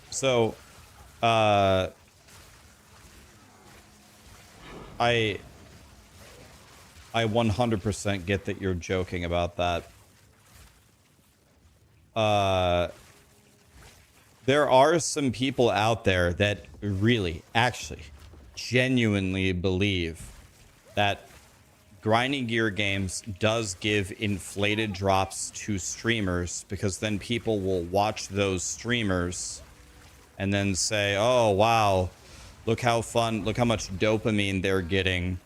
A: So, I 100% get that you're joking about that. There are some people out there that really, actually, genuinely believe that grinding gear games does give inflated drops to streamers, because then people will watch those streamers and then say, oh, wow, look how fun, look how much dopamine they're getting.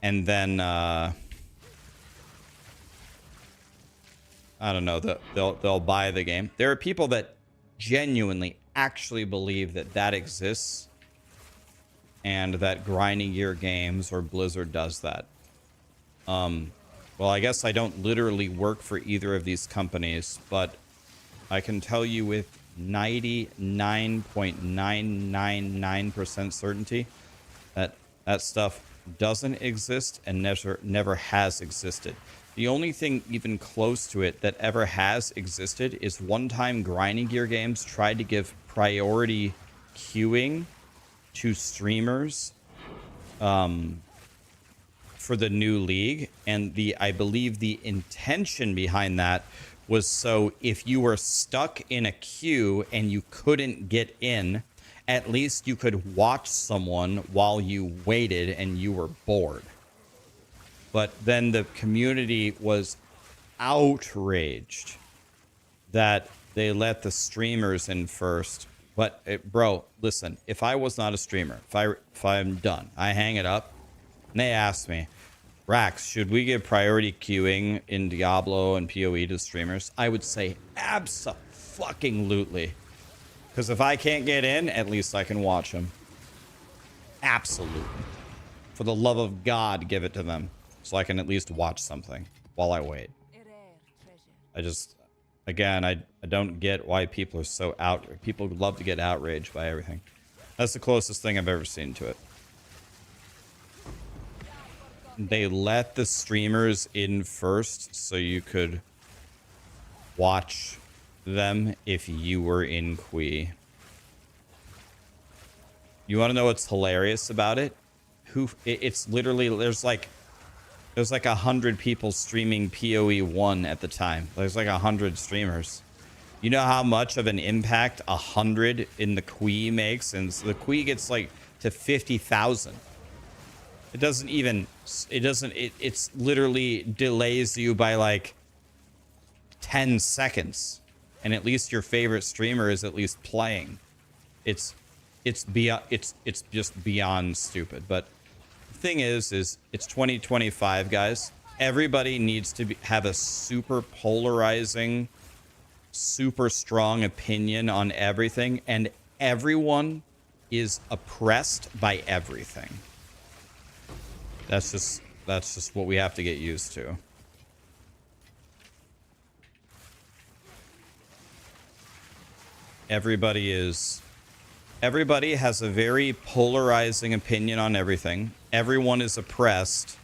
A: And then, I don't know, they'll buy the game. There are people that genuinely actually believe that that exists, and that grinding gear games or Blizzard does that. Well, I guess I don't literally work for either of these companies, but I can tell you with 99.999% certainty that that stuff doesn't exist and never has existed. The only thing even close to it that ever has existed is one time grinding gear games tried to give priority queuing to streamers for the new league, and I believe the intention behind that was so if you were stuck in a queue and you couldn't get in, at least you could watch someone while you waited and you were bored. But then the community was outraged that they let the streamers in first. But bro, listen, if I was not a streamer, if I'm done, I hang it up, and they ask me, Rax, should we give priority queuing in Diablo and POE to streamers? I would say abso-fucking-lutely. Because if I can't get in, at least I can watch them. Absolutely. For the love of God, give it to them. So I can at least watch something while I wait. I just, again, I don't get why people are so people love to get outraged by everything. That's the closest thing I've ever seen to it. They let the streamers in first so you could watch them if you were in Quee. You want to know what's hilarious about it? It's literally, there's like 100 people streaming POE1 at the time. There's like 100 streamers. You know how much of an impact 100 in the Quee makes? And so the Quee gets like to 50,000. It doesn't even, it's literally delays you by like 10 seconds. And at least your favorite streamer is at least playing. It's just beyond stupid. But the thing is it's 2025, guys. Everybody needs to have a super polarizing, super strong opinion on everything. And everyone is oppressed by everything. That's just what we have to get used to. Everybody has a very polarizing opinion on everything. Everyone is oppressed.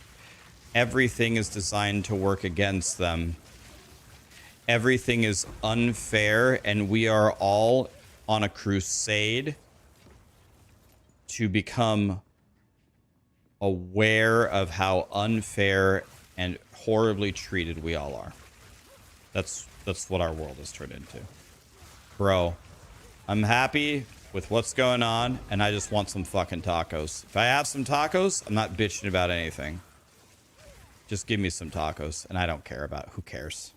A: Everything is designed to work against them. Everything is unfair, and we are all on a crusade to become aware of how unfair and horribly treated we all are. That's what our world has turned into. Bro, I'm happy with what's going on, and I just want some fucking tacos. If I have some tacos, I'm not bitching about anything. Just give me some tacos, and I don't care about who cares.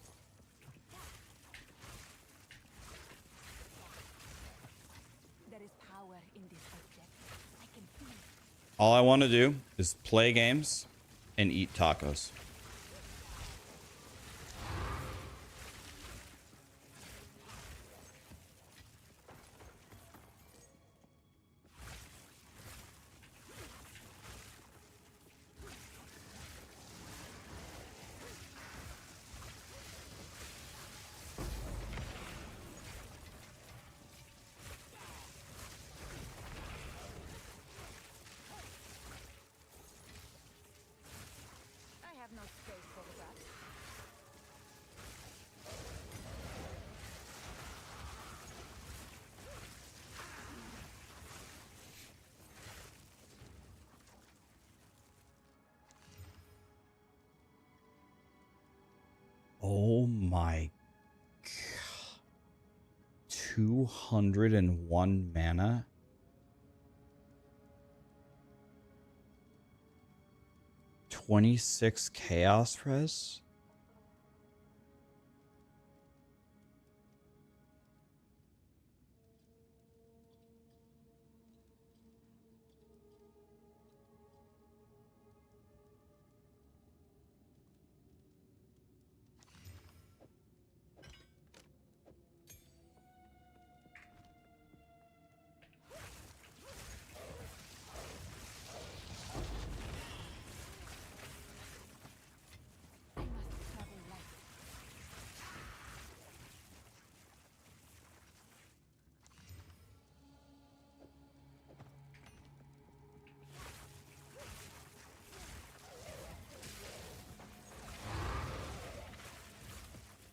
A: All I want to do is play games and eat tacos. my God. 201 mana. 26 chaos res.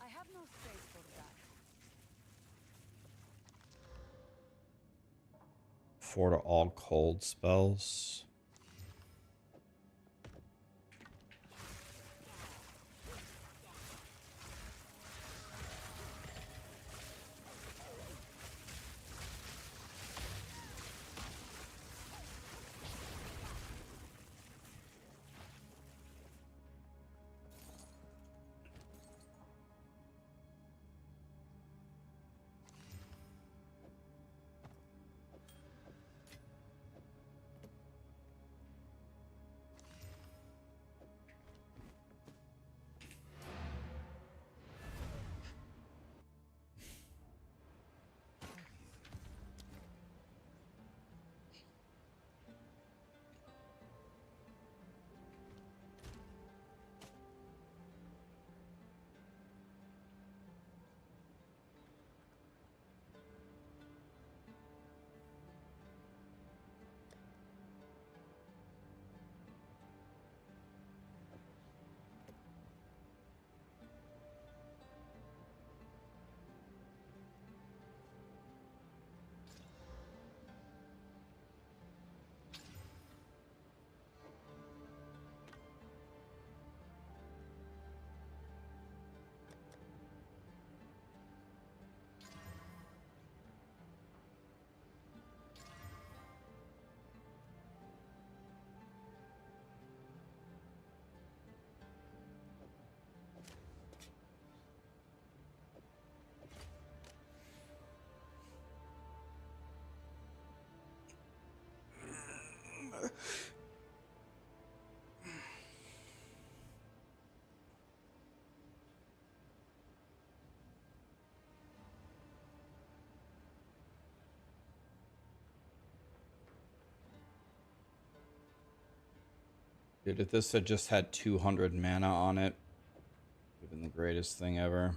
B: I have no space for that.
A: 4 to all cold spells. Dude, if this had just had 200 mana on it, it would have been the greatest thing ever.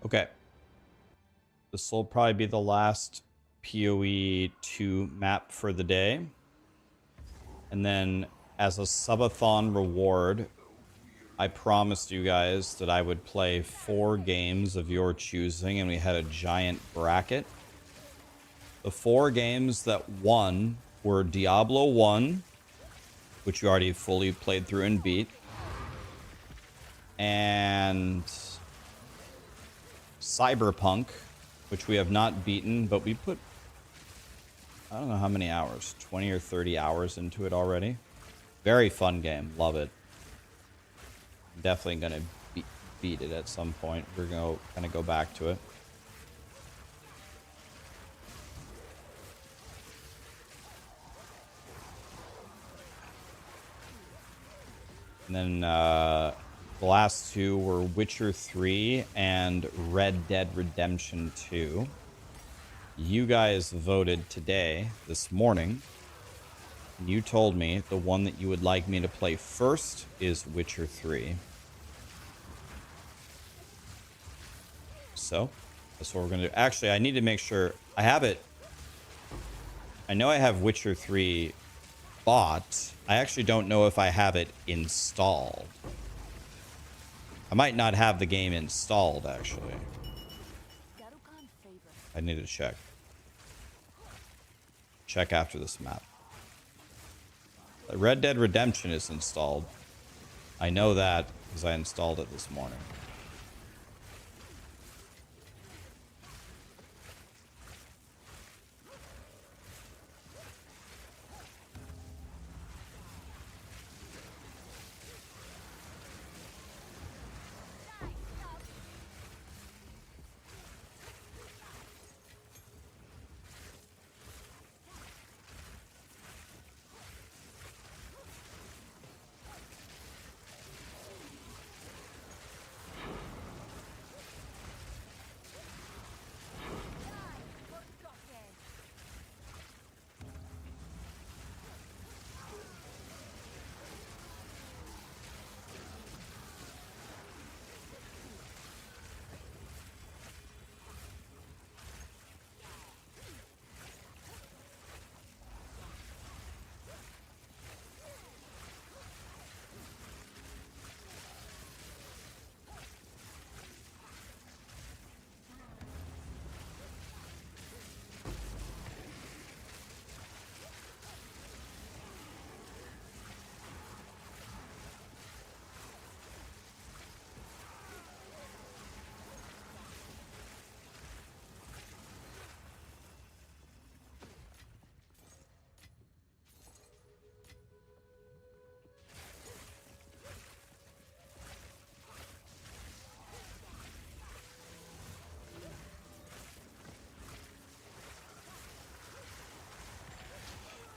A: Okay. This will probably be the last POE2 map for the day. And then as a subathon reward, I promised you guys that I would play 4 games of your choosing, and we had a giant bracket. The 4 games that won were Diablo 1, which you already fully played through and beat, and Cyberpunk, which we have not beaten, but we put, I don't know how many hours, 20 or 30 hours into it already. Very fun game. Love it. I'm definitely going to beat it at some point. We're going to go back to it. And then the last 2 were Witcher 3 and Red Dead Redemption 2. You guys voted today, this morning. And you told me the one that you would like me to play first is Witcher 3. so that's what we're gonna do. Actually, I need to make sure I have it. I know I have Witcher 3 bought. I actually don't know if I have it installed. I might not have the game installed, actually. I need to check. Check after this map. Red Dead Redemption is installed. I know that because I installed it this morning.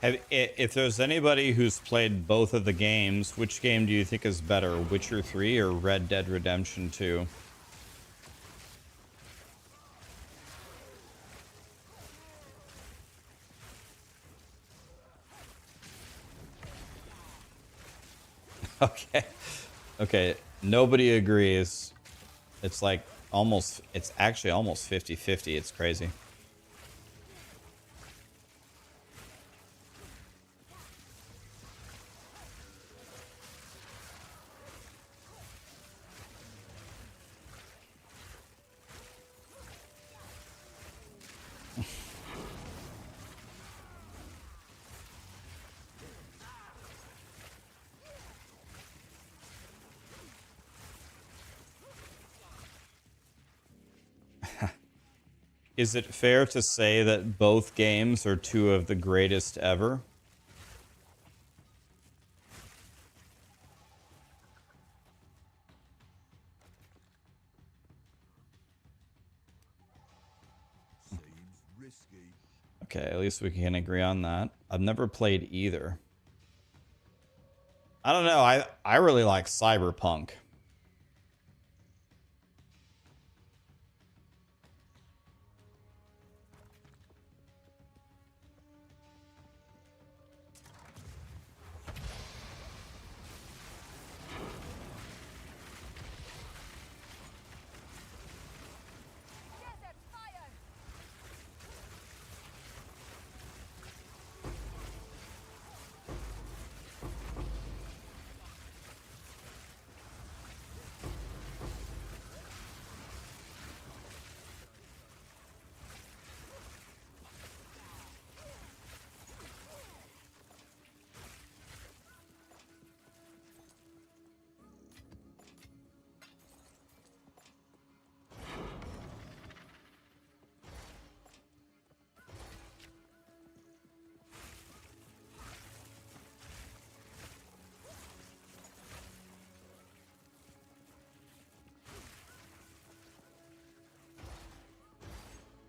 A: If there's anybody who's played both of the games, which game do you think is better, Witcher 3 or Red Dead Redemption 2? Okay. Okay. Nobody agrees. It's like almost, it's actually almost 50-50. It's crazy. Is it fair to say that both games are two of the greatest ever? Okay, at least we can agree on that. I've never played either. I don't know. I really like Cyberpunk.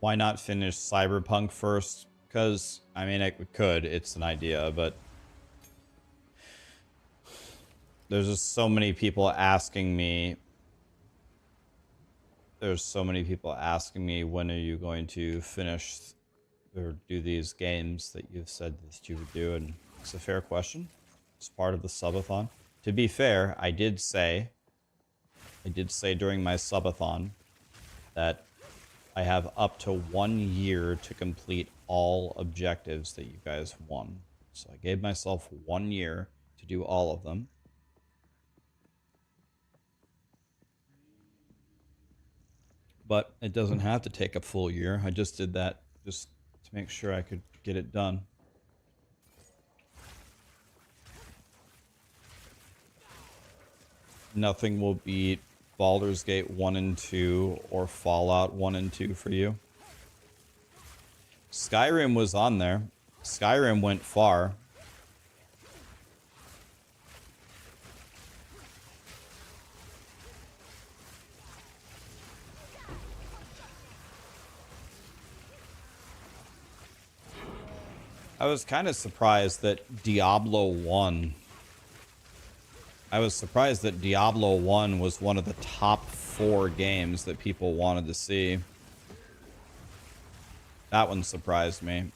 A: Why not finish Cyberpunk first? Because, I mean, it could. It's an idea, but there's just so many people asking me. There's so many people asking me, when are you going to finish or do these games that you've said that you would do? And it's a fair question. It's part of the subathon. To be fair, I did say during my subathon that I have up to 1 year to complete all objectives that you guys won. So I gave myself 1 year to do all of them. But it doesn't have to take a full year. I just did that just to make sure I could get it done. Nothing will beat Baldur's Gate 1 and 2 or Fallout 1 and 2 for you. Skyrim was on there. Skyrim went far. I was kind of surprised that Diablo 1... I was surprised that Diablo 1 was one of the top 4 games that people wanted to see. That one surprised me.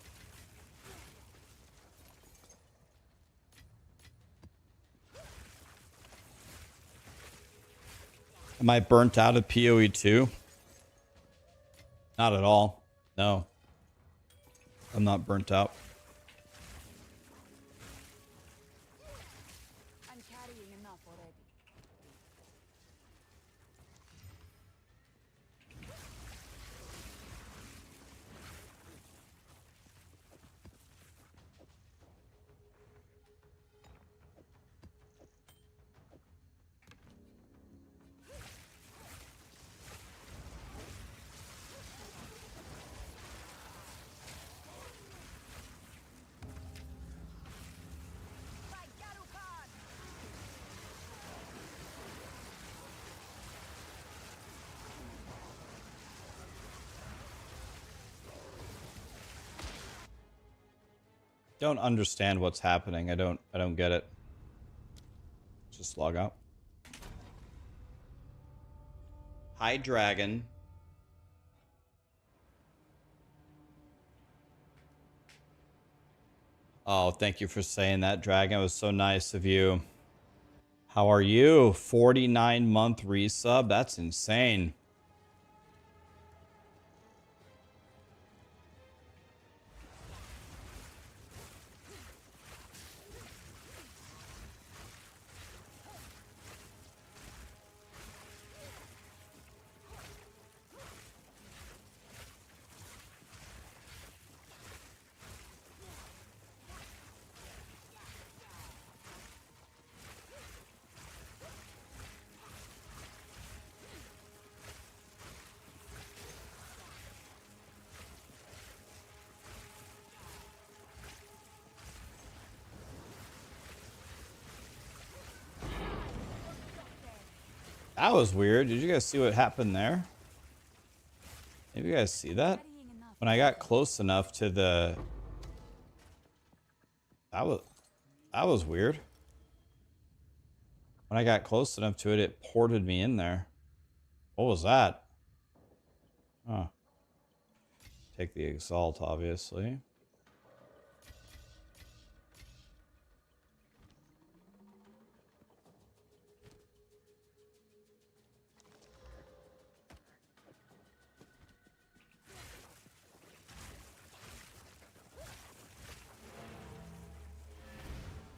A: Am I burnt out of POE2? Not at all. No. I'm not burnt out.
B: I'm carrying enough already.
A: Don't understand what's happening. I don't get it. Just log out. Hi, Dragon. Oh, thank you for saying that, Dragon. It was so nice of you. How are you? 49-month resub? That's insane. That was weird. Did you guys see what happened there? Maybe you guys see that? When I got close enough to the... That was weird. When I got close enough to it, it ported me in there. What was that? Huh. Take the Exalt, obviously.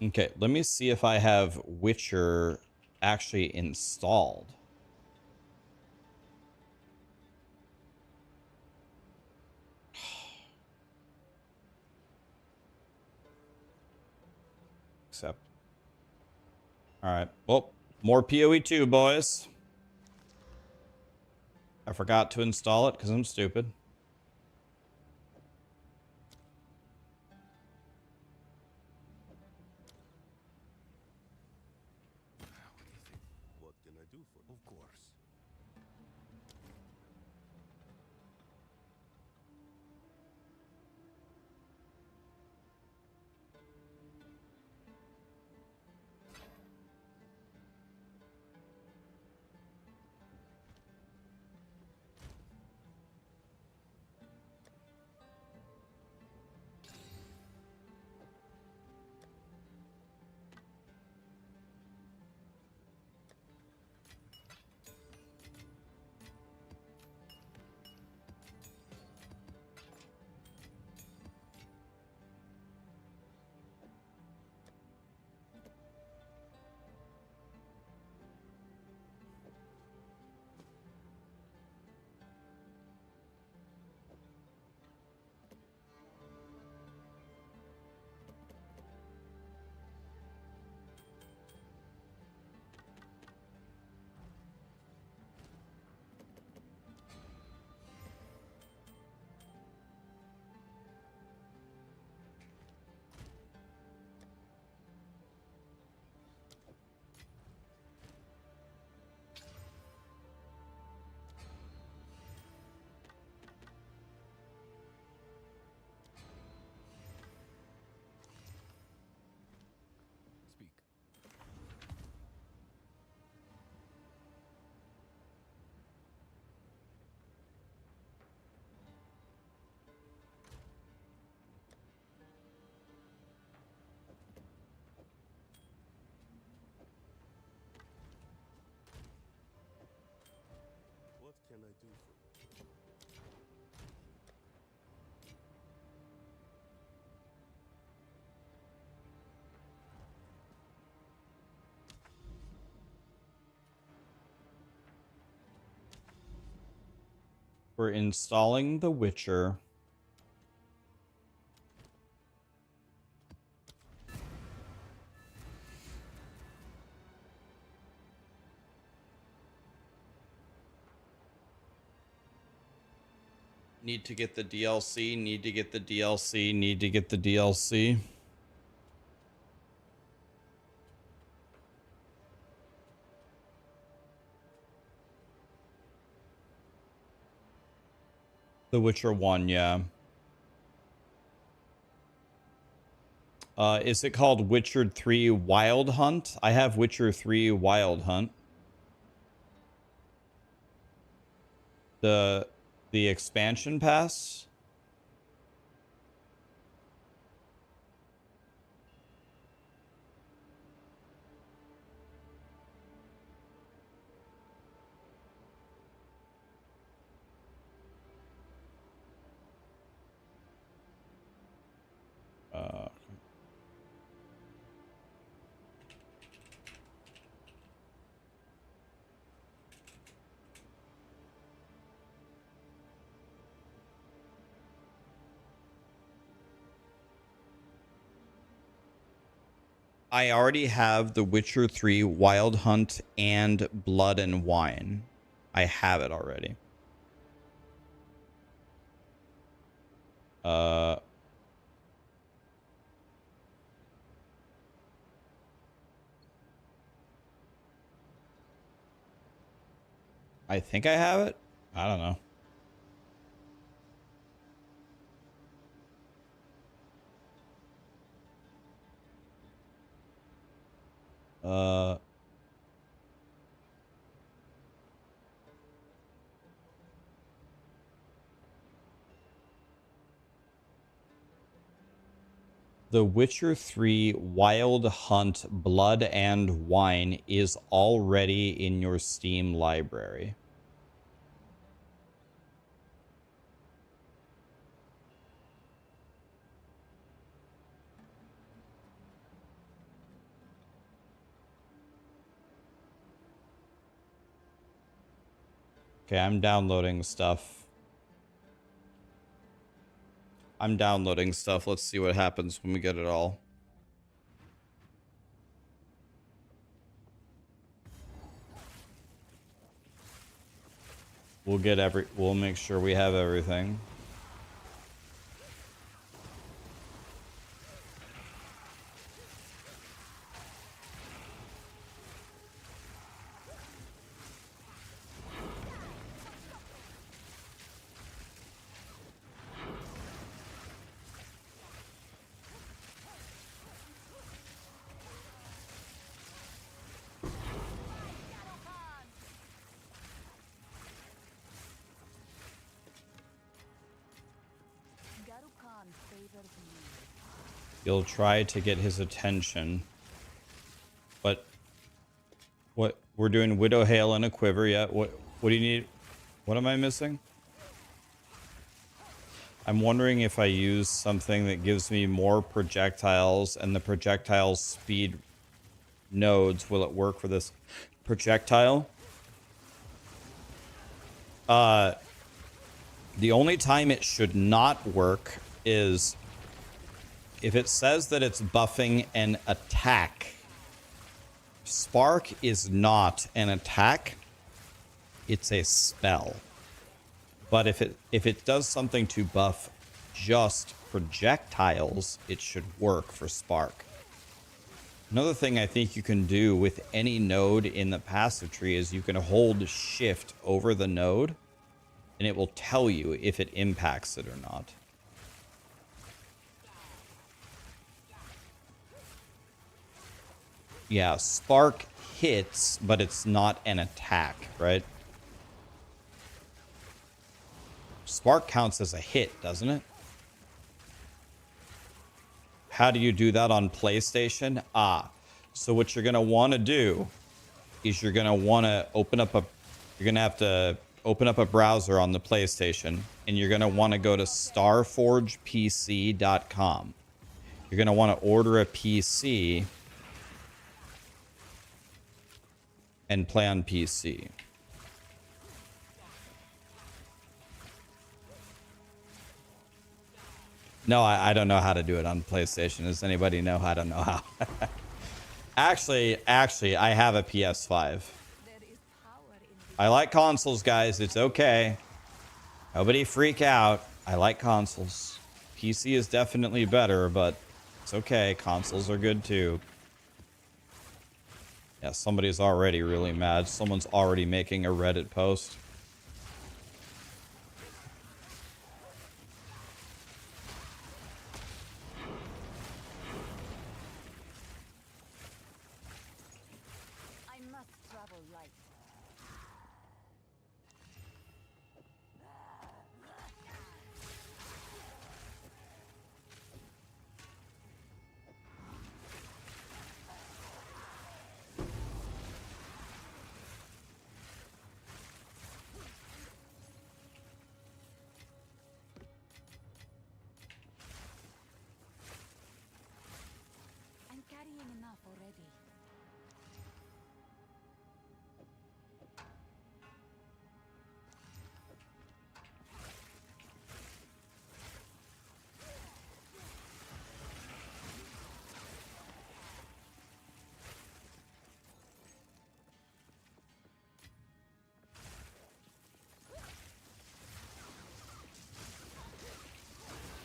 A: Okay, let me see if I have Witcher actually installed. Accept. Alright, well, more POE2, boys. I forgot to install it because I'm stupid.
D: What can I do for you? Of course. can I do for you?
A: We're installing The Witcher. Need to get the DLC, need to get the DLC, need to get the DLC. The Witcher 1, yeah. Is it called Witcher 3 Wild Hunt? I have Witcher 3 Wild Hunt. The expansion pass? I already have The Witcher 3 Wild Hunt and Blood and Wine. I have it already. I think I have it. I don't know. The Witcher 3 Wild Hunt Blood and Wine is already in your Steam library. Okay, I'm downloading stuff. Let's see what happens when we get it all. We'll make sure we have everything. You'll try to get his attention. But what we're doing Widow Hail and a Quiver, yeah. What do you need? What am I missing? I'm wondering if I use something that gives me more projectiles and the projectile speed nodes, will it work for this projectile? The only time it should not work is if it says that it's buffing an attack. Spark is not an attack. It's a spell. But if it does something to buff just projectiles, it should work for Spark. Another thing I think you can do with any node in the passive tree is you can hold shift over the node and it will tell you if it impacts it or not. Yeah, Spark hits, but it's not an attack, right? Spark counts as a hit, doesn't it? How do you do that on PlayStation? So what you're going to want to do is you're going to want to open up you're going to have to open up a browser on the PlayStation, and you're going to want to go to starforgepc.com. You're going to want to order a PC and play on PC. No, I don't know how to do it on PlayStation. Does anybody know? I don't know how. Actually, I have a PS5.
B: There is power in this.
A: I like consoles, guys. It's okay. Nobody freak out. I like consoles. PC is definitely better, but it's okay. Consoles are good too. Yeah, somebody's already really mad. Someone's already making a Reddit post.
B: I must travel light. I'm carrying enough already.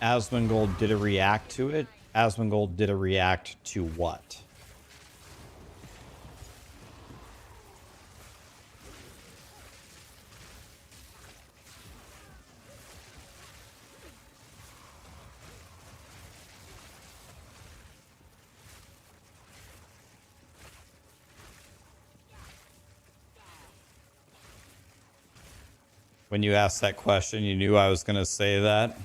A: Asmongold did a react to it. Asmongold did a react to what? When you asked that question, you knew I was going to say that.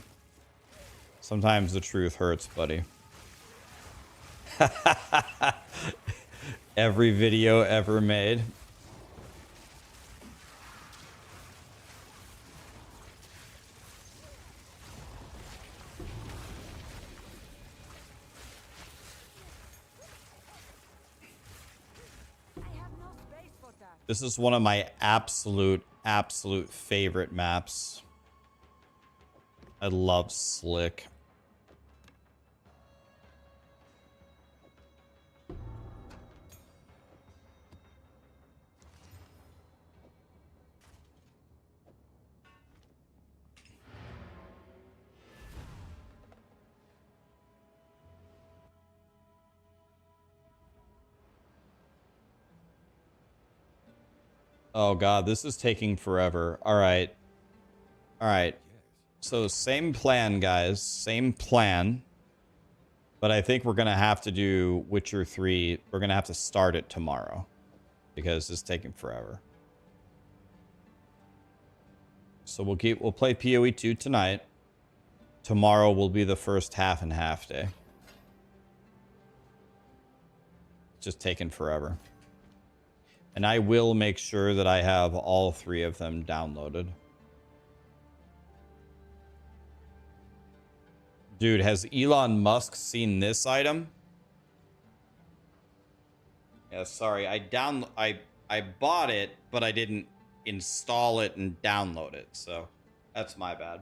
A: Sometimes the truth hurts, buddy. Every video ever made.
B: I have no space for that.
A: This is one of my absolute favorite maps. I love Slick. Oh god, this is taking forever. All right. All right. So same plan, guys. Same plan. But I think we're going to have to do Witcher 3. We're going to have to start it tomorrow because it's taking forever. So we'll play POE2 tonight. Tomorrow will be the first half and half day. It's just taking forever. And I will make sure that I have all 3 of them downloaded. Dude, has Elon Musk seen this item? Yeah, sorry. I bought it, but I didn't install it and download it. So that's my bad.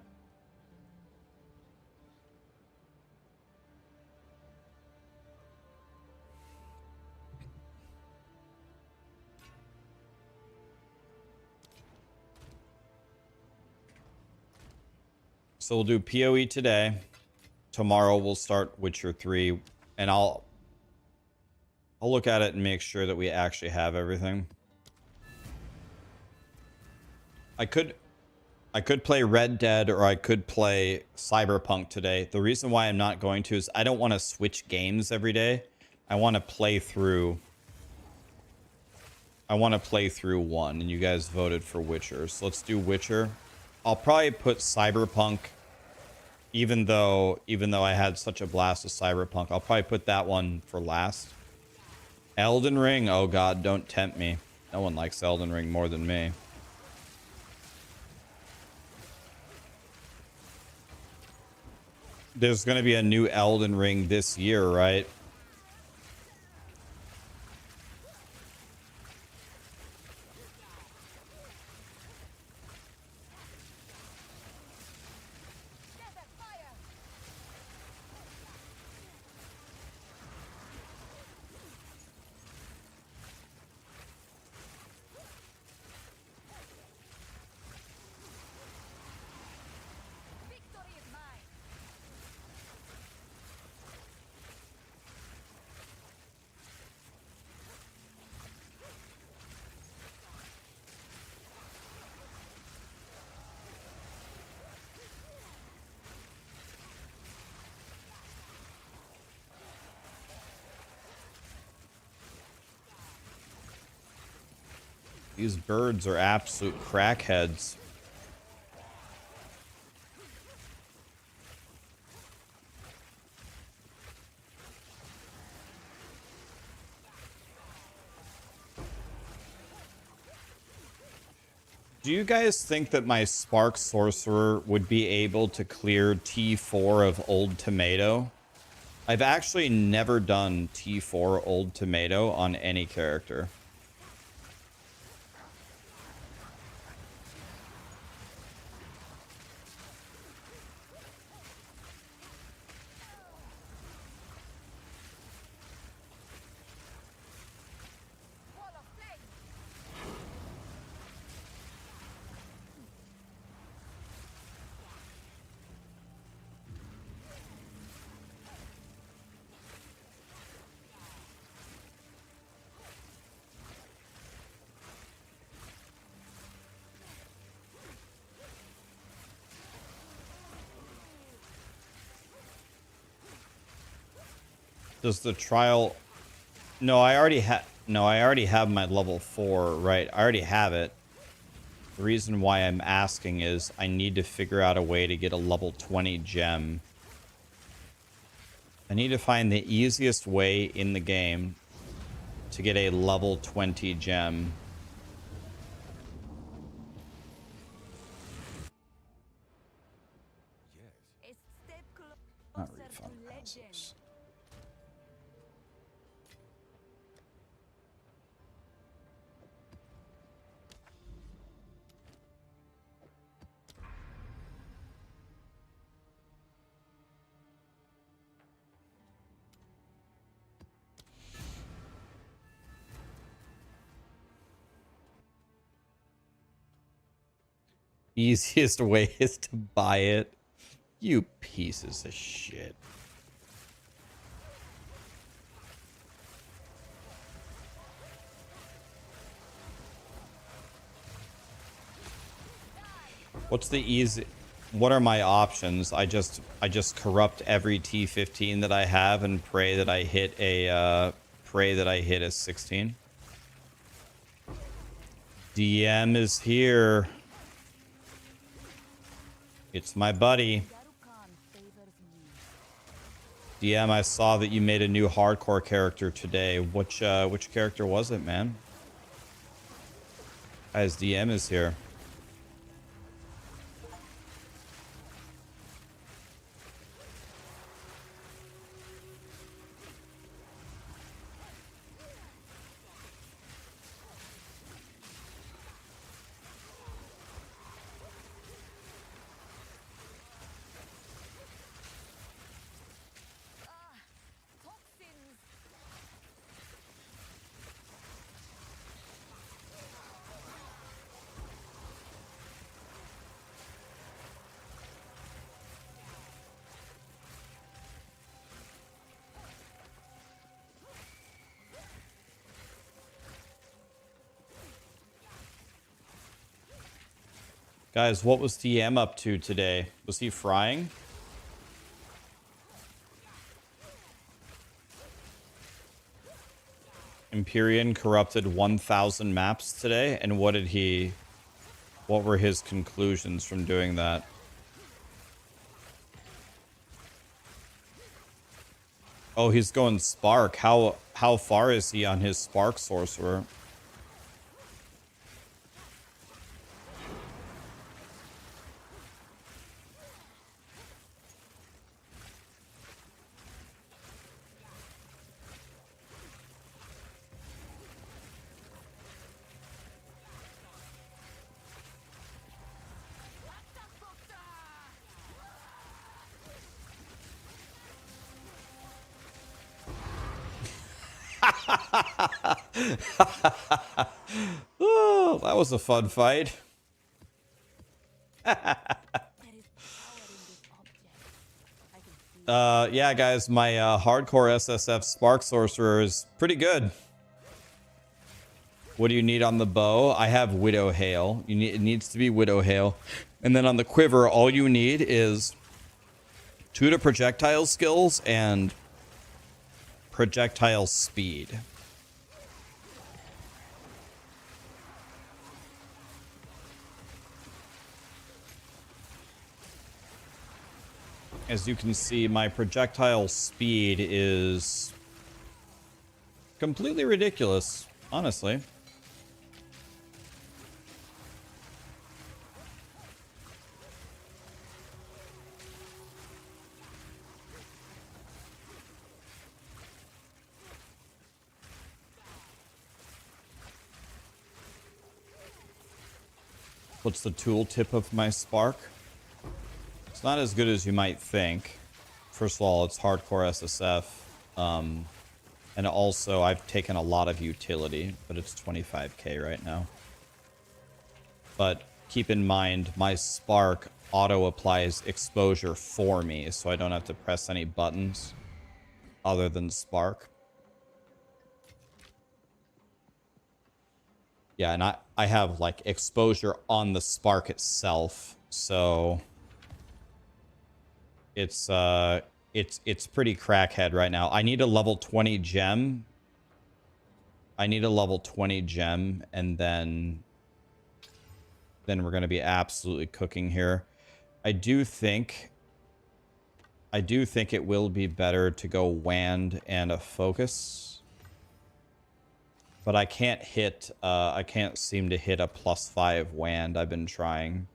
A: So we'll do PoE today. Tomorrow we'll start Witcher 3, and I'll look at it and make sure that we actually have everything. I could play Red Dead or I could play Cyberpunk today. The reason why I'm not going to is I don't want to switch games every day. I want to play through one, and you guys voted for Witcher. So let's do Witcher. I'll probably put Cyberpunk, even though I had such a blast with Cyberpunk, I'll probably put that one for last. Elden Ring, oh god, don't tempt me. No one likes Elden Ring more than me. There's going to be a new Elden Ring this year, right?
B: Victory is mine.
A: These birds are absolute crackheads. Do you guys think that my Spark Sorcerer would be able to clear T4 of Old Tomato? I've actually never done T4 Old Tomato on any character.
B: Wall of flame.
A: Does the trial... No, I already have my level 4, right? I already have it. The reason why I'm asking is I need to figure out a way to get a level 20 gem. I need to find the easiest way in the game to get a level 20 gem.
D: Yes.
B: A step
A: Not
B: closer
A: refund
B: to legend.
A: passes. Easiest way is to buy it. You pieces of shit. What's the easy... What are my options? I just corrupt every T15 that I have and pray that I hit a 16. DM is here. It's my buddy.
B: Darukan favors me.
A: DM, I saw that you made a new hardcore character today. Which character was it, man? Guys, DM is here.
B: Toxins.
A: Guys, what was DM up to today? Was he frying? Empyrean corrupted 1,000 maps today, and what were his conclusions from doing that? Oh, he's going Spark. How far is he on his Spark Sorcerer? Oh, that was a fun fight.
B: There is power in this object. I can feel
A: Yeah, guys, my hardcore SSF Spark Sorcerer is pretty good. What do you need on the bow? I have Widow Hail. It needs to be Widow Hail. And then on the quiver, all you need is 2 to projectile skills and projectile speed. As you can see, my projectile speed is completely ridiculous, honestly. What's the tooltip of my Spark? It's not as good as you might think. First of all, it's hardcore SSF. And also, I've taken a lot of utility, but it's 25k right now. But keep in mind, my Spark auto-applies exposure for me, so I don't have to press any buttons other than Spark. Yeah, and I have, like, exposure on the Spark itself, so it's pretty crackhead right now. I need a level 20 gem. I need a level 20 gem, and then we're going to be absolutely cooking here. I do think it will be better to go Wand and a Focus. But I can't seem to hit a +5 Wand. I've been trying.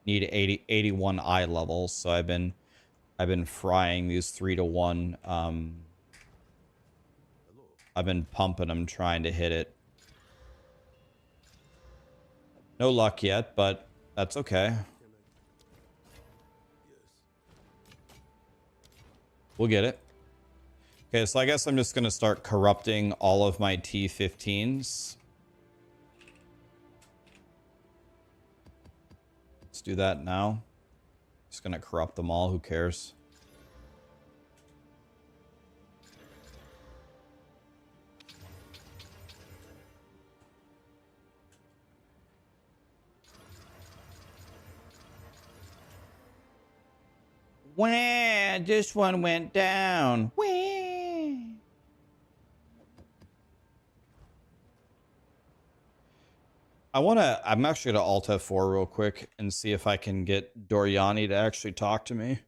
A: Need 81 eye levels, so I've been frying these 3-to-1. I've been pumping them, trying to hit it. No luck yet, but that's okay. We'll get it. Okay, so I guess I'm just going to start corrupting all of my T15s. Let's do that now. Just going to corrupt them all. Who cares? Wah, this one went down. Wah. I'm actually going to Alt F4 real quick and see if I can get Doriani to actually talk to me.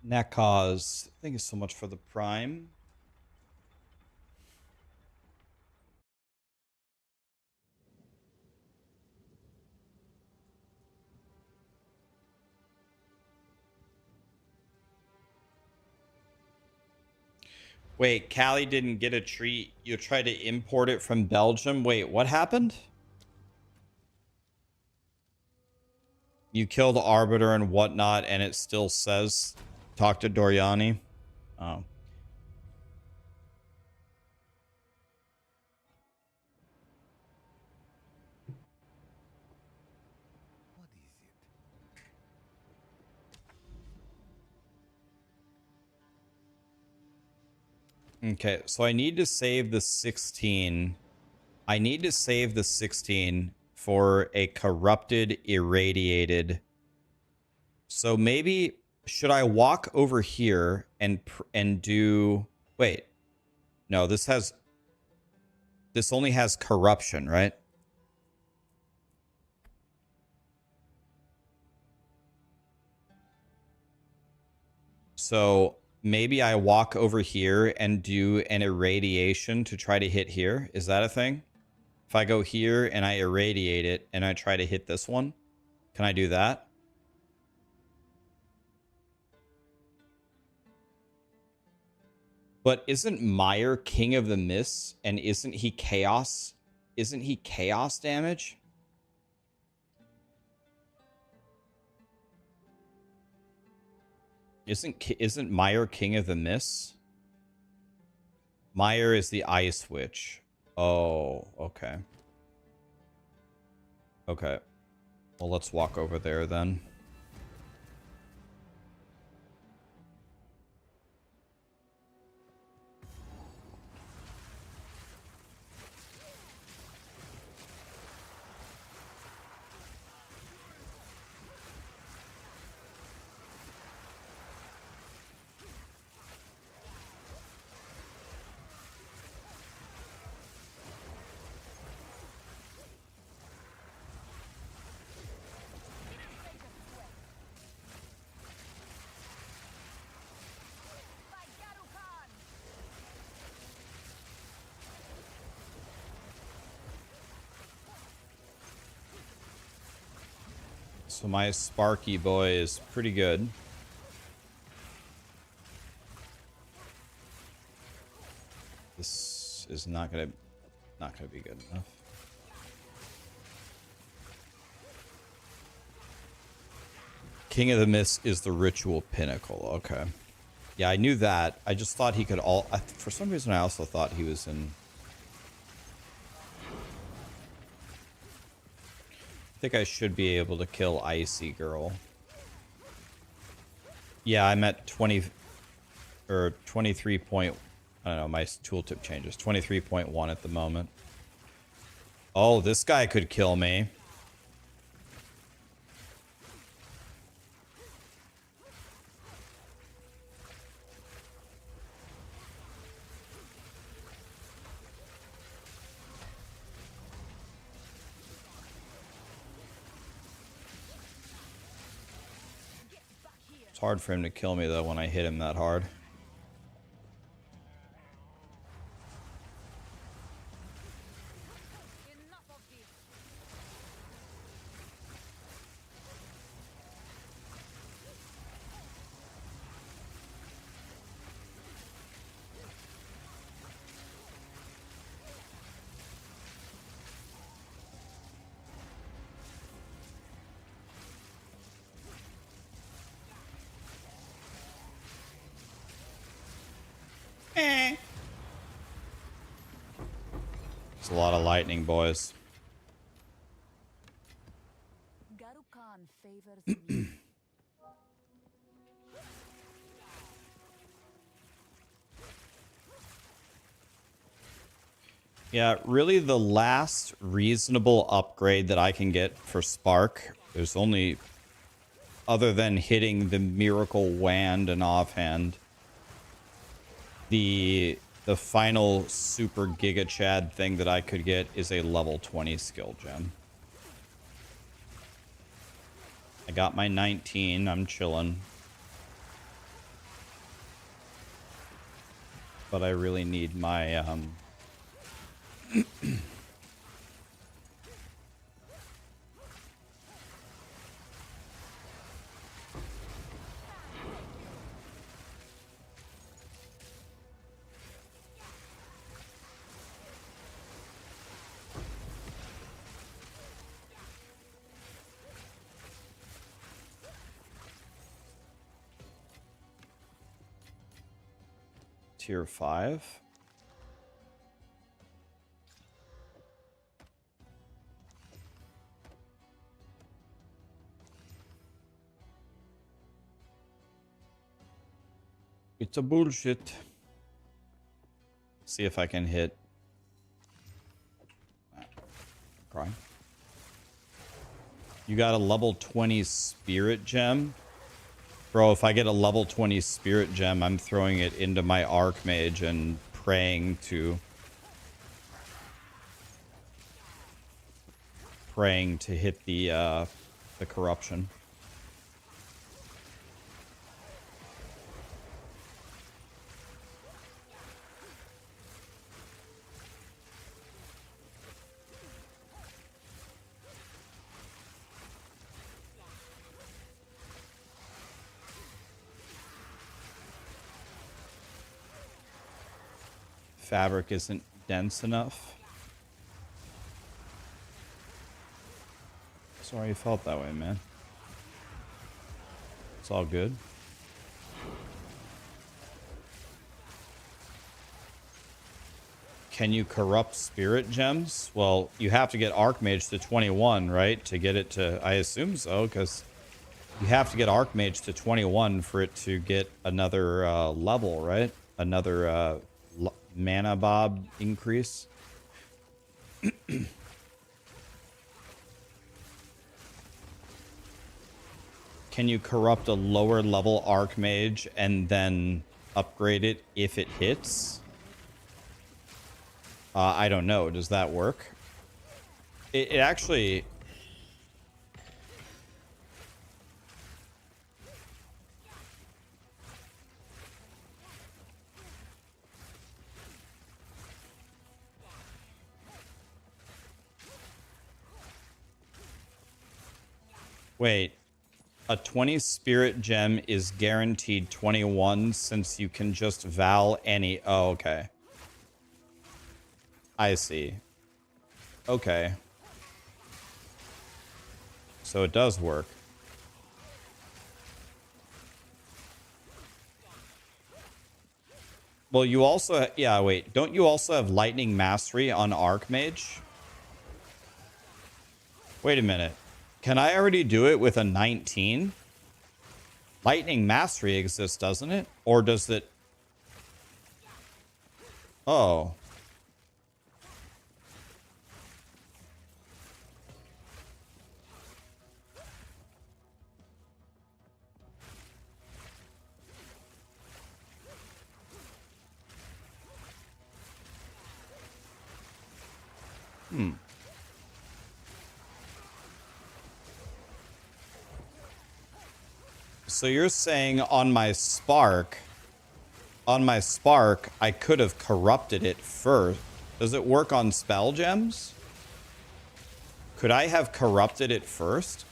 A: Nakaz, thank you so much for the Prime. Wait, Callie didn't get a treat. You tried to import it from Belgium. Wait, what happened? You killed Arbiter and whatnot, and it still says talk to Doriani. Oh.
D: What is it?
A: Okay, so I need to save the 16. I need to save the 16 for a corrupted, irradiated. So maybe should I walk over here and do? Wait, no. This only has corruption, right? So maybe I walk over here and do an irradiation to try to hit here. Is that a thing? If I go here and I irradiate it and I try to hit this one, can I do that? But isn't Meyer king of the mists, and isn't he chaos? Isn't he chaos damage? Isn't Meyer king of the mists? Meyer is the ice witch. Oh, okay. Okay. Well, let's walk over there then. So my Sparky boy is pretty good. This is not gonna be good enough. King of the Mist is the ritual pinnacle. Okay. Yeah, I knew that. I just thought he could for some reason I also thought he was in. I think I should be able to kill Icy Girl. Yeah, I'm at 20 or 23 point. I don't know, my tooltip changes. 23.1 at the moment. Oh, this guy could kill me. It's hard for him to kill me, though, when I hit him that hard. It's a lot of lightning, boys. Yeah, really the last reasonable upgrade that I can get for Spark, there's only, other than hitting the Miracle Wand and Offhand, the final super Giga Chad thing that I could get is a level 20 skill gem. I got my 19, I'm chilling. But I really need my, Tier 5. It's a bullshit. See if I can hit. Cry. You got a level 20 spirit gem? Bro, if I get a level 20 spirit gem, I'm throwing it into my Archmage and praying to hit the corruption. fabric isn't dense enough. Sorry you felt that way, man. It's all good. Can you corrupt spirit gems? Well, you have to get Archmage to 21, right? To get it to... I assume so, because you have to get Archmage to 21 for it to get another level, right? Another mana bob increase. Can you corrupt a lower level Archmage and then upgrade it if it hits? I don't know. Does that work? It actually... Wait. A 20 spirit gem is guaranteed 21 since you can just Val any... Oh, okay. I see. Okay. So it does work. Well, you also... Yeah, wait. Don't you also have Lightning Mastery on Archmage? Wait a minute. Can I already do it with a 19? Lightning Mastery exists, doesn't it? Or does it... Oh. So you're saying on my Spark, I could have corrupted it first. Does it work on spell gems? Could I have corrupted it first?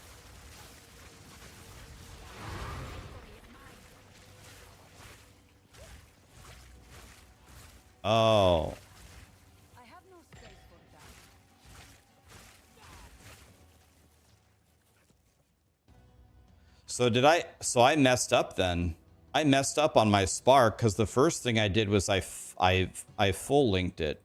A: Oh.
B: I have no space for that.
A: So I messed up then. I messed up on my Spark because the first thing I did was I full linked it.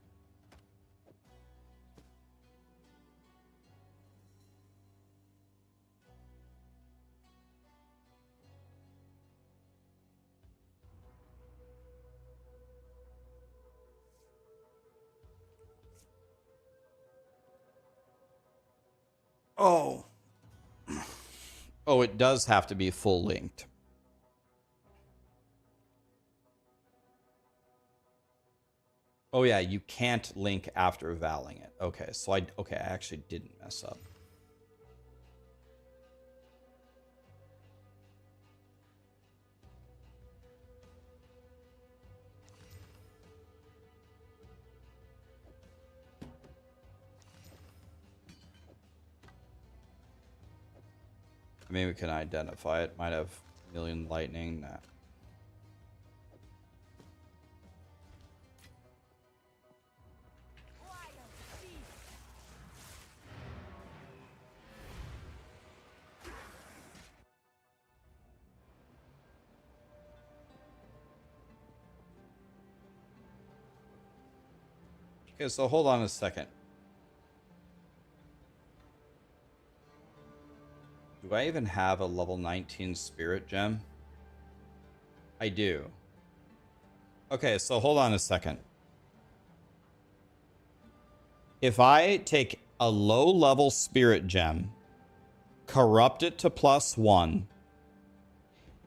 A: Oh. Oh, it does have to be full linked. Oh yeah, you can't link after valing it. Okay, so I actually didn't mess up. Maybe we can identify it. Might have a million lightning. Nah. Okay, so hold on a second. Do I even have a level 19 spirit gem? I do. Okay, so hold on a second. If I take a low level spirit gem, corrupt it to +1,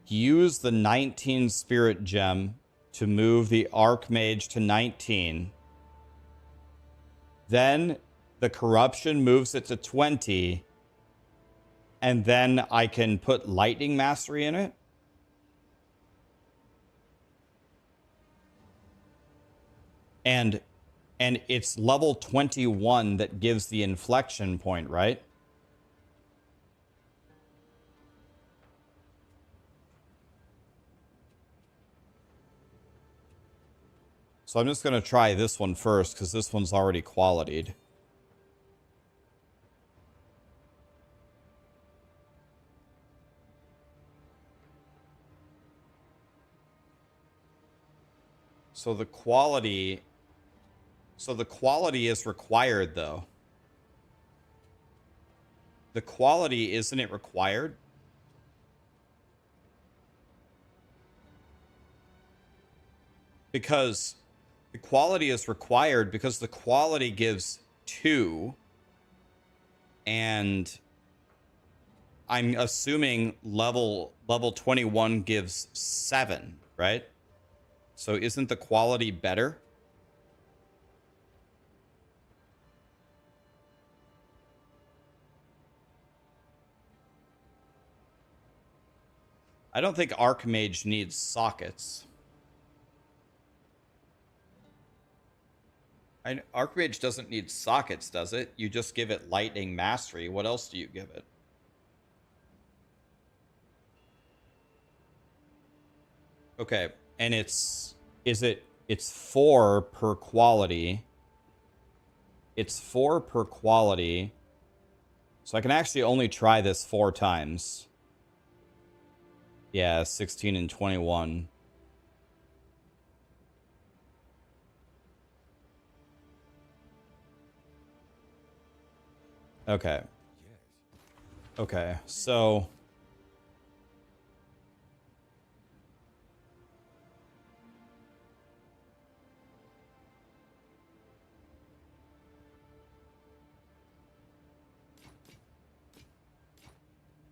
A: use the 19 spirit gem to move the Archmage to 19, then the corruption moves it to 20, and then I can put Lightning Mastery in it. And it's level 21 that gives the inflection point, right? So I'm just going to try this one first because this one's already qualityed. So the quality is required though. The quality, isn't it required? Because the quality is required because the quality gives 2 and I'm assuming level 21 gives 7, right? So isn't the quality better? I don't think Archmage needs sockets. Archmage doesn't need sockets, does it? You just give it Lightning Mastery. What else do you give it? Okay, and it's 4 per quality. It's 4 per quality. So I can actually only try this 4 times. Yeah, 16 and 21. Okay. Okay, so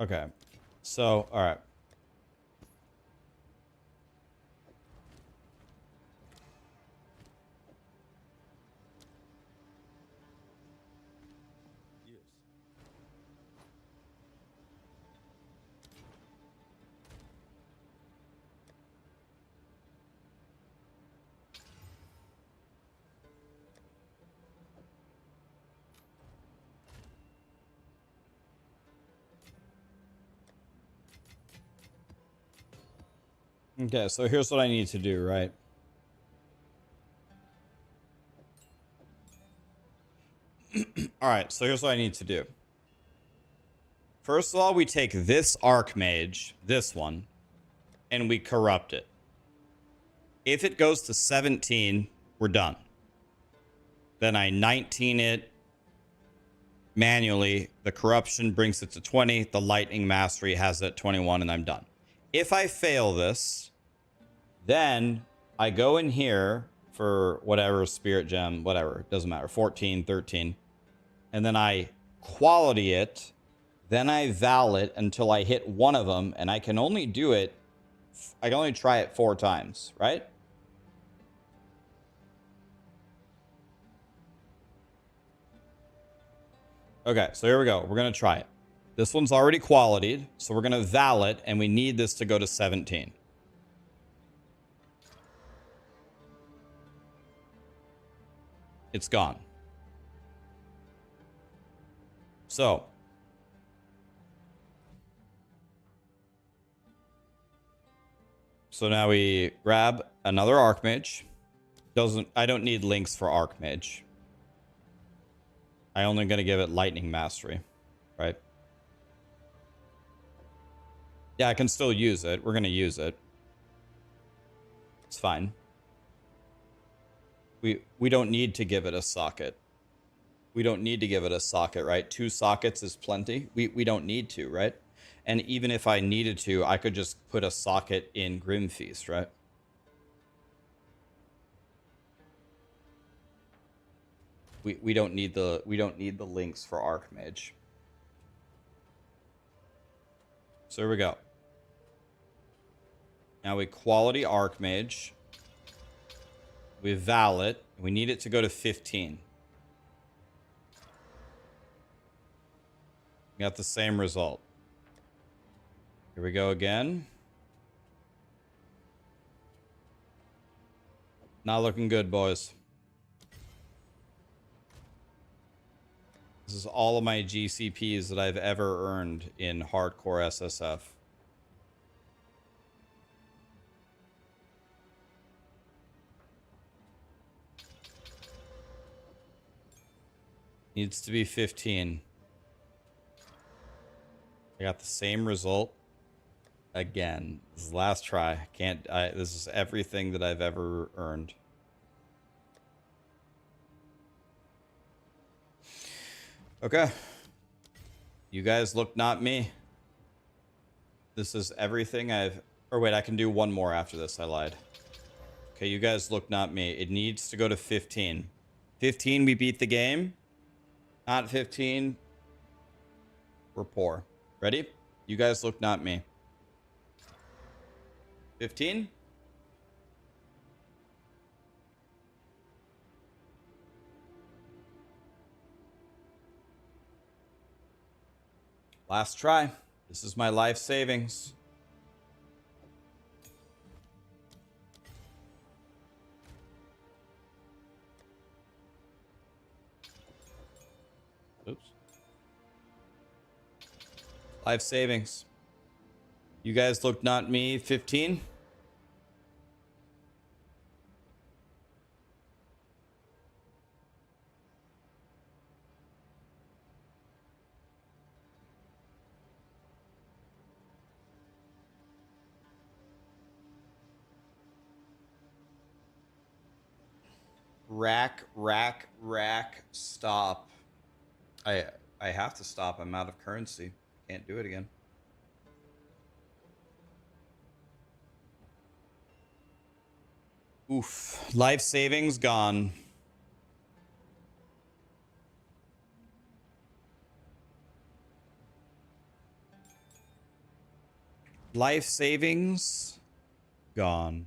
A: okay. So, all right.
D: Yes.
A: Okay, so here's what I need to do, right? All right, so here's what I need to do. First of all, we take this Archmage, this one, and we corrupt it. If it goes to 17, we're done. Then I 19 it manually. The corruption brings it to 20. The Lightning Mastery has it at 21, and I'm done. If I fail this, then I go in here for whatever, Spirit Gem, whatever, doesn't matter, 14, 13. And then I quality it. Then I val it until I hit one of them, and I can only do it, I can only try it 4 times, right? Okay, so here we go. We're going to try it. This one's already qualityed, so we're going to val it, and we need this to go to 17. It's gone. So now we grab another Archmage. I don't need links for Archmage. I only going to give it Lightning Mastery, right? Yeah, I can still use it. We're going to use it. It's fine. We don't need to give it a socket. We don't need to give it a socket, right? 2 sockets is plenty. We don't need to, right? And even if I needed to, I could just put a socket in Grim Feast, right? We don't need the links for Archmage. So here we go. Now we quality Archmage. We val it. We need it to go to 15. We got the same result. Here we go again. Not looking good, boys. This is all of my GCPs that I've ever earned in hardcore SSF. Needs to be 15. I got the same result again. This is the last try. This is everything that I've ever earned. Okay. You guys look not me. This is everything I've... Or wait, I can do one more after this. I lied. Okay, you guys look not me. It needs to go to 15. 15, we beat the game. Not 15, we're poor. Ready? You guys look not me. 15? Last try. This is my life savings. Oops. Life savings. You guys look not me. 15? Rack, stop. I have to stop. I'm out of currency. Can't do it again. Oof. Life savings gone. Life savings gone.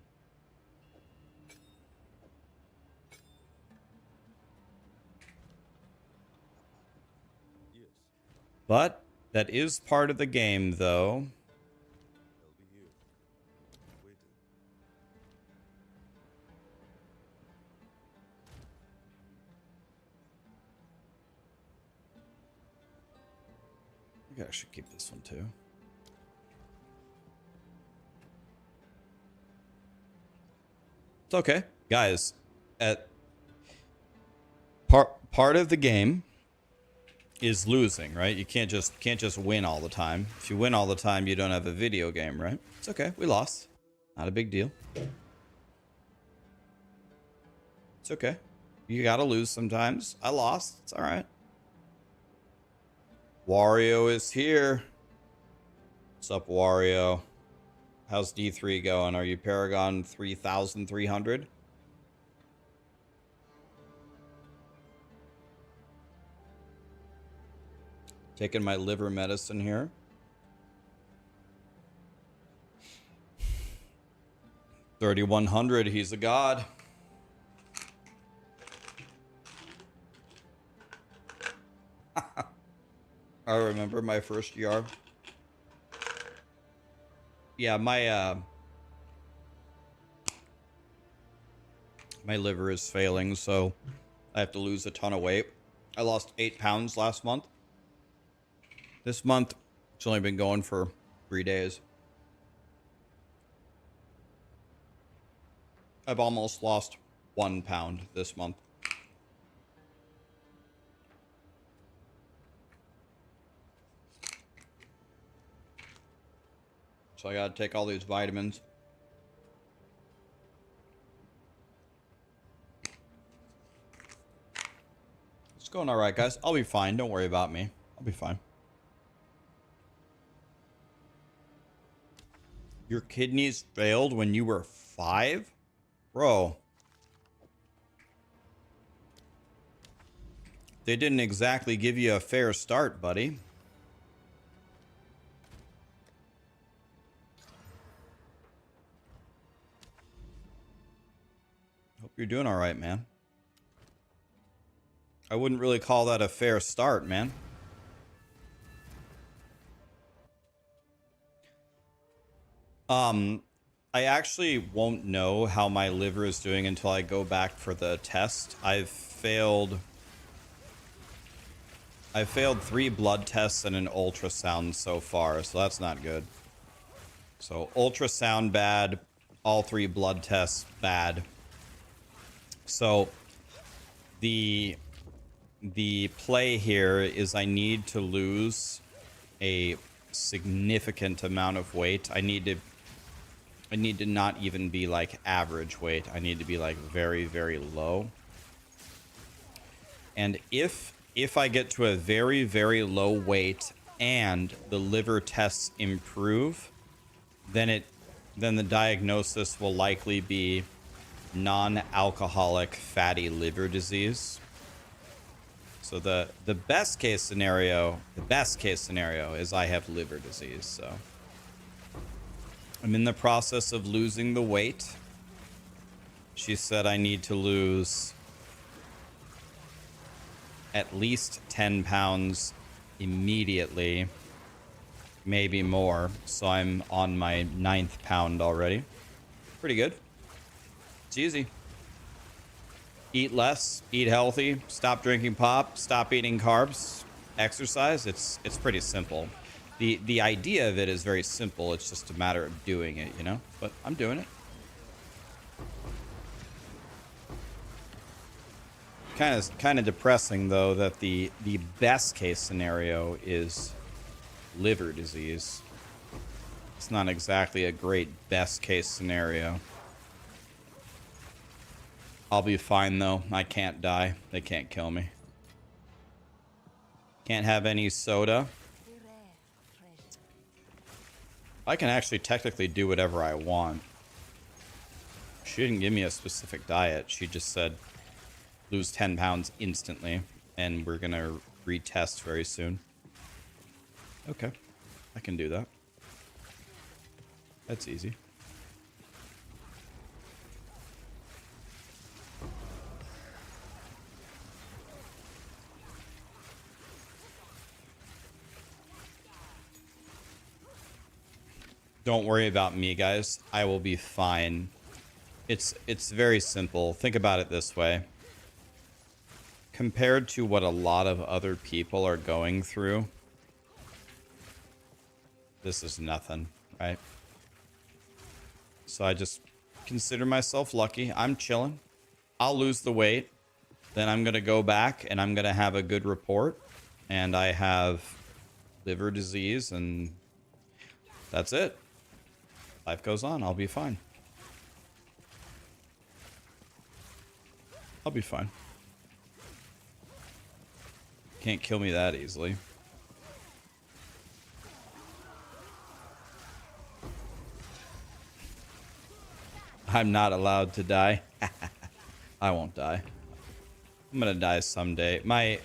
D: Yes,
A: But that is part of the game, though.
D: I'll be here. Waiting.
A: I think I should keep this one too. It's okay, guys. At part of the game is losing, right? You can't just win all the time. If you win all the time, you don't have a video game, right? It's okay. We lost. Not a big deal. It's okay. You gotta lose sometimes. I lost. It's all right. Wario is here. What's up, Wario? How's D3 going? Are you Paragon 3,300? Taking my liver medicine here. $3,100. He's a god. I remember my first yard. Yeah, my liver is failing, so I have to lose a ton of weight. I lost 8 pounds last month. This month, it's only been going for 3 days. I've almost lost 1 pound this month. So I gotta take all these vitamins. It's going all right, guys. I'll be fine. Don't worry about me. I'll be fine. Your kidneys failed when you were 5? Bro. They didn't exactly give you a fair start, buddy. Hope you're doing all right, man. I wouldn't really call that a fair start, man. I actually won't know how my liver is doing until I go back for the test. I've failed 3 blood tests and an ultrasound so far, so that's not good. So ultrasound bad, all 3 blood tests bad. So the play here is I need to lose a significant amount of weight. I need to not even be like average weight. I need to be like very, very low. And if I get to a very, very low weight and the liver tests improve, then the diagnosis will likely be non-alcoholic fatty liver disease. So the best case scenario is I have liver disease. So I'm in the process of losing the weight. She said I need to lose at least 10 pounds immediately, maybe more. So I'm on my 9th pound already. Pretty good. It's easy. Eat less, eat healthy, stop drinking pop, stop eating carbs, exercise. It's pretty simple. The idea of it is very simple. It's just a matter of doing it, you know? But I'm doing it. Kind of depressing though that the best case scenario is liver disease. It's not exactly a great best case scenario. I'll be fine though. I can't die. They can't kill me. Can't have any soda. I can actually technically do whatever I want. She didn't give me a specific diet. She just said lose 10 pounds instantly, and we're gonna retest very soon. Okay, I can do that. That's easy. Don't worry about me, guys. I will be fine. It's very simple. Think about it this way. Compared to what a lot of other people are going through, this is nothing, right? So I just consider myself lucky. I'm chilling. I'll lose the weight. Then I'm going to go back and I'm going to have a good report. And I have liver disease and that's it. Life goes on. I'll be fine. I'll be fine. Can't kill me that easily. I'm not allowed to die. I won't die. I'm gonna die someday. My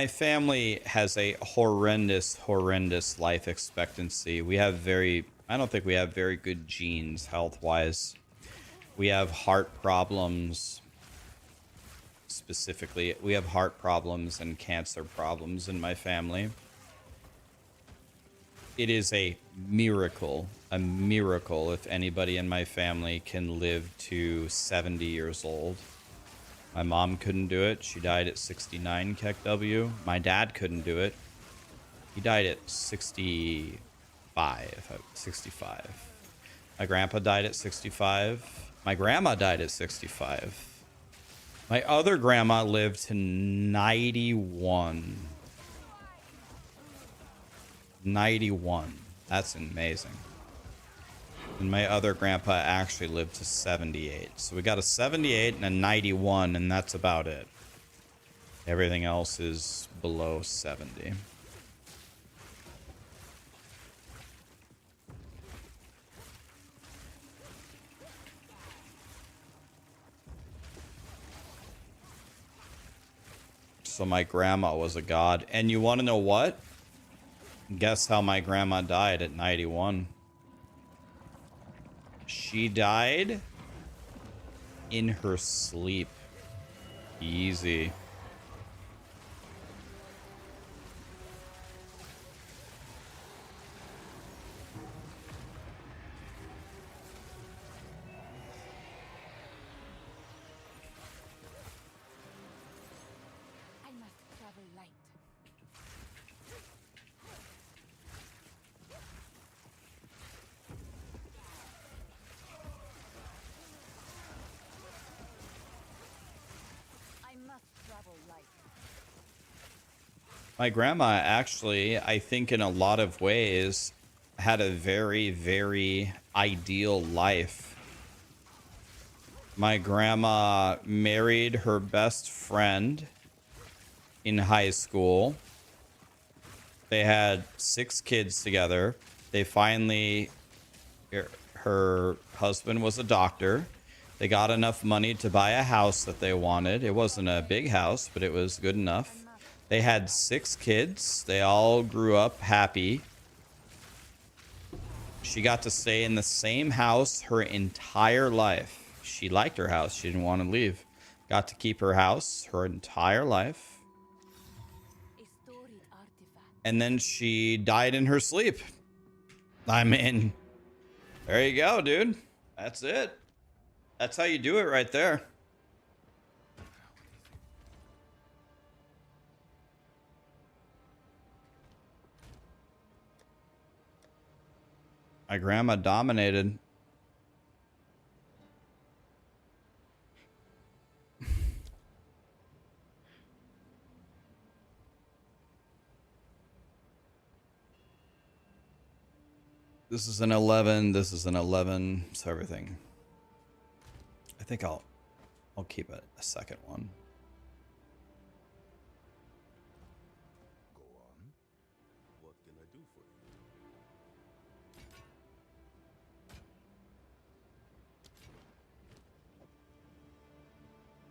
A: family has a horrendous life expectancy. We have I don't think we have very good genes health-wise. We have heart problems. Specifically, we have heart problems and cancer problems in my family. It is a miracle if anybody in my family can live to 70 years old. My mom couldn't do it. She died at 69 KEKW. My dad couldn't do it. He died at 65. My grandpa died at 65. My grandma died at 65. My other grandma lived to 91. 91. That's amazing. And my other grandpa actually lived to 78. So we got a 78 and a 91, and that's about it. Everything else is below 70. So my grandma was a god. And you want to know what? Guess how my grandma died at 91? She died in her sleep. Easy.
B: I must travel light. I must travel
A: My grandma actually, I think in a lot of ways, had a very, very ideal life. My grandma married her best friend in high school. They had 6 kids together. They finally, her husband was a doctor. They got enough money to buy a house that they wanted. It wasn't a big house, but it was good enough. They had 6 kids. They all grew up happy. She got to stay in the same house her entire life. She liked her house. She didn't want to leave. Got to keep her house her entire life. And then she died in her sleep. I mean, there you go, dude. That's it. That's how you do it right there. My grandma dominated. This is an 11. This is an 11. So everything. I think I'll keep it a second one.
D: Go on. What can I do for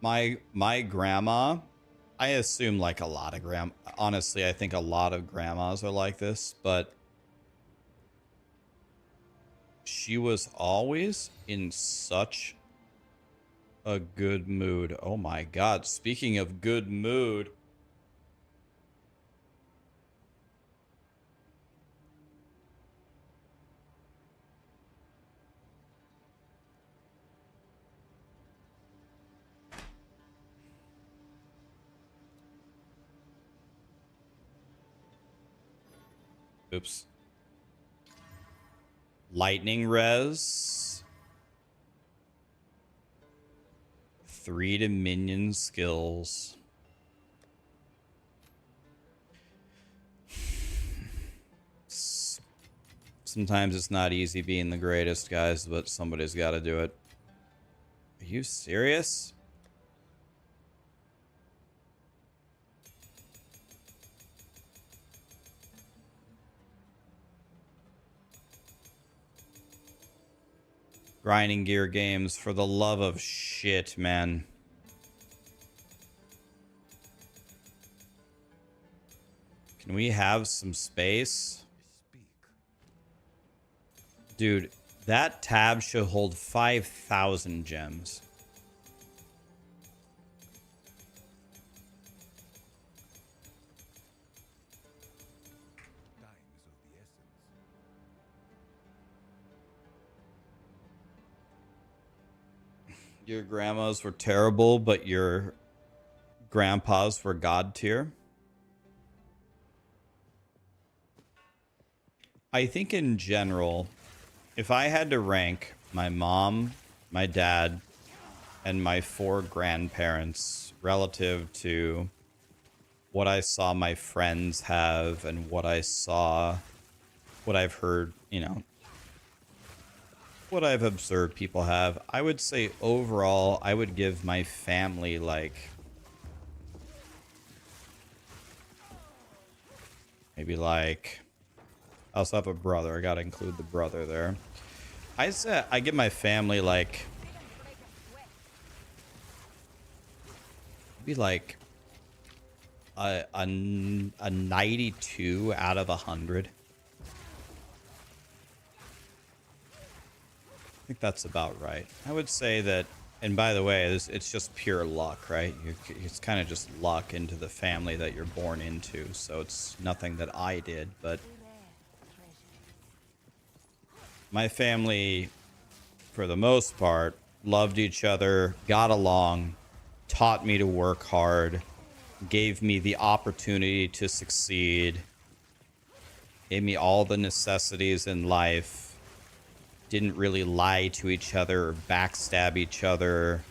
D: you?
A: My grandma, I assume like a lot of honestly, I think a lot of grandmas are like this, but she was always in such a good mood. Oh my God. Speaking of good mood. Oops. Lightning res. 3 to minion skills. Sometimes it's not easy being the greatest, guys, but somebody's got to do it. Are you serious? Grinding gear games, for the love of shit, man. Can we have some space?
D: Speak.
A: Dude, that tab should hold 5,000 gems.
D: Time is of the essence.
A: Your grandmas were terrible, but your grandpas were god tier. I think in general, if I had to rank my mom, my dad, and my 4 grandparents relative to what I saw my friends have and what I've heard, you know, what I've observed people have, I would say overall, I would give my family like maybe like, I also have a brother. I gotta include the brother there. I say I give my family like maybe like a 92 out of 100. I think that's about right. I would say that, and by the way, it's just pure luck, right? It's kind of just luck into the family that you're born into. So it's nothing that I did, but my family, for the most part, loved each other, got along, taught me to work hard, gave me the opportunity to succeed, gave me all the necessities in life, didn't really lie to each other or backstab each other.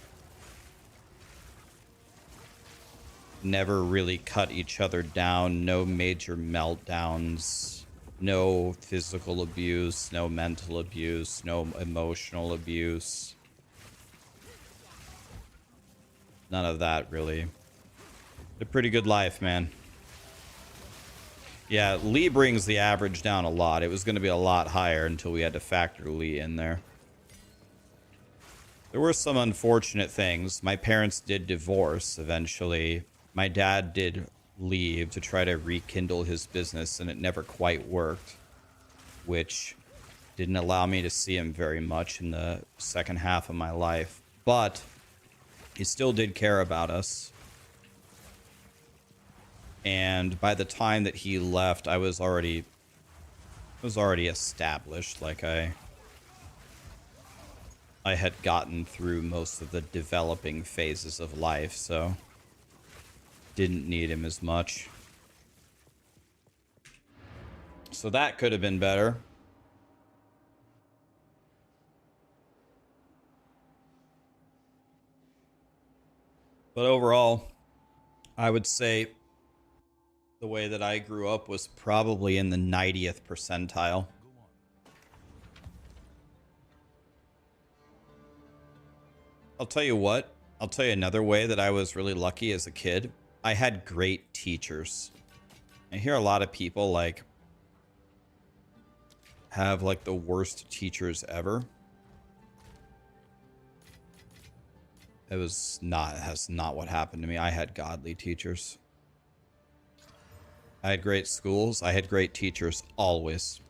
A: never really cut each other down, no major meltdowns, no physical abuse, no mental abuse, no emotional abuse. None of that, really. A pretty good life, man. Yeah, Lee brings the average down a lot. It was going to be a lot higher until we had to factor Lee in there. There were some unfortunate things. My parents did divorce eventually. My dad did leave to try to rekindle his business, and it never quite worked, which didn't allow me to see him very much in the second half of my life. But he still did care about us. And by the time that he left, I was already established. Like I had gotten through most of the developing phases of life, so didn't need him as much. So that could have been better. But overall, I would say the way that I grew up was probably in the 90th percentile. I'll tell you what. I'll tell you another way that I was really lucky as a kid. I had great teachers. I hear a lot of people like have like the worst teachers ever. That's not what happened to me. I had godly teachers. I had great schools. I had great teachers always.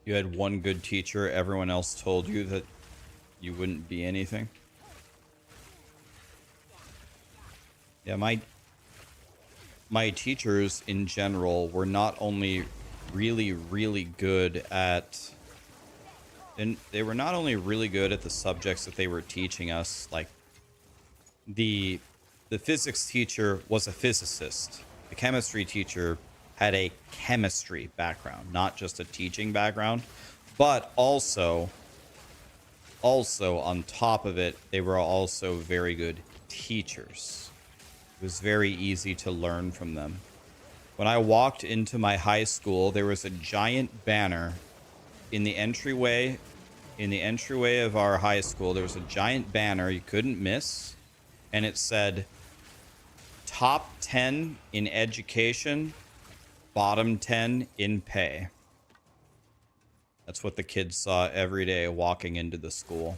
A: You had one good teacher, everyone else told you that you wouldn't be anything. Yeah, my teachers in general were not only really good at, and they were not only really good at the subjects that they were teaching us, like the physics teacher was a physicist. The chemistry teacher had a chemistry background, not just a teaching background, but also on top of it, they were also very good teachers. It was very easy to learn from them. When I walked into my high school, there was a giant banner in the entryway. In the entryway of our high school, there was a giant banner you couldn't miss, and it said, "Top 10 in education, bottom 10 in pay." That's what the kids saw every day walking into the school.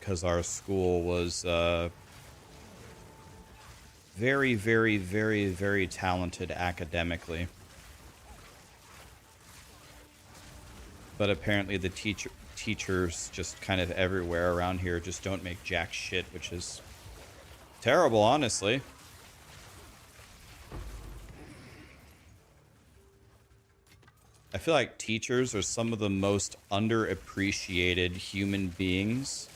A: Because our school was very talented academically. But apparently the teachers just kind of everywhere around here just don't make jack shit, which is terrible, honestly. I feel like teachers are some of the most underappreciated human beings.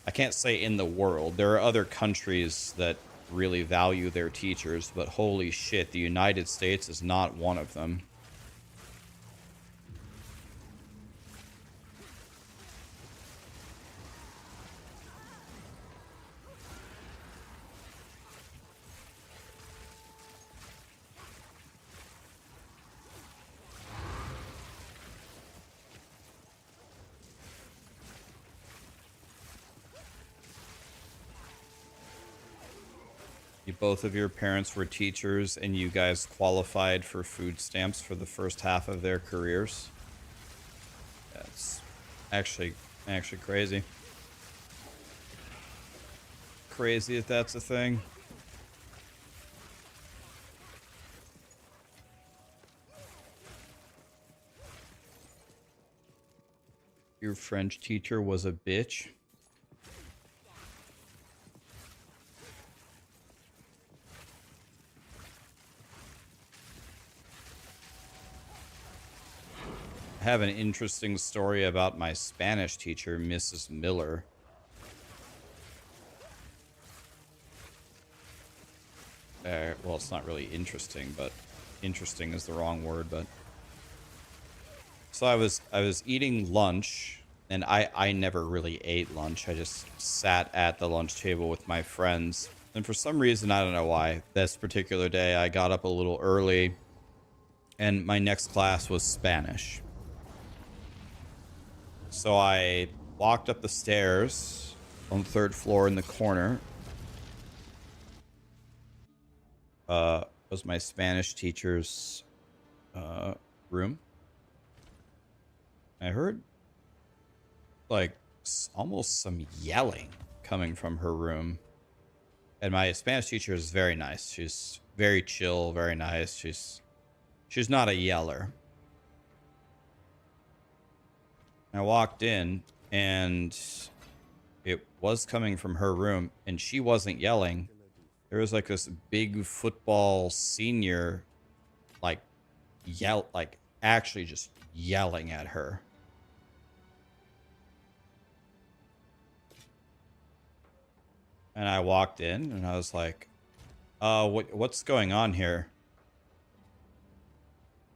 A: I can't say in the world. There are other countries that really value their teachers, but holy shit, the United States is not one of them. Both of your parents were teachers and you guys qualified for food stamps for the first half of their careers. That's actually crazy. Crazy if that's a thing. Your French teacher was a bitch. have an interesting story about my Spanish teacher, Mrs. Miller. Well, it's not really interesting, but interesting is the wrong word. But so I was eating lunch, and I never really ate lunch. I just sat at the lunch table with my friends, and for some reason, I don't know why, this particular day I got up a little early, and my next class was Spanish. So I walked up the stairs on the 3rd floor in the corner. Was my Spanish teacher's room. I heard like almost some yelling coming from her room. And my Spanish teacher is very nice. She's very chill, very nice. She's not a yeller. I walked in and it was coming from her room, and she wasn't yelling. There was like this big football senior, like actually just yelling at her. And I walked in and I was like, what's going on here?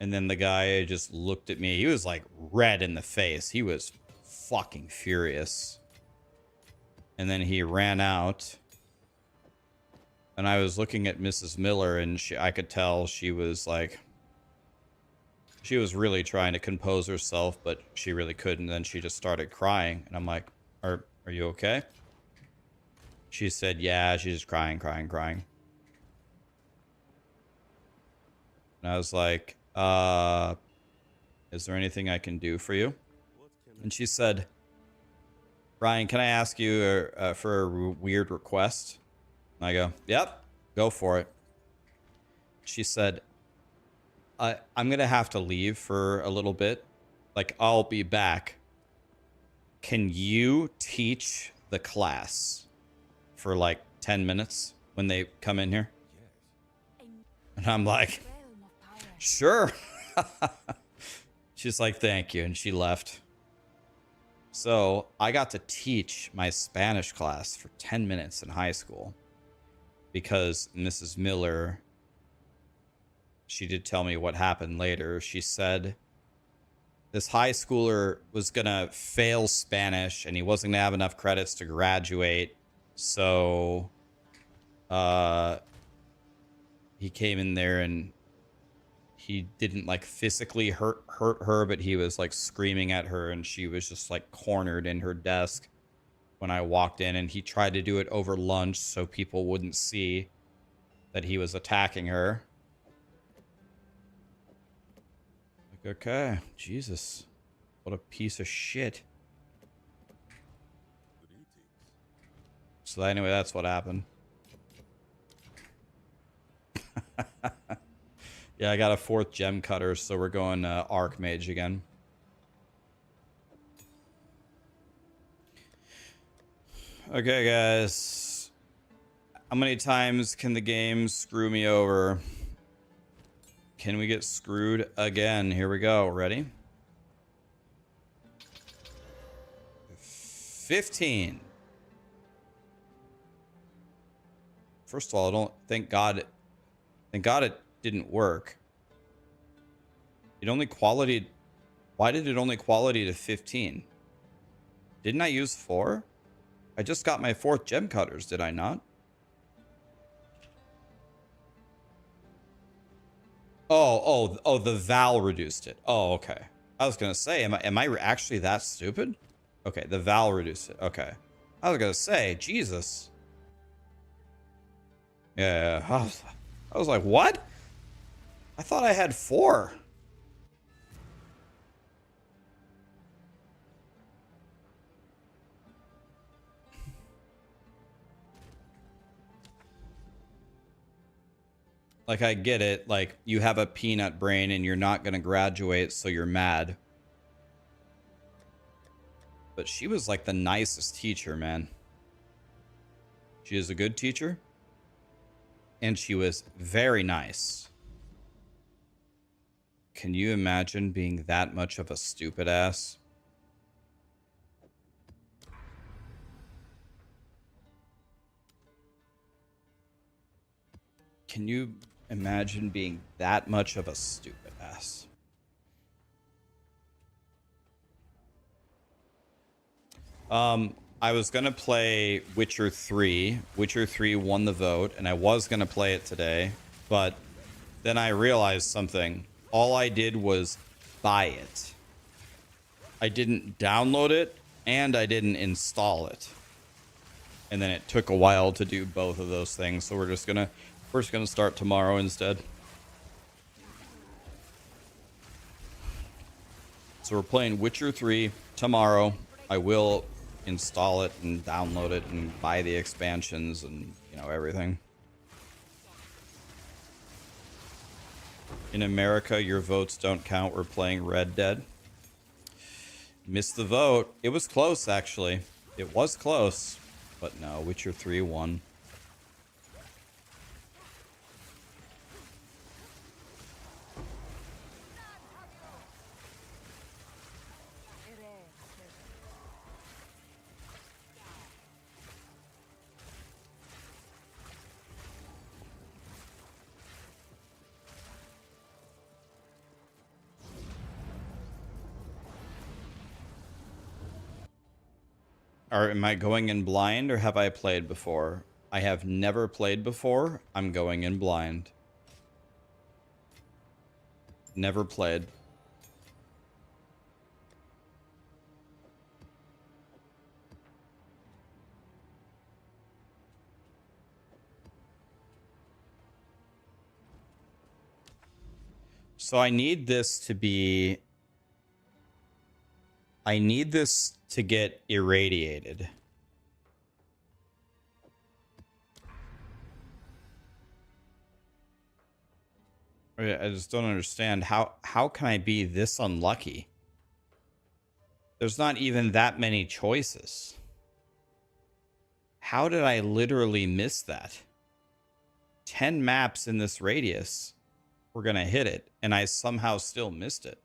A: And then the guy just looked at me. He was like red in the face. He was fucking furious. And then he ran out. And I was looking at Mrs. Miller, and I could tell she was like, she was really trying to compose herself, but she really couldn't. Then she just started crying. And I'm like, are you okay? She said, yeah, she's just crying. And I was like, is there anything I can do for you? And she said, Ryan, can I ask you for a weird request? And I go, yep, go for it. She said, I'm going to have to leave for a little bit. Like, I'll be back. Can you teach the class for like 10 minutes when they come in here? And I'm like, sure. She's like, thank you. And she left. So I got to teach my Spanish class for 10 minutes in high school because Mrs. Miller, she did tell me what happened later. She said this high schooler was going to fail Spanish and he wasn't going to have enough credits to graduate. So he came in there and he didn't like physically hurt her, but he was like screaming at her, and she was just like cornered in her desk when I walked in, and he tried to do it over lunch so people wouldn't see that he was attacking her. Like, okay, Jesus, what a piece of shit. So anyway, that's what happened. Yeah, I got a 4th gem cutter, so we're going Archmage again. Okay, guys. How many times can the game screw me over? Can we get screwed again? Here we go. Ready? 15. First of all, I don't thank God it didn't work. It only qualityed. Why did it only quality to 15? Didn't I use 4? I just got my 4th gem cutters, did I not? Oh, the Val reduced it. Oh, okay. I was gonna say, am I actually that stupid? Okay, the Val reduced it. Okay. I was gonna say, Jesus. Yeah, I was like, what? I thought I had 4. Like, I get it. Like, you have a peanut brain and you're not going to graduate, so you're mad. But she was like the nicest teacher, man. She is a good teacher. And she was very nice. Can you imagine being that much of a stupid ass? Can you imagine being that much of a stupid ass? I was going to play Witcher 3. Witcher 3 won the vote, and I was going to play it today, but then I realized something. All I did was buy it. I didn't download it, and I didn't install it. And then it took a while to do both of those things, so we're just gonna start tomorrow instead. So we're playing Witcher 3 tomorrow. I will install it and download it and buy the expansions and, you know, everything. In America, your votes don't count. We're playing Red Dead. Missed the vote. It was close, actually. It was close. But no, Witcher 3 won. Or am I going in blind, or have I played before? I have never played before. I'm going in blind. Never played. So I need this to be... I need this to get irradiated. I just don't understand. How can I be this unlucky? There's not even that many choices. How did I literally miss that? 10 maps in this radius. We're gonna hit it, and I somehow still missed it.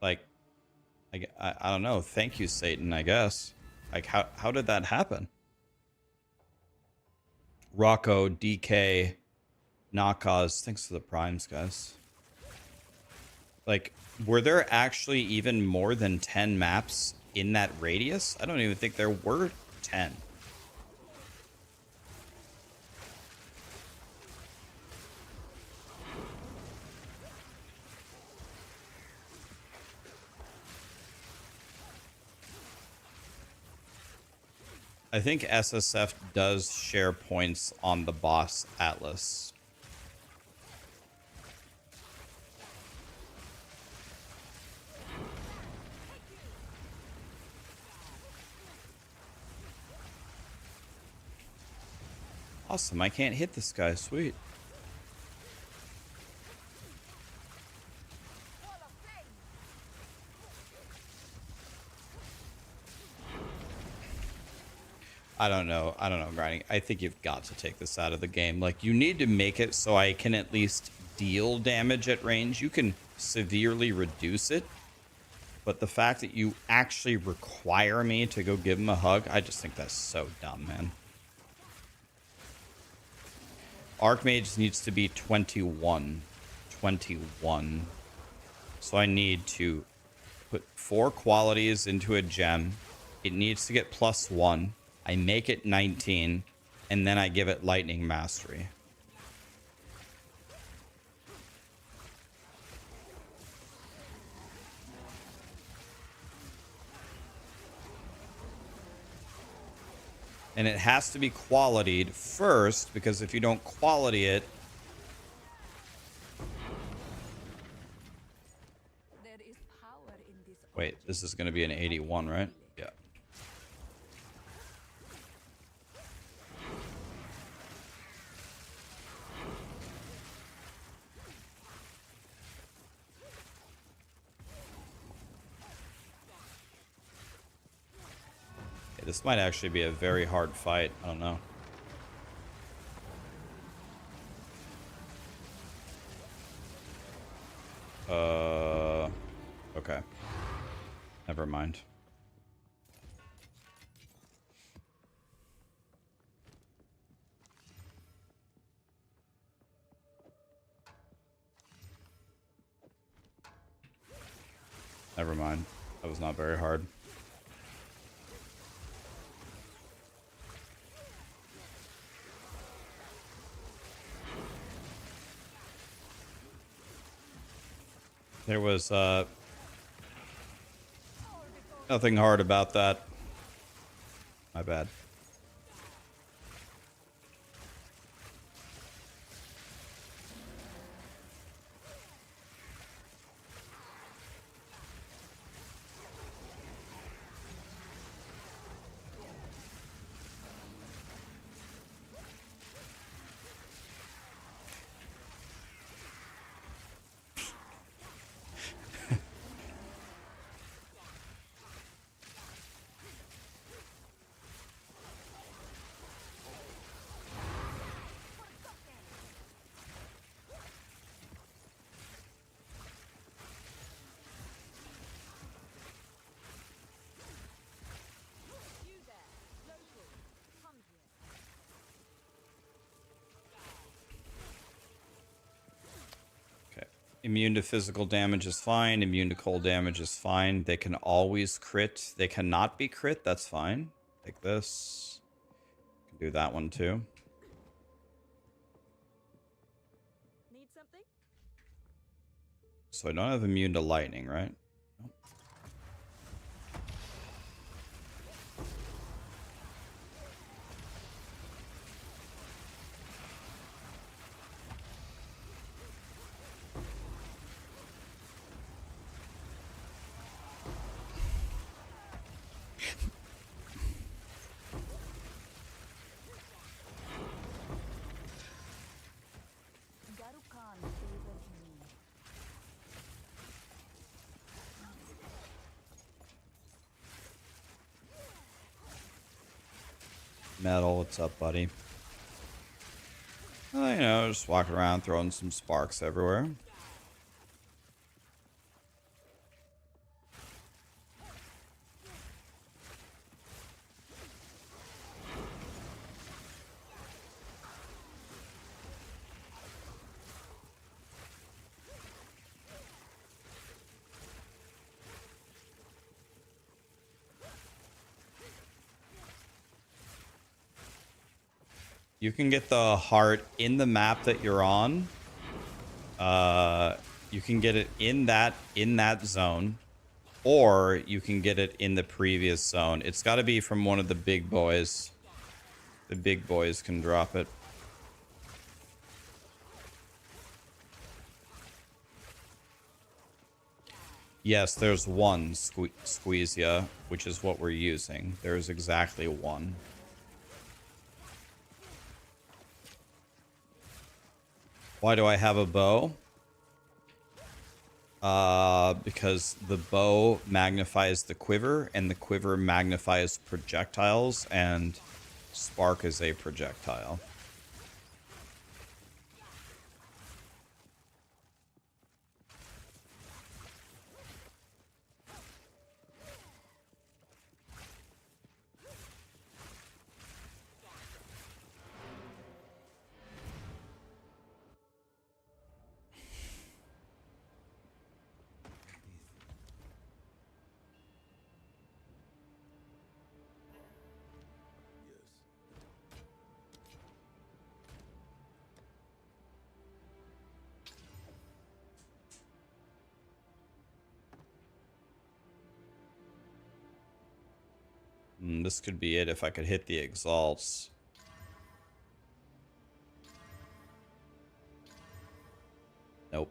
A: Like, I don't know. Thank you, Satan, I guess. Like, how did that happen? Rocco, DK, Nakaz, thanks for the primes, guys. Like, were there actually even more than 10 maps in that radius? I don't even think there were 10. I think SSF does share points on the boss Atlas. Awesome, I can't hit this guy. Sweet. I don't know, Grinding. I think you've got to take this out of the game. Like, you need to make it so I can at least deal damage at range. You can severely reduce it, but the fact that you actually require me to go give him a hug, I just think that's so dumb, man. Archmage needs to be 21. 21. So I need to put 4 qualities into a gem. It needs to get +1. I make it 19, and then I give it Lightning Mastery. And it has to be qualityed first, because if you don't quality it... Wait, this is going to be an 81, right? Yeah. This might actually be a very hard fight. I don't know. Okay. Never mind. Never mind. That was not very hard. There was nothing hard about that. My bad. Immune to physical damage is fine. Immune to cold damage is fine. They can always crit. They cannot be crit. That's fine. Take this. Can do that one too.
B: Need something?
A: So I don't have immune to lightning, right? Nope.
B: Garukan favors me.
A: Metal, what's up, buddy? Well, you know, just walking around throwing some sparks everywhere. You can get the heart in the map that you're on. You can get it in that zone, or you can get it in the previous zone. It's got to be from one of the big boys. The big boys can drop it. Yes, there's one Squeezia, which is what we're using. There's exactly one. Why do I have a bow? Because the bow magnifies the quiver, and the quiver magnifies projectiles, and Spark is a projectile. This could be it if I could hit the exalts. Nope.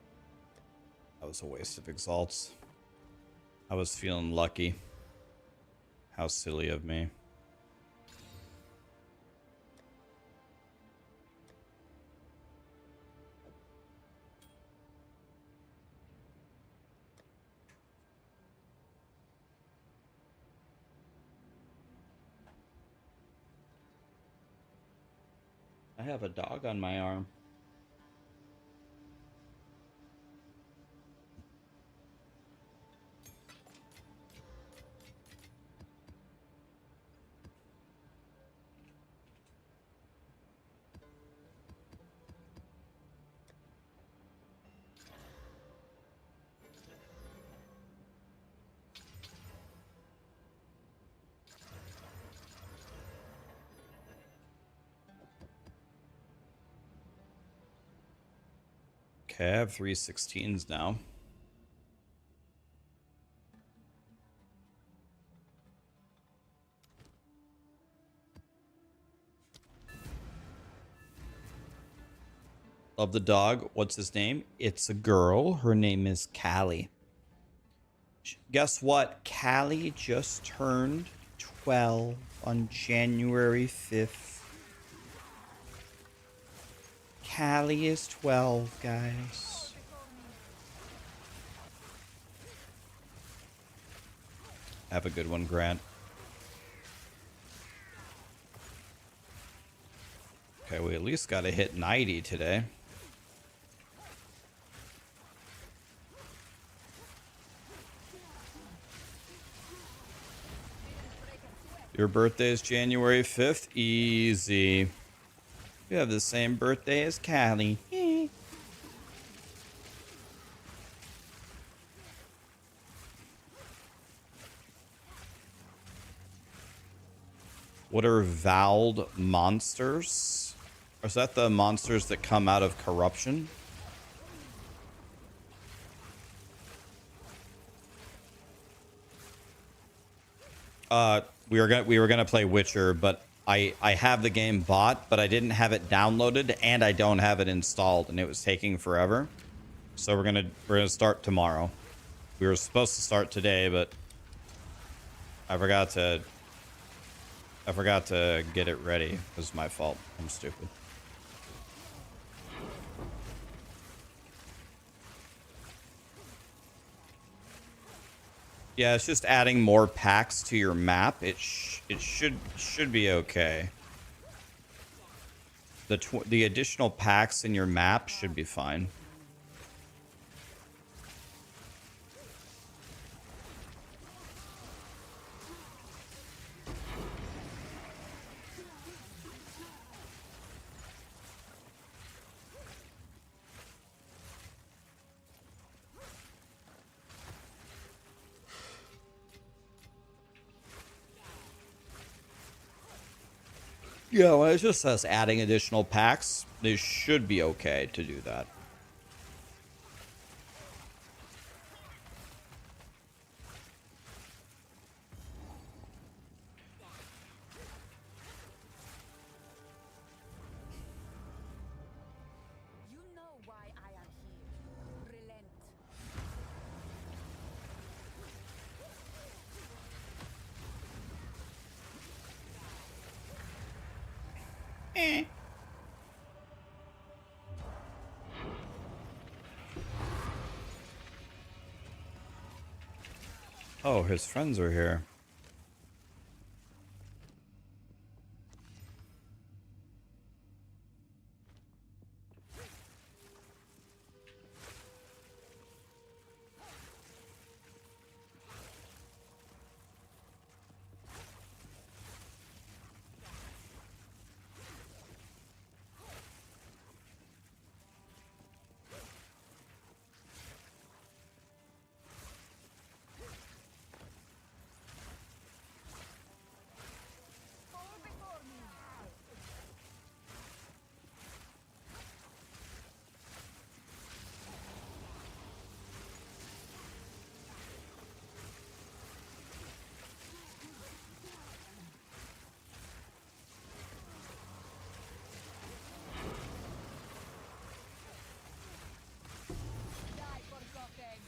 A: That was a waste of exalts. I was feeling lucky. How silly of me. I have a dog on my arm. Okay, I have 316s now. Love the dog. What's his name? It's a girl. Her name is Callie. Guess what? Callie just turned 12 on January 5th. Callie is 12, guys. Have a good one, Grant. Okay, we at least got to hit 90 today. Your birthday is January 5th? Easy. You have the same birthday as Callie. What are Vowed monsters? Or is that the monsters that come out of corruption? We were gonna play Witcher, but I have the game bought, but I didn't have it downloaded and I don't have it installed, and it was taking forever. So we're gonna start tomorrow. We were supposed to start today, but I forgot to get it ready. It was my fault. I'm stupid. Yeah, it's just adding more packs to your map. It should be okay. The additional packs in your map should be fine. Yeah, well, it's just us adding additional packs. They should be okay to do that.
B: You know why I am here. Relent.
A: Oh, his friends are here.
B: Die forgotten.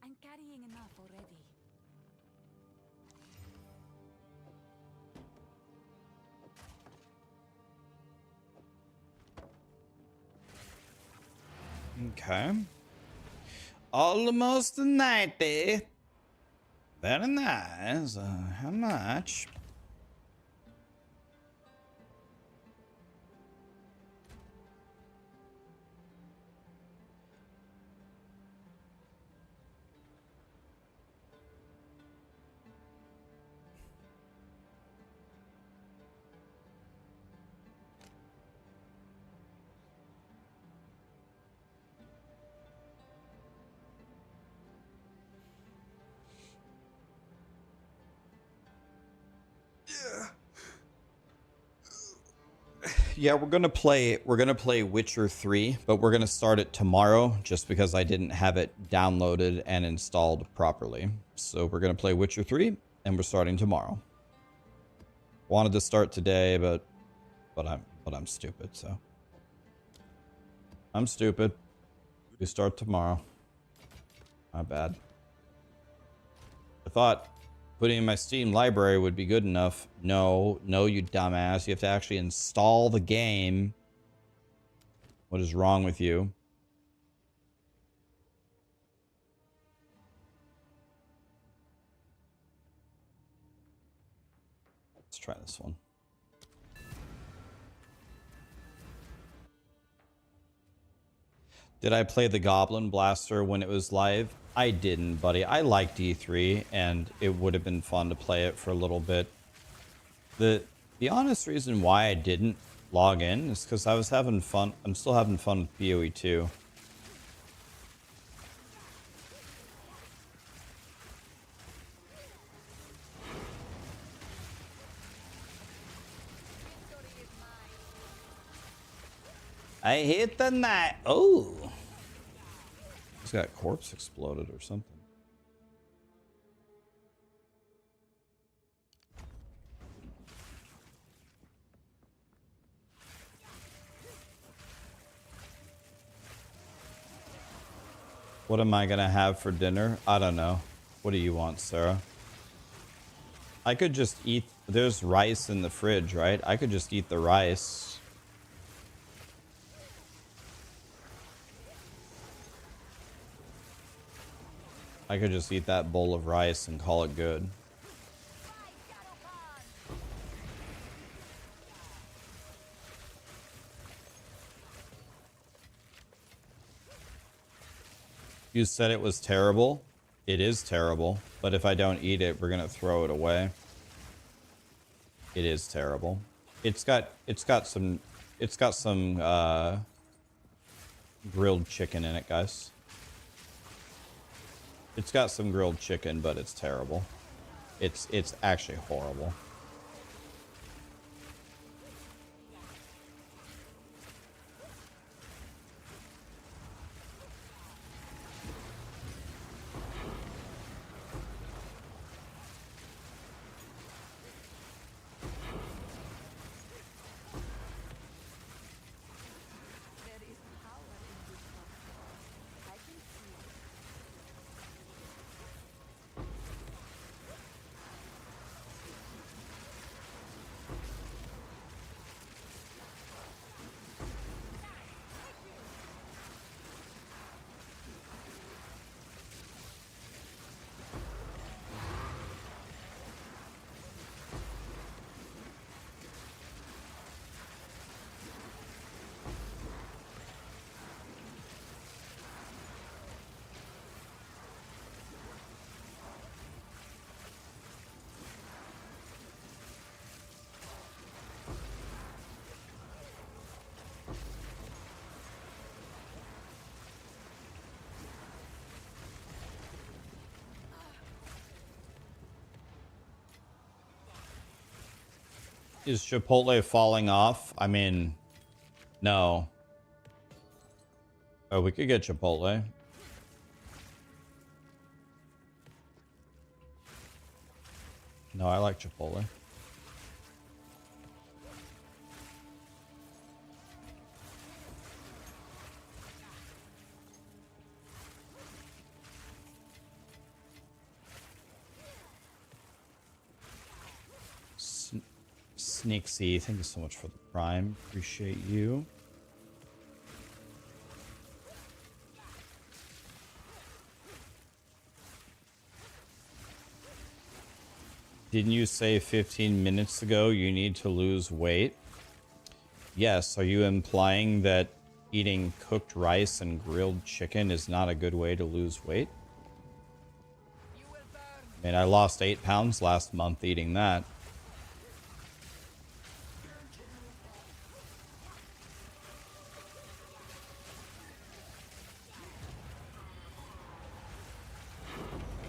B: I'm carrying enough already.
A: Okay. Almost 90. Very nice. How much? Yeah, we're gonna play Witcher 3, but we're gonna start it tomorrow just because I didn't have it downloaded and installed properly. So we're gonna play Witcher 3 and we're starting tomorrow. Wanted to start today, but I'm stupid, so I'm stupid. We start tomorrow. My bad. I thought putting in my Steam library would be good enough. No, you dumbass. You have to actually install the game. What is wrong with you? Let's try this one. Did I play the Goblin Blaster when it was live? I didn't, buddy. I liked E3, and it would have been fun to play it for a little bit. The honest reason why I didn't log in is because I was having fun. I'm still having fun with POE2. I hit the night. Oh. He's got corpse exploded or something. What am I going to have for dinner? I don't know. What do you want, Sarah? I could just eat. There's rice in the fridge, right? I could just eat the rice. I could just eat that bowl of rice and call it good. You said it was terrible. It is terrible, but if I don't eat it, we're gonna throw it away. It is terrible. It's got some grilled chicken in it, guys. It's got some grilled chicken, but it's terrible. It's actually horrible. Is Chipotle falling off? I mean, no. Oh, we could get Chipotle. No, I like Chipotle. Sneaksy, thank you so much for the prime. Appreciate you. Didn't you say 15 minutes ago you need to lose weight? Yes. Are you implying that eating cooked rice and grilled chicken is not a good way to lose weight? I mean, I lost 8 pounds last month eating that.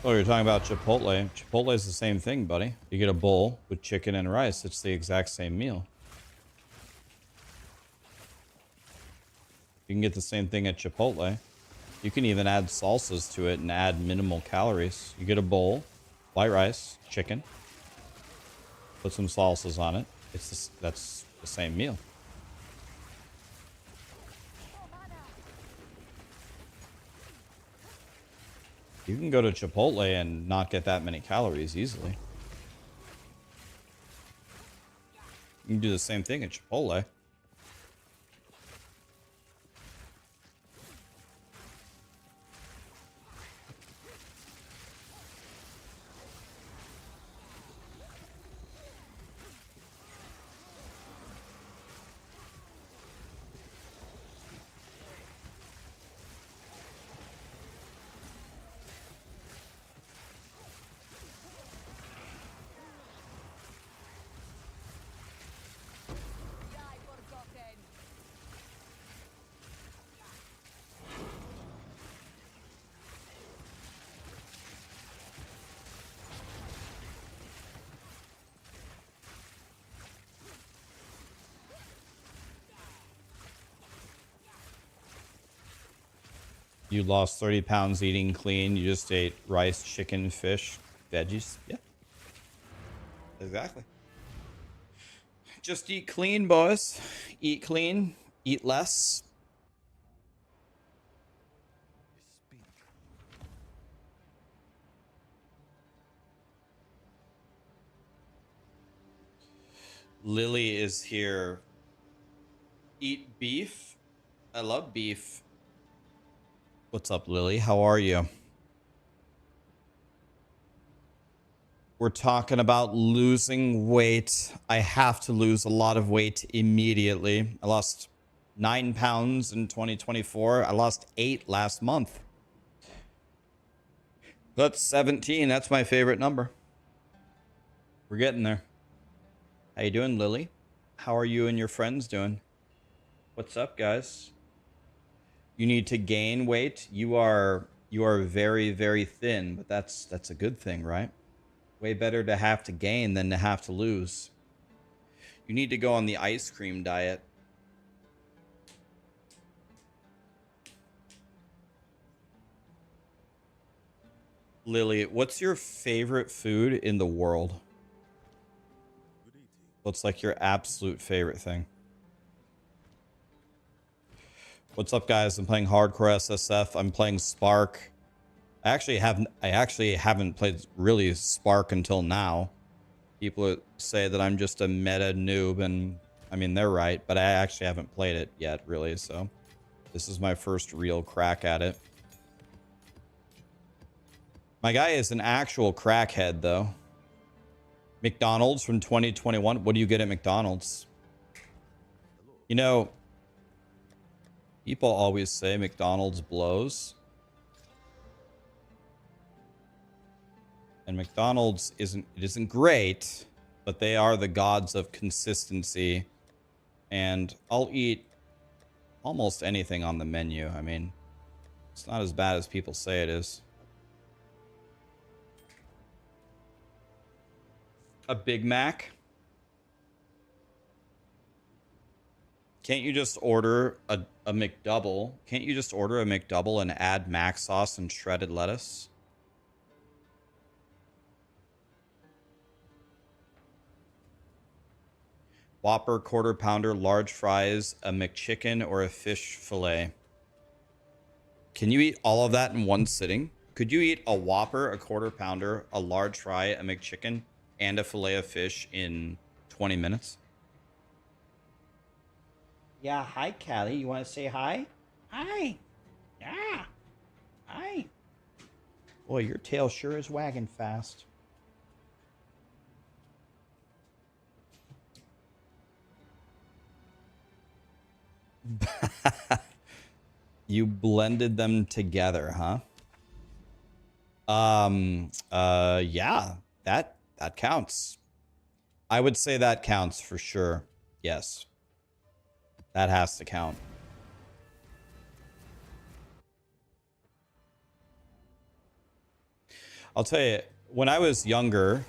A: Oh, you're talking about Chipotle. Chipotle is the same thing, buddy. You get a bowl with chicken and rice. It's the exact same meal. You can get the same thing at Chipotle. You can even add salsas to it and add minimal calories. You get a bowl, white rice, chicken, put some salsas on it. That's the same meal. You can go to Chipotle and not get that many calories easily. You can do the same thing at Chipotle. You lost 30 pounds eating clean. You just ate rice, chicken, fish, veggies. Yeah. Exactly. Just eat clean, boys. Eat clean. Eat less. Lily is here. Eat beef. I love beef. What's up, Lily? How are you? We're talking about losing weight. I have to lose a lot of weight immediately. I lost 9 pounds in 2024. I lost 8 last month. That's 17. That's my favorite number. We're getting there. How you doing, Lily? How are you and your friends doing? What's up, guys? You need to gain weight. You are very, very thin, but that's a good thing, right? Way better to have to gain than to have to lose. You need to go on the ice cream diet. Lily, what's your favorite food in the world? What's like your absolute favorite thing? What's up, guys? I'm playing hardcore SSF. I'm playing Spark. I actually haven't played really Spark until now. People say that I'm just a meta noob, and I mean, they're right, but I actually haven't played it yet, really, so this is my first real crack at it. My guy is an actual crackhead, though. McDonald's from 2021. What do you get at McDonald's? You know, people always say McDonald's blows. And McDonald's isn't great, but they are the gods of consistency. And I'll eat almost anything on the menu. I mean, it's not as bad as people say it is. A Big Mac? Can't you just order a McDouble? Can't you just order a McDouble and add mac sauce and shredded lettuce? Whopper, quarter pounder, large fries, a McChicken, or a fish fillet. Can you eat all of that in one sitting? Could you eat a Whopper, a quarter pounder, a large fry, a McChicken, and a fillet of fish in 20 minutes? Yeah, hi, Callie. You want to say hi? Hi. Yeah. Hi. Boy, your tail sure is wagging fast. You blended them together, huh? Yeah, that counts. I would say that counts for sure. Yes. That has to count. I'll tell you, when I was younger,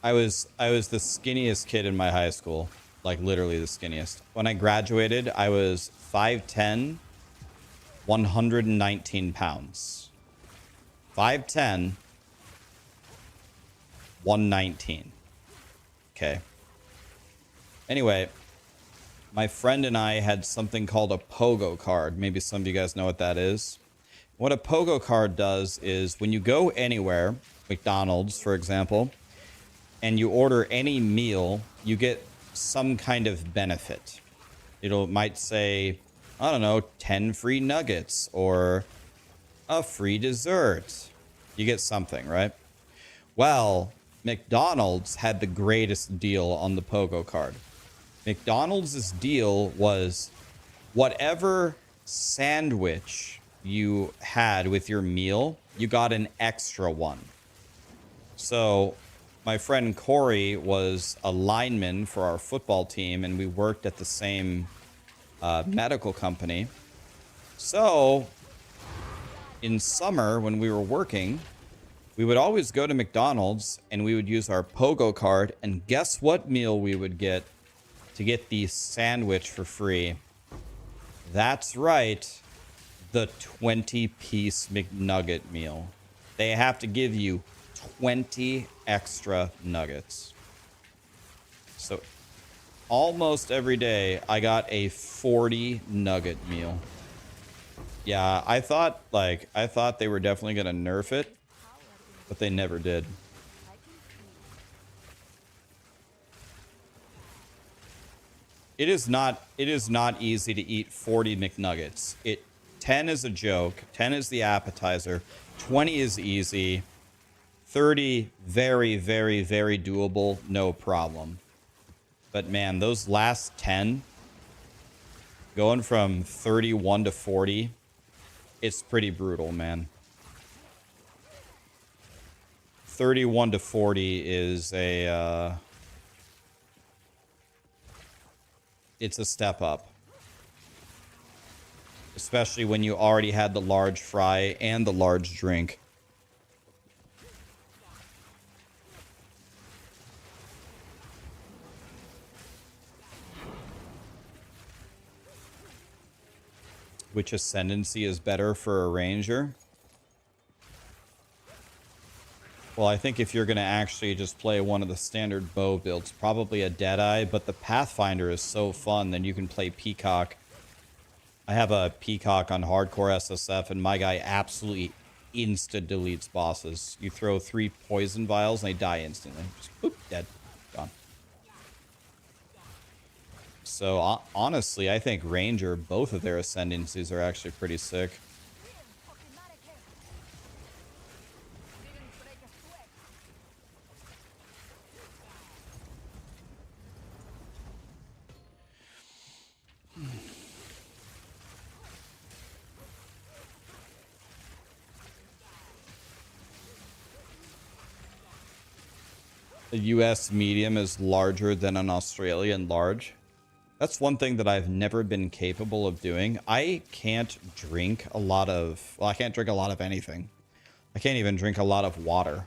A: I was the skinniest kid in my high school. Like literally the skinniest. When I graduated, I was 5'10", 119 pounds. 5'10", 119. Okay. Anyway, my friend and I had something called a pogo card. Maybe some of you guys know what that is. What a pogo card does is when you go anywhere, McDonald's, for example, and you order any meal, you get some kind of benefit. It might say, I don't know, 10 free nuggets or a free dessert. You get something, right? Well, McDonald's had the greatest deal on the pogo card. McDonald's deal was whatever sandwich you had with your meal, you got an extra one. So my friend Corey was a lineman for our football team, and we worked at the same medical company. So in summer, when we were working, we would always go to McDonald's and we would use our pogo card, and guess what meal we would get to get the sandwich for free? That's right, the 20-piece McNugget meal. They have to give you 20 extra nuggets. So almost every day I got a 40 nugget meal. Yeah, I thought they were definitely gonna nerf it, but they never did. It is not easy to eat 40 McNuggets. 10 is a joke, 10 is the appetizer, 20 is easy. 30, very, very, very doable, no problem. But man, those last 10, going from 31 to 40, it's pretty brutal, man. 31 to 40 is it's a step up. Especially when you already had the large fry and the large drink. Which ascendancy is better for a ranger? Well, I think if you're going to actually just play one of the standard bow builds, probably a Deadeye, but the Pathfinder is so fun, then you can play Peacock. I have a Peacock on Hardcore SSF, and my guy absolutely insta-deletes bosses. You throw 3 poison vials, and they die instantly. Just, boop, dead. Gone. So, honestly, I think Ranger, both of their ascendancies are actually pretty sick. The US medium is larger than an Australian large. That's one thing that I've never been capable of doing. I can't drink a lot of... Well, I can't drink a lot of anything. I can't even drink a lot of water.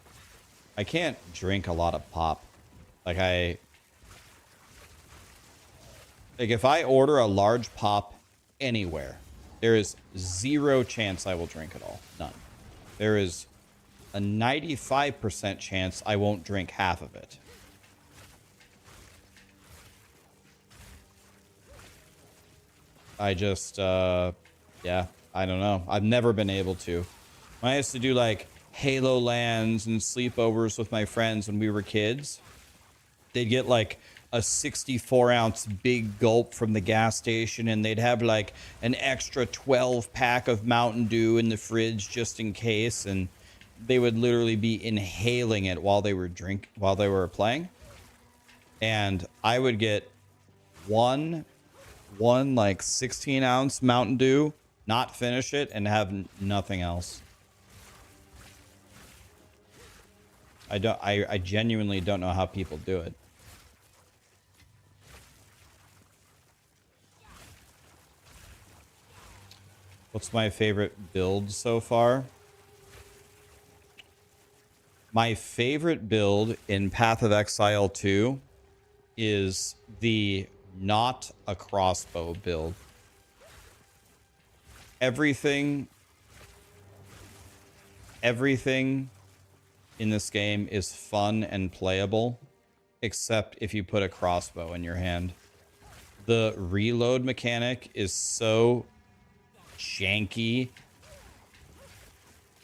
A: I can't drink a lot of pop. Like, if I order a large pop anywhere, there is 0 chance I will drink it all. None. There is a 95% chance I won't drink half of it. I just, yeah, I don't know. I've never been able to. When I used to do, like, Halo lands and sleepovers with my friends when we were kids, they'd get, like, a 64-ounce big gulp from the gas station, and they'd have, like, an extra 12-pack of Mountain Dew in the fridge just in case, and they would literally be inhaling it while they were playing. And I would get one like 16-ounce Mountain Dew, not finish it, and have nothing else. I genuinely don't know how people do it. What's my favorite build so far? My favorite build in Path of Exile 2 is the not a crossbow build. Everything in this game is fun and playable, except if you put a crossbow in your hand. The reload mechanic is so janky.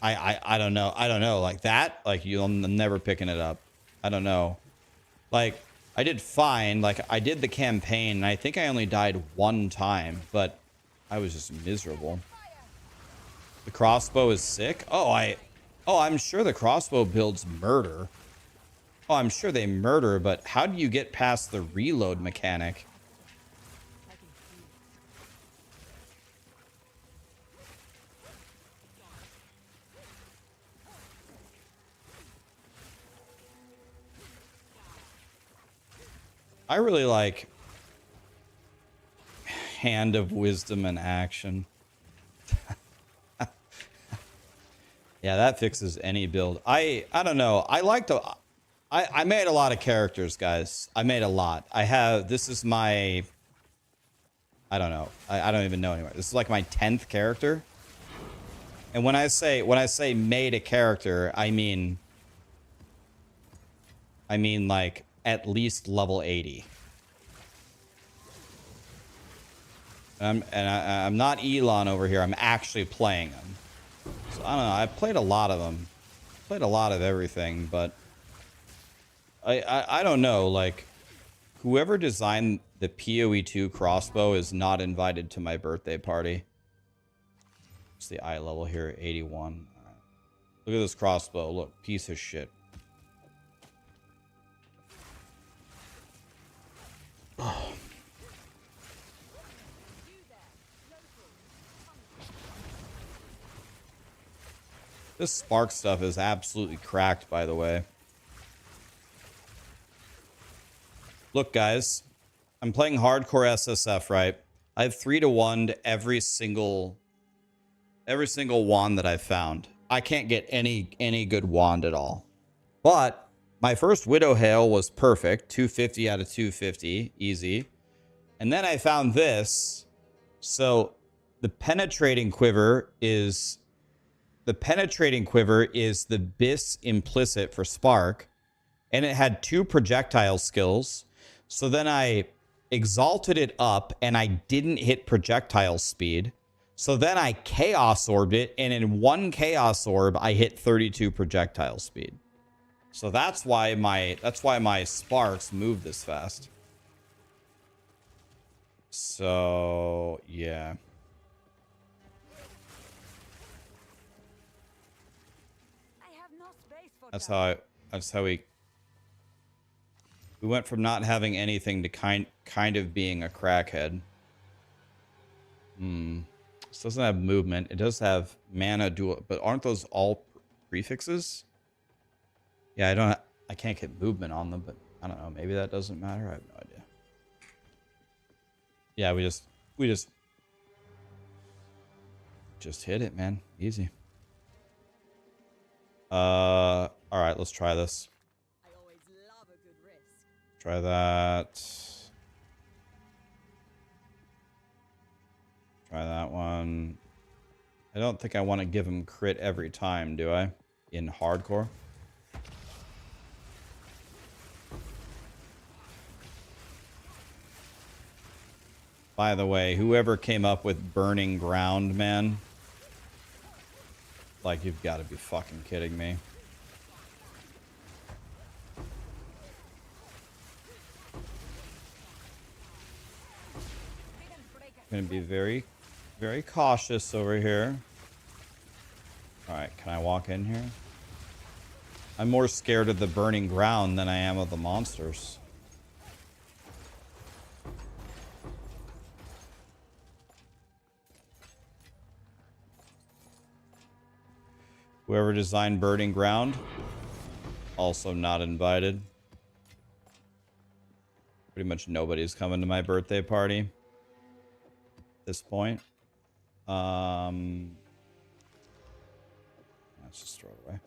A: I don't know like that, like you'll never picking it up. I don't know, like I did fine, like I did the campaign and I think I only died one time, but I was just miserable. The crossbow is sick. I'm sure the crossbow builds murder. Oh, I'm sure they murder, but how do you get past the reload mechanic? I really like Hand of Wisdom and Action. Yeah, that fixes any build. I don't know. I made a lot of characters, guys. I made a lot. This is my, I don't know. I don't even know anymore. This is like my 10th character. And when I say made a character, I mean like at least level 80. And I'm not Elon over here. I'm actually playing them. So I don't know. I've played a lot of them. Played a lot of everything, but I don't know. Like, whoever designed the POE2 crossbow is not invited to my birthday party. What's the eye level here? 81. All right. Look at this crossbow. Look, piece of shit. Oh. This Spark stuff is absolutely cracked, by the way. Look, guys, I'm playing hardcore SSF, right? I have 3-to-1 to every single wand that I've found. I can't get any good wand at all. But my first Widow Hail was perfect, 250 out of 250, easy. And then I found this. So the penetrating quiver is the BIS implicit for Spark, and it had 2 projectile skills. So then I exalted it up, and I didn't hit projectile speed. So then I Chaos Orbed it, and in 1 Chaos Orb, I hit 32 projectile speed. So that's why my Sparks move this fast. So yeah. That's how we went from not having anything to kind of being a crackhead. This doesn't have movement. It does have mana dual, but aren't those all prefixes? Yeah, I can't get movement on them, but I don't know. Maybe that doesn't matter. I have no idea. Yeah, we just hit it, man. Easy. All right, let's try this.
B: I always love a good risk.
A: Try that. Try that one. I don't think I want to give him crit every time, do I? In hardcore. By the way, whoever came up with burning ground, man. Like, you've got to be fucking kidding me. Gonna be very, very cautious over here. Alright, can I walk in here? I'm more scared of the burning ground than I am of the monsters. Whoever designed Birding Ground, also not invited. Pretty much nobody's coming to my birthday party at this point. Let's just throw it away.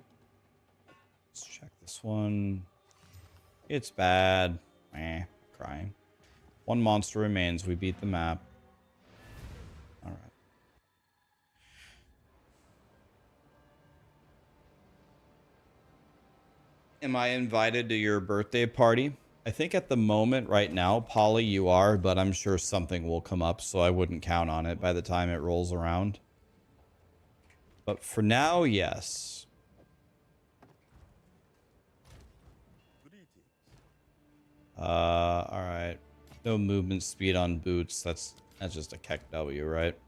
A: Let's check this one. It's bad. Crying. One monster remains. We beat the map. All right. Am I invited to your birthday party? I think at the moment right now, Polly, you are, but I'm sure something will come up, so I wouldn't count on it by the time it rolls around. But for now, yes. All right. No movement speed on boots. That's just a Keck W, right?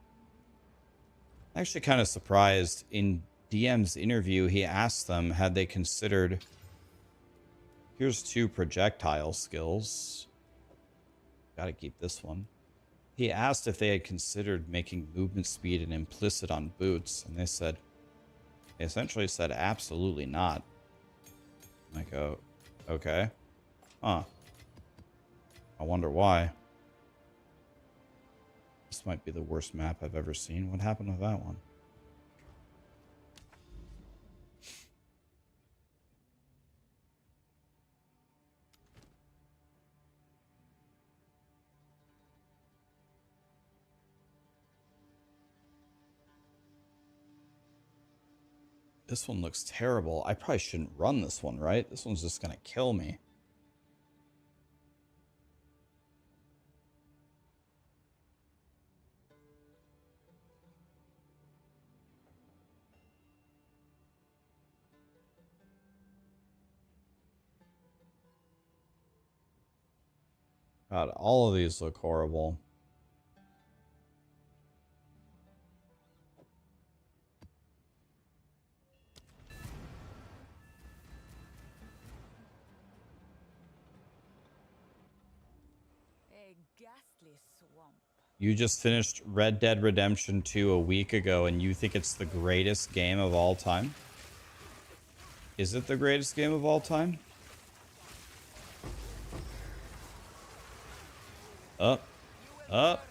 A: Actually kind of surprised. In DM's interview, he asked them, had they considered... Here's 2 projectile skills. Gotta keep this one. He asked if they had considered making movement speed an implicit on boots, and they essentially said absolutely not. I'm like, oh, okay. Huh. I wonder why. This might be the worst map I've ever seen. What happened with that one? This one looks terrible. I probably shouldn't run this one, right? This one's just gonna kill me. God, all of these look horrible.
B: A ghastly swamp.
A: You just finished Red Dead Redemption 2 a week ago, and you think it's the greatest game of all time? Is it the greatest game of all time? Up. Up.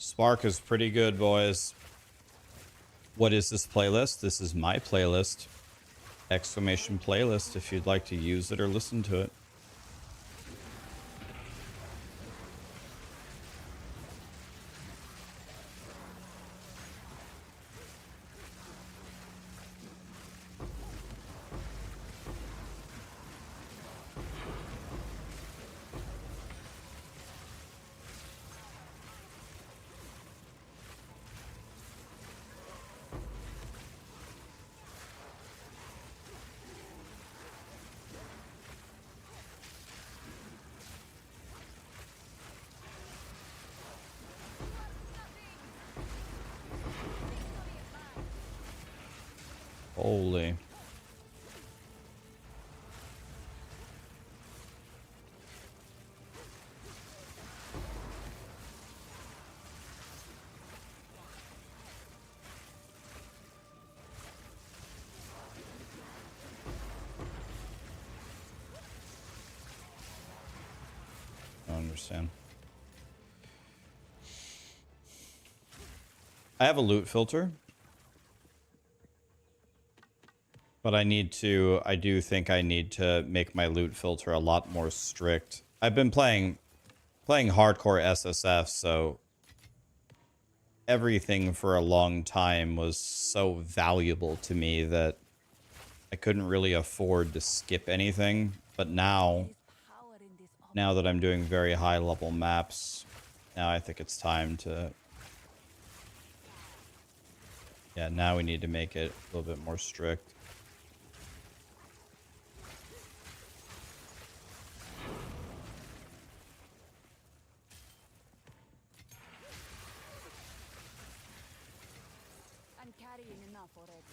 A: Spark is pretty good, boys. What is this playlist? This is my playlist. Exclamation playlist if you'd like to use it or listen to it. Holy. understand. I have a loot filter. But I do think I need to make my loot filter a lot more strict. I've been playing hardcore SSF, so everything for a long time was so valuable to me that I couldn't really afford to skip anything. But now that I'm doing very high level maps, now I think it's time to... Yeah, now we need to make it a little bit more strict.
B: I'm carrying enough already.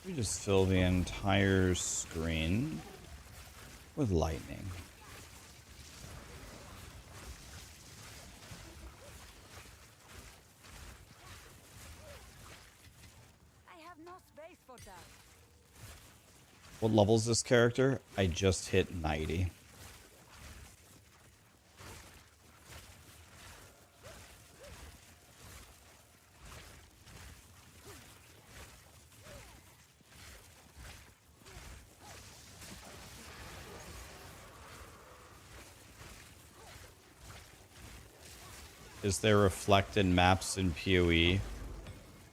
A: We just fill the entire screen with lightning.
B: I have no space for that.
A: What level is this character? I just hit 90. Is there reflected maps in PoE?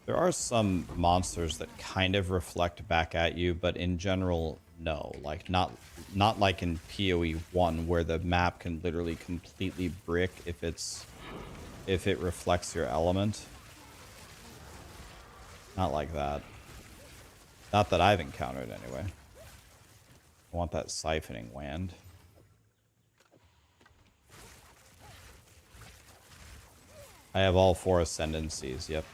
A: There are some monsters that kind of reflect back at you, but in general, no. Like not like in PoE1 where the map can literally completely brick if it reflects your element. Not like that. Not that I've encountered anyway. I want that siphoning wand. I have all 4 ascendancies, yep.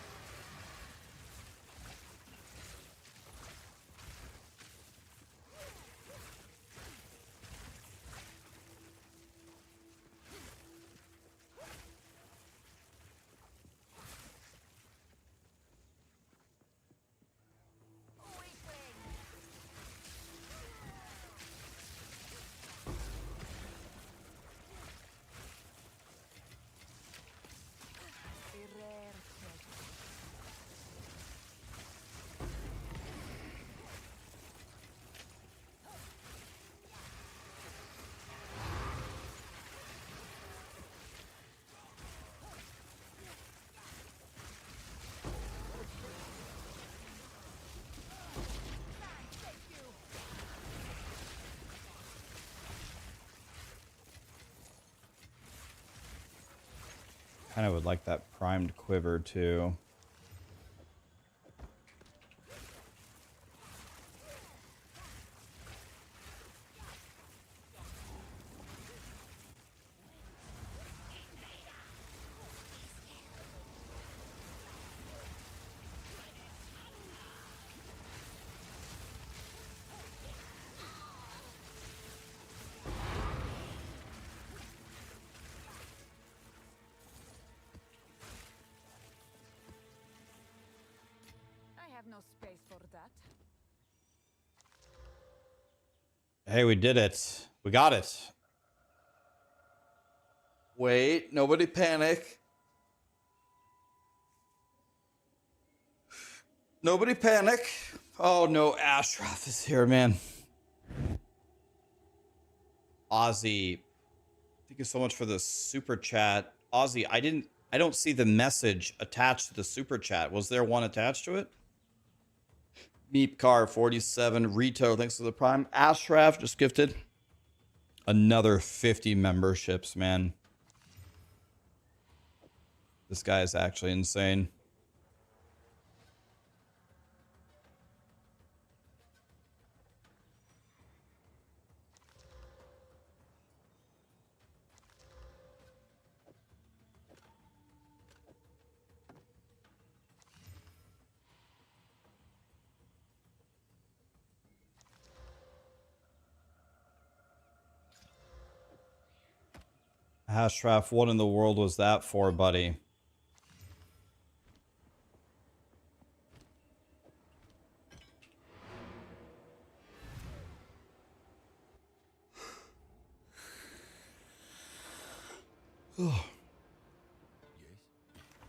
A: Kind of would like that primed quiver too.
B: No space for that.
A: Hey, we did it. We got it. Wait, nobody panic. Nobody panic. Oh no, Ashraf is here, man. Ozzy, thank you so much for the super chat. Ozzy, I don't see the message attached to the super chat. Was there one attached to it? Meepcar47, Rito, thanks for the prime. Ashraf just gifted another 50 memberships, man. This guy is actually insane. Ashraf, what in the world was that for, buddy?
D: Yes.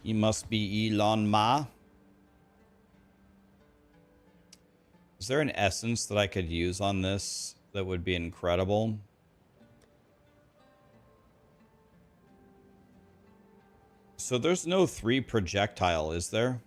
A: He must be Elon Ma. Is there an essence that I could use on this that would be incredible? So there's no 3 projectile, is there?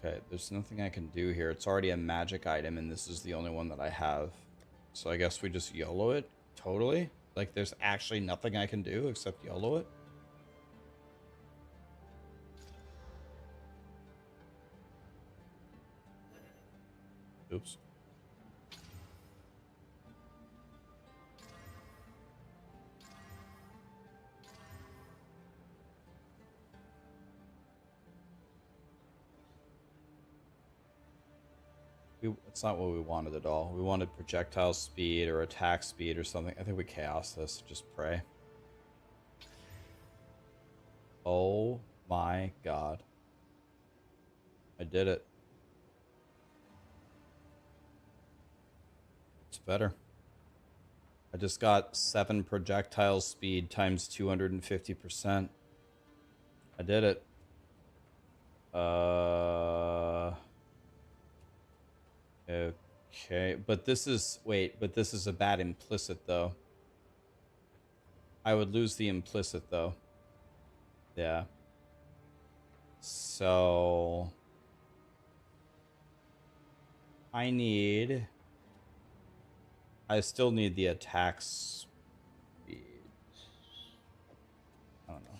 A: Okay, there's nothing I can do here. It's already a magic item, and this is the only one that I have. So I guess we just YOLO it? Totally? Like, there's actually nothing I can do except YOLO it? Oops. It's not what we wanted at all. We wanted projectile speed or attack speed or something. I think we chaos this. Just pray. Oh my god. I did it. It's better. I just got 7 projectile speed times 250%. I did it. Okay, but this is, wait, but this is a bad implicit though. I would lose the implicit though. Yeah. So I still need the attack speed. I don't know.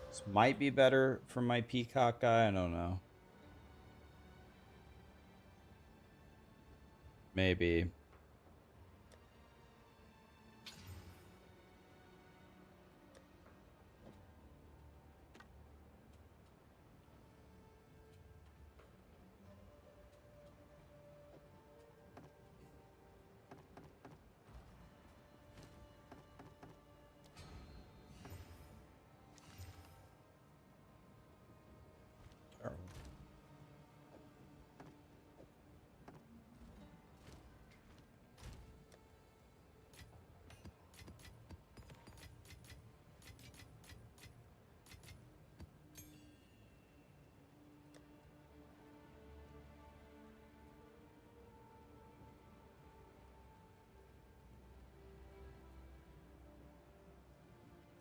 A: This might be better for my peacock guy. I don't know. Maybe. Terrible.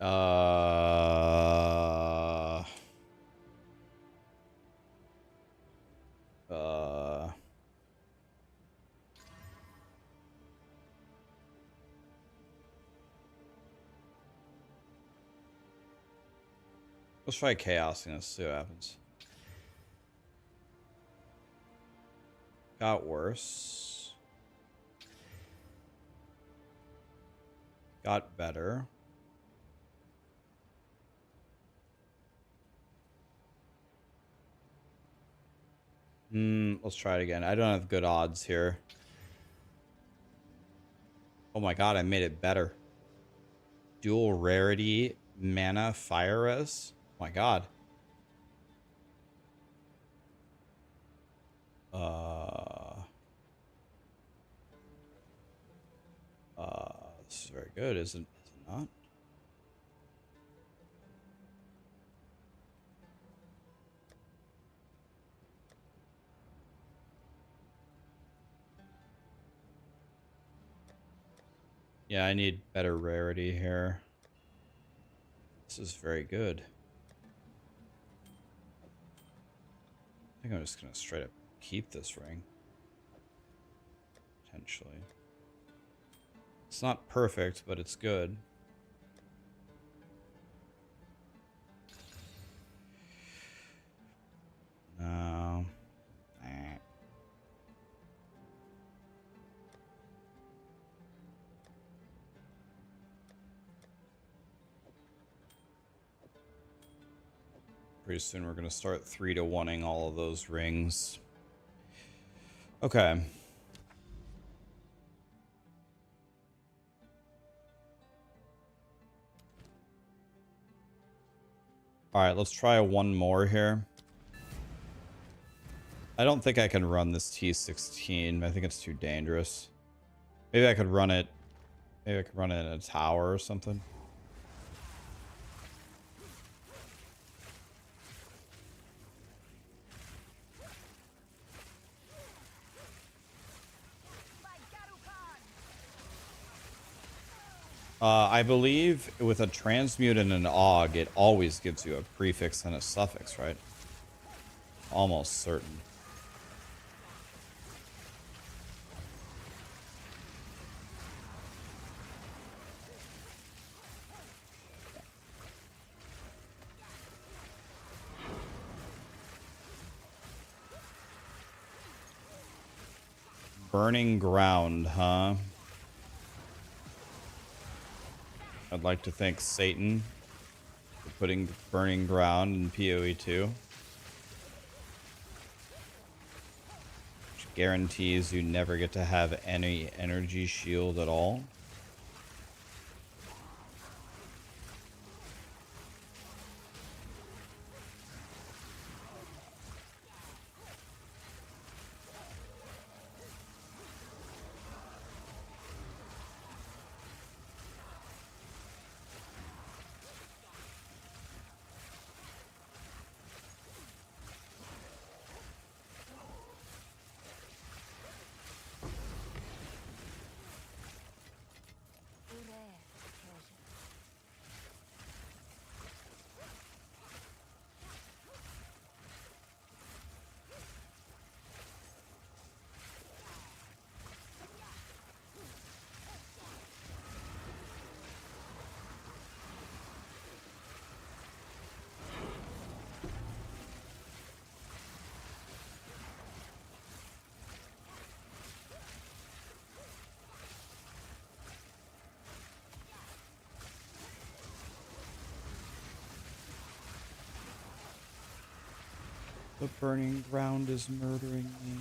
A: Uh, uh, let's try chaosing this, see what happens. Got worse. Got better. Let's try it again. I don't have good odds here. Oh my god, I made it better. Dual rarity, mana, fire res. Oh my god. This is very good, is it not? Yeah, I need better rarity here. This is very good. I think I'm just gonna straight up keep this ring. Potentially. It's not perfect, but it's good. No. Pretty soon we're going to start 3-to-1ing all of those rings. Okay. Alright, let's try one more here. I don't think I can run this T16. I think it's too dangerous. Maybe I could run it. Maybe I could run it in a tower or something. I believe with a transmute and an AUG, it always gives you a prefix and a suffix, right? Almost certain. Burning ground, huh? I'd like to thank Satan for putting burning ground in POE2. Which guarantees you never get to have any energy shield at all. The burning ground is murdering me.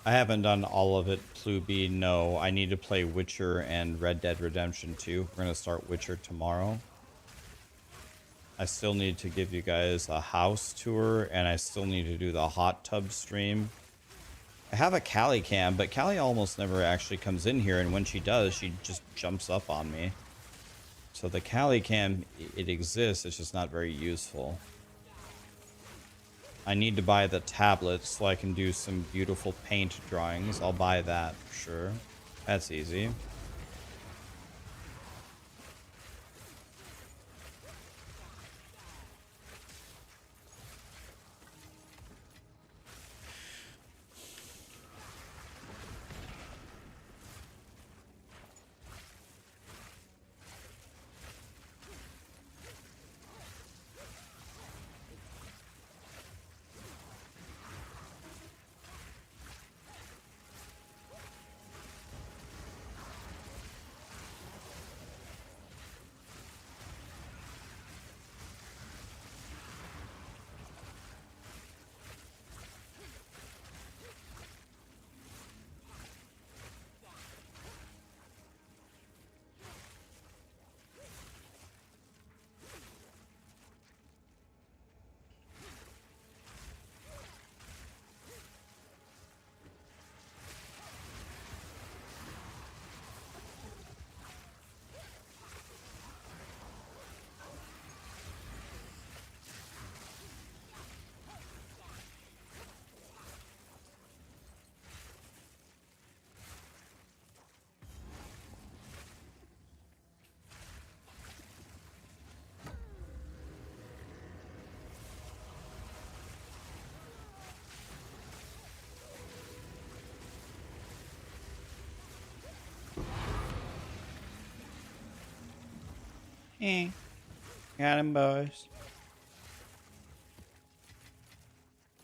A: I haven't done all of it, Pluby. No, I need to play Witcher and Red Dead Redemption 2. We're going to start Witcher tomorrow. I still need to give you guys a house tour, and I still need to do the hot tub stream. I have a Callie cam, but Callie almost never actually comes in here, and when she does, she just jumps up on me. So the Callie cam, it exists, it's just not very useful. I need to buy the tablet so I can do some beautiful paint drawings. I'll buy that for sure. That's easy. Got him, boys.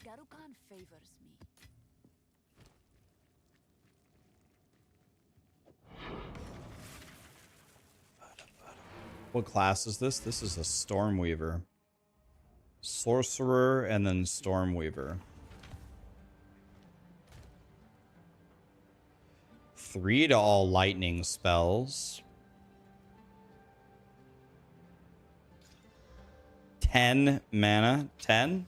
B: Garukan favors me.
A: What class is this? This is a Stormweaver. Sorcerer and then Stormweaver. 3 to all lightning spells. 10 mana. 10?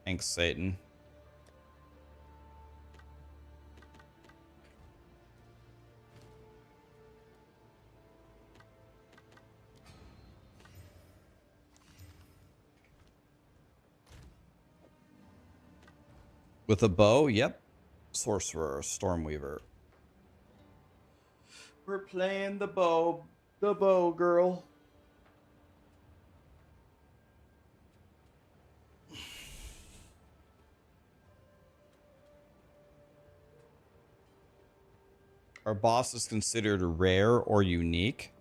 A: Thanks, Satan. With a bow? Yep. Sorcerer, Stormweaver. We're playing the bow girl. Are bosses considered rare or unique?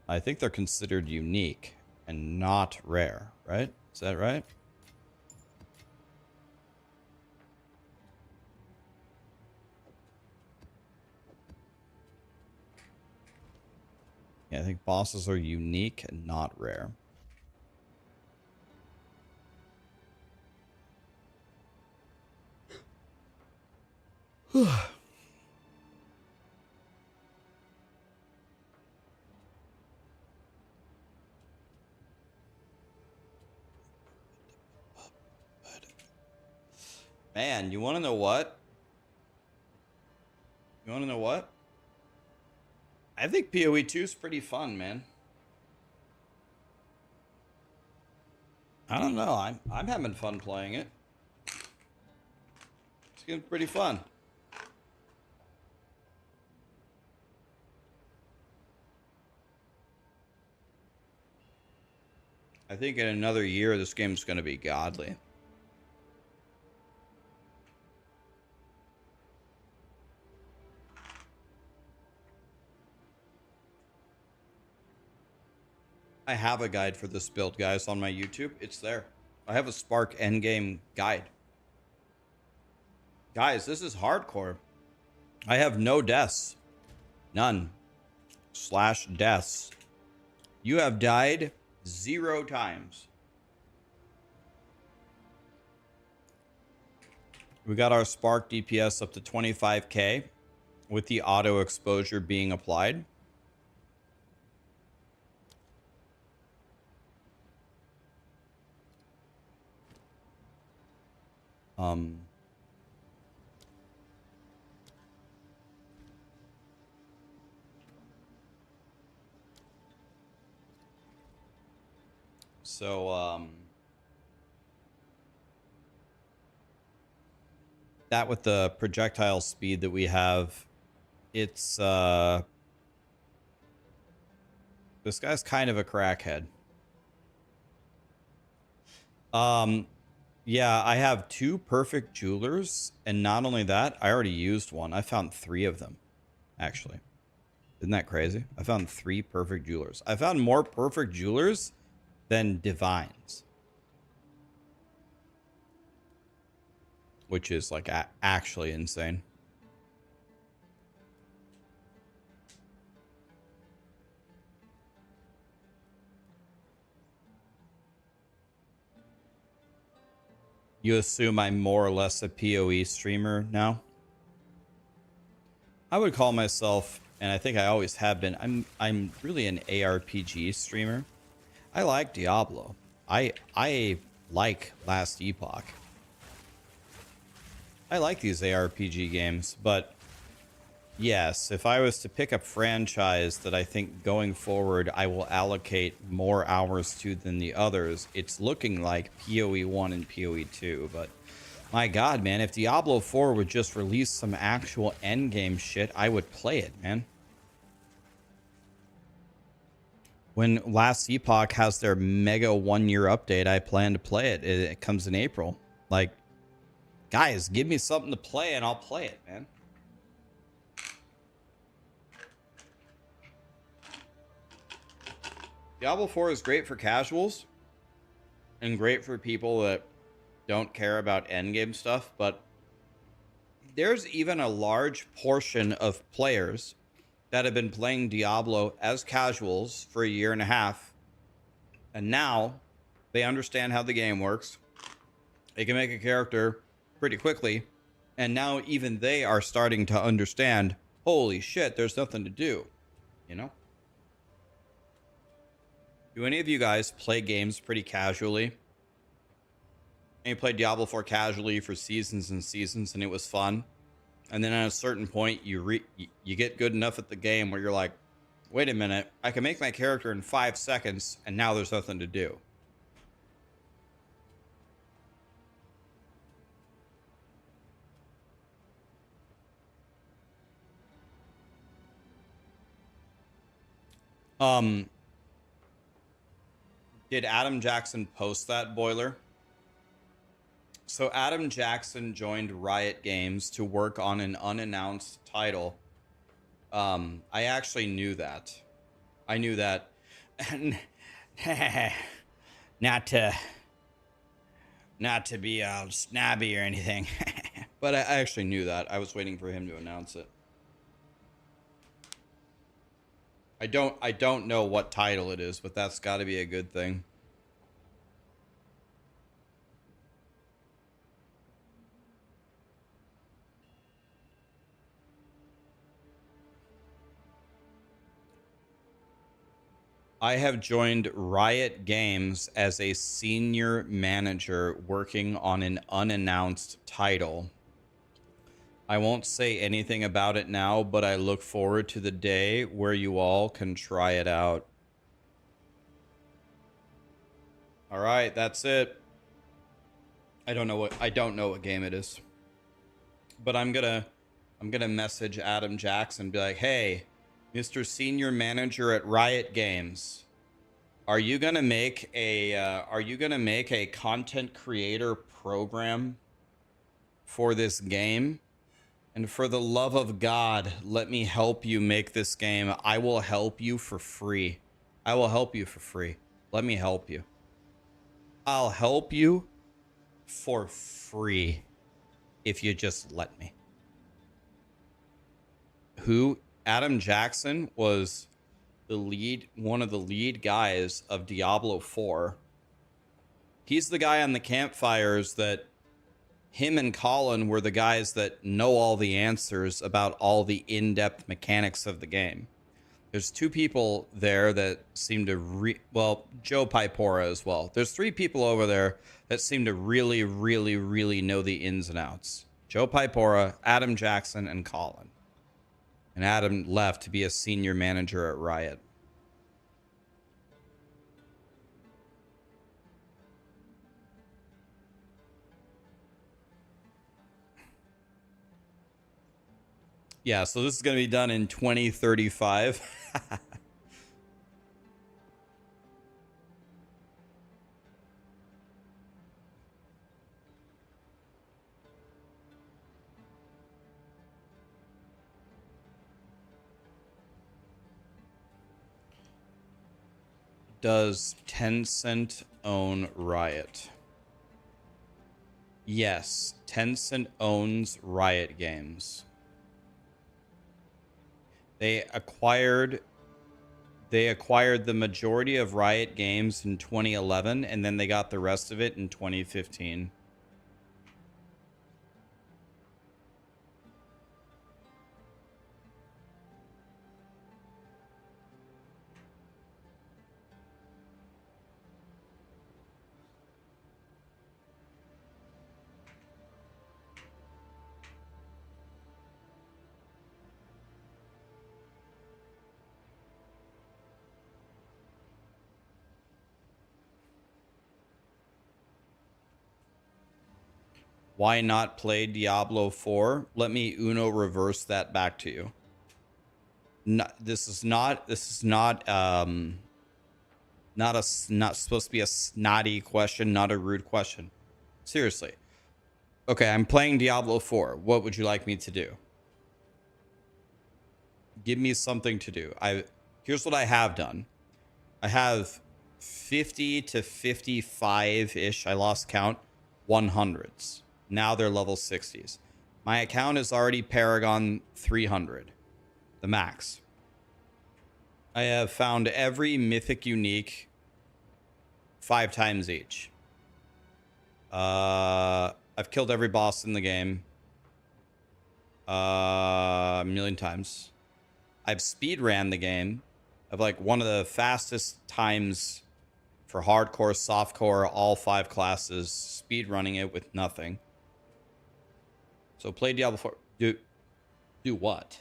A: I think they're considered unique and not rare, right? Is that right? Yeah, I think bosses are unique and not rare. Man, you want to know what? You want to know what? I think POE2 is pretty fun, man. I don't know. I'm having fun playing it. It's getting pretty fun. I think in another year this game's going to be godly. I have a guide for this build, guys, on my YouTube. It's there. I have a Spark Endgame guide. Guys, this is hardcore. I have no deaths. None. / deaths. You have died 0 times. We got our Spark DPS up to 25k with the auto exposure being applied. That with the projectile speed that we have, it's this guy's kind of a crackhead. Yeah, I have 2 perfect jewelers, and not only that, I already used one. I found 3 of them, actually. Isn't that crazy? I found 3 perfect jewelers. I found more perfect jewelers than divines, which is like actually insane. You assume I'm more or less a PoE streamer now? I would call myself, and I think I always have been, I'm really an ARPG streamer. I like Diablo. I like Last Epoch. I like these ARPG games, but yes, if I was to pick a franchise that I think going forward I will allocate more hours to than the others, it's looking like POE1 and POE2. But my God, man, if Diablo 4 would just release some actual endgame shit, I would play it, man. When Last Epoch has their mega 1-year update, I plan to play it. It comes in April. Like, guys, give me something to play and I'll play it, man. Diablo 4 is great for casuals and great for people that don't care about endgame stuff, but there's even a large portion of players that have been playing Diablo as casuals for 1.5 years, and now they understand how the game works. They can make a character pretty quickly, And now even they are starting to understand, holy shit, there's nothing to do, you know? Do any of you guys play games pretty casually? And you played Diablo 4 casually for seasons and seasons, and it was fun. And then at a certain point, you get good enough at the game where you're like, wait a minute, I can make my character in 5 seconds, and now there's nothing to do. Did Adam Jackson post that, Boiler? So Adam Jackson joined Riot Games to work on an unannounced title. I actually knew that. I knew that. not to be snobby or anything, but I actually knew that. I was waiting for him to announce it. I don't know what title it is, but that's got to be a good thing. I have joined Riot Games as a senior manager working on an unannounced title. I won't say anything about it now, but I look forward to the day where you all can try it out. All right, that's it. I don't know what game it is. But I'm going to message Adam Jackson and be like, "Hey, Mr. Senior Manager at Riot Games, are you going to make a content creator program for this game? And for the love of God, let me help you make this game. I will help you for free. I will help you for free. Let me help you. I'll help you for free if you just let me." Who? Adam Jackson was one of the lead guys of Diablo 4. He's the guy on the campfires that him and Colin were the guys that know all the answers about all the in-depth mechanics of the game. There's 2 people there that seem to Joe Pipora as well. There's 3 people over there that seem to really, really, really know the ins and outs. Joe Pipora, Adam Jackson, and Colin. And Adam left to be a senior manager at Riot. Yeah, so this is going to be done in 2035. Does Tencent own Riot? Yes, Tencent owns Riot Games. They acquired the majority of Riot Games in 2011, and then they got the rest of it in 2015. Why not play Diablo 4? Let me Uno reverse that back to you. This is not supposed to be a snotty question, not a rude question. Seriously. Okay, I'm playing Diablo 4. What would you like me to do? Give me something to do. Here's what I have done. I have 50 to 55-ish, I lost count, 100s. Now they're level 60s. My account is already Paragon 300, the max. I have found every mythic unique 5 times each. I've killed every boss in the game. A million times. I've speed ran the game. I've like one of the fastest times for hardcore, softcore, all 5 classes. Speed running it with nothing. So play Diablo 4. Do what?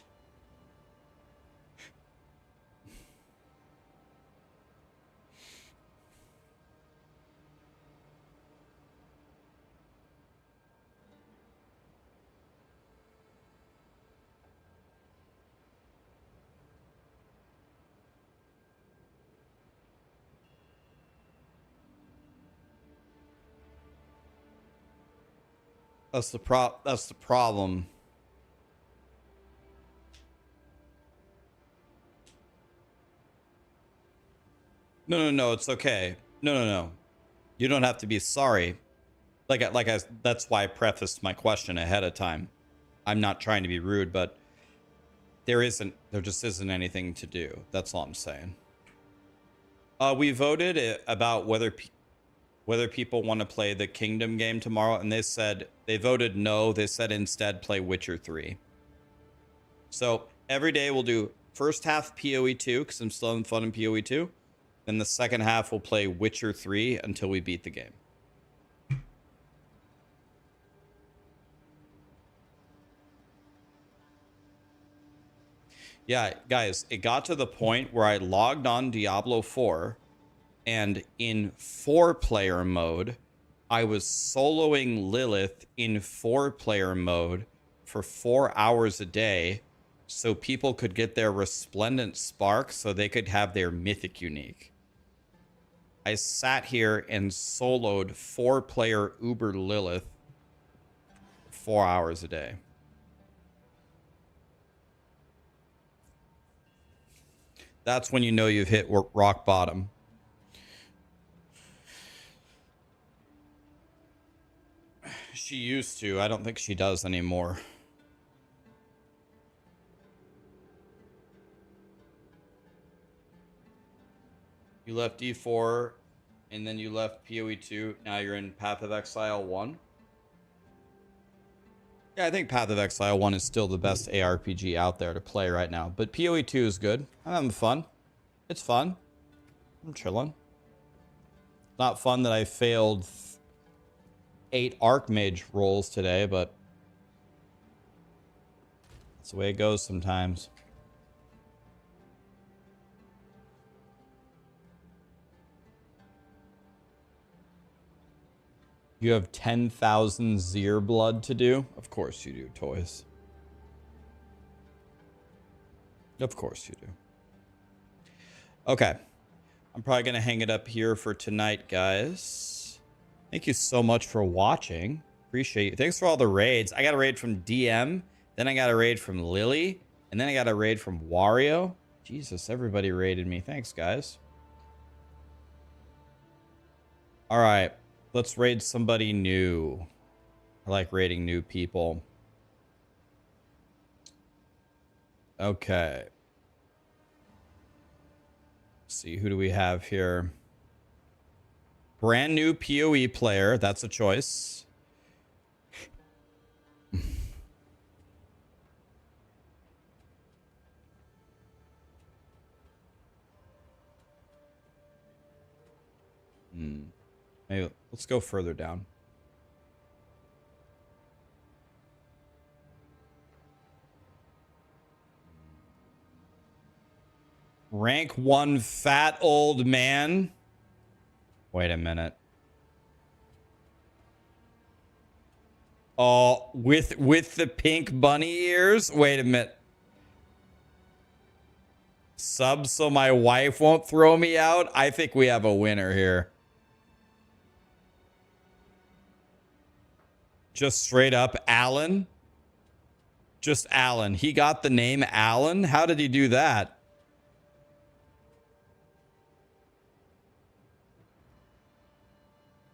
A: That's the problem. No, it's okay. No. You don't have to be sorry. That's why I prefaced my question ahead of time. I'm not trying to be rude, but there just isn't anything to do. That's all I'm saying. We voted about whether people want to play the Kingdom game tomorrow, and they voted no. They said instead play Witcher 3. So every day we'll do first half POE2 because I'm still having fun in POE2. Then the second half we'll play Witcher 3 until we beat the game. Yeah, guys, it got to the point where I logged on Diablo 4, and in 4-player mode, I was soloing Lilith in 4-player mode for 4 hours a day so people could get their Resplendent Spark so they could have their Mythic Unique. I sat here and soloed 4-player Uber Lilith 4 hours a day. That's when you know you've hit rock bottom. She used to. I don't think she does anymore. You left D4, and then you left POE2. Now you're in Path of Exile 1. Yeah, I think Path of Exile 1 is still the best ARPG out there to play right now. But POE2 is good. I'm having fun. It's fun. I'm chilling. Not fun that I failed 8 Archmage rolls today, but that's the way it goes sometimes. You have 10,000 Zir blood to do? Of course you do, Toys. Of course you do. Okay. I'm probably going to hang it up here for tonight, guys. Thank you so much for watching. Appreciate you. Thanks for all the raids. I got a raid from DM. Then I got a raid from Lily. And then I got a raid from Wario. Jesus, everybody raided me. Thanks, guys. All right. Let's raid somebody new. I like raiding new people. Okay. Let's see, who do we have here? Brand new PoE player. That's a choice. Maybe let's go further down. Rank 1 fat old man. Wait a minute. Oh, with the pink bunny ears? Wait a minute. Sub so my wife won't throw me out? I think we have a winner here. Just straight up Alan? Just Alan. He got the name Alan? How did he do that?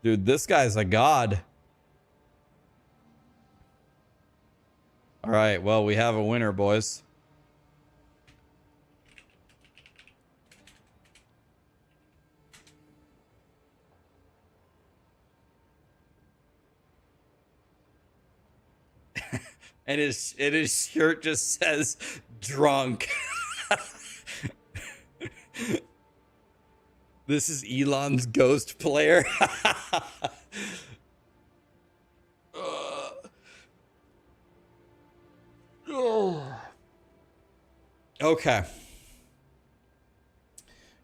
A: Dude, this guy's a god. All right, well, we have a winner, boys. and his shirt just says drunk. This is Elon's ghost player. Okay.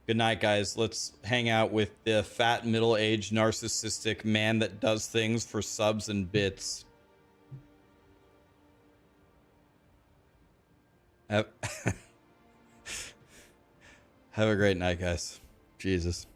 A: Good night, guys. Let's hang out with the fat, middle-aged, narcissistic man that does things for subs and bits. Have a great night, guys. Jesus.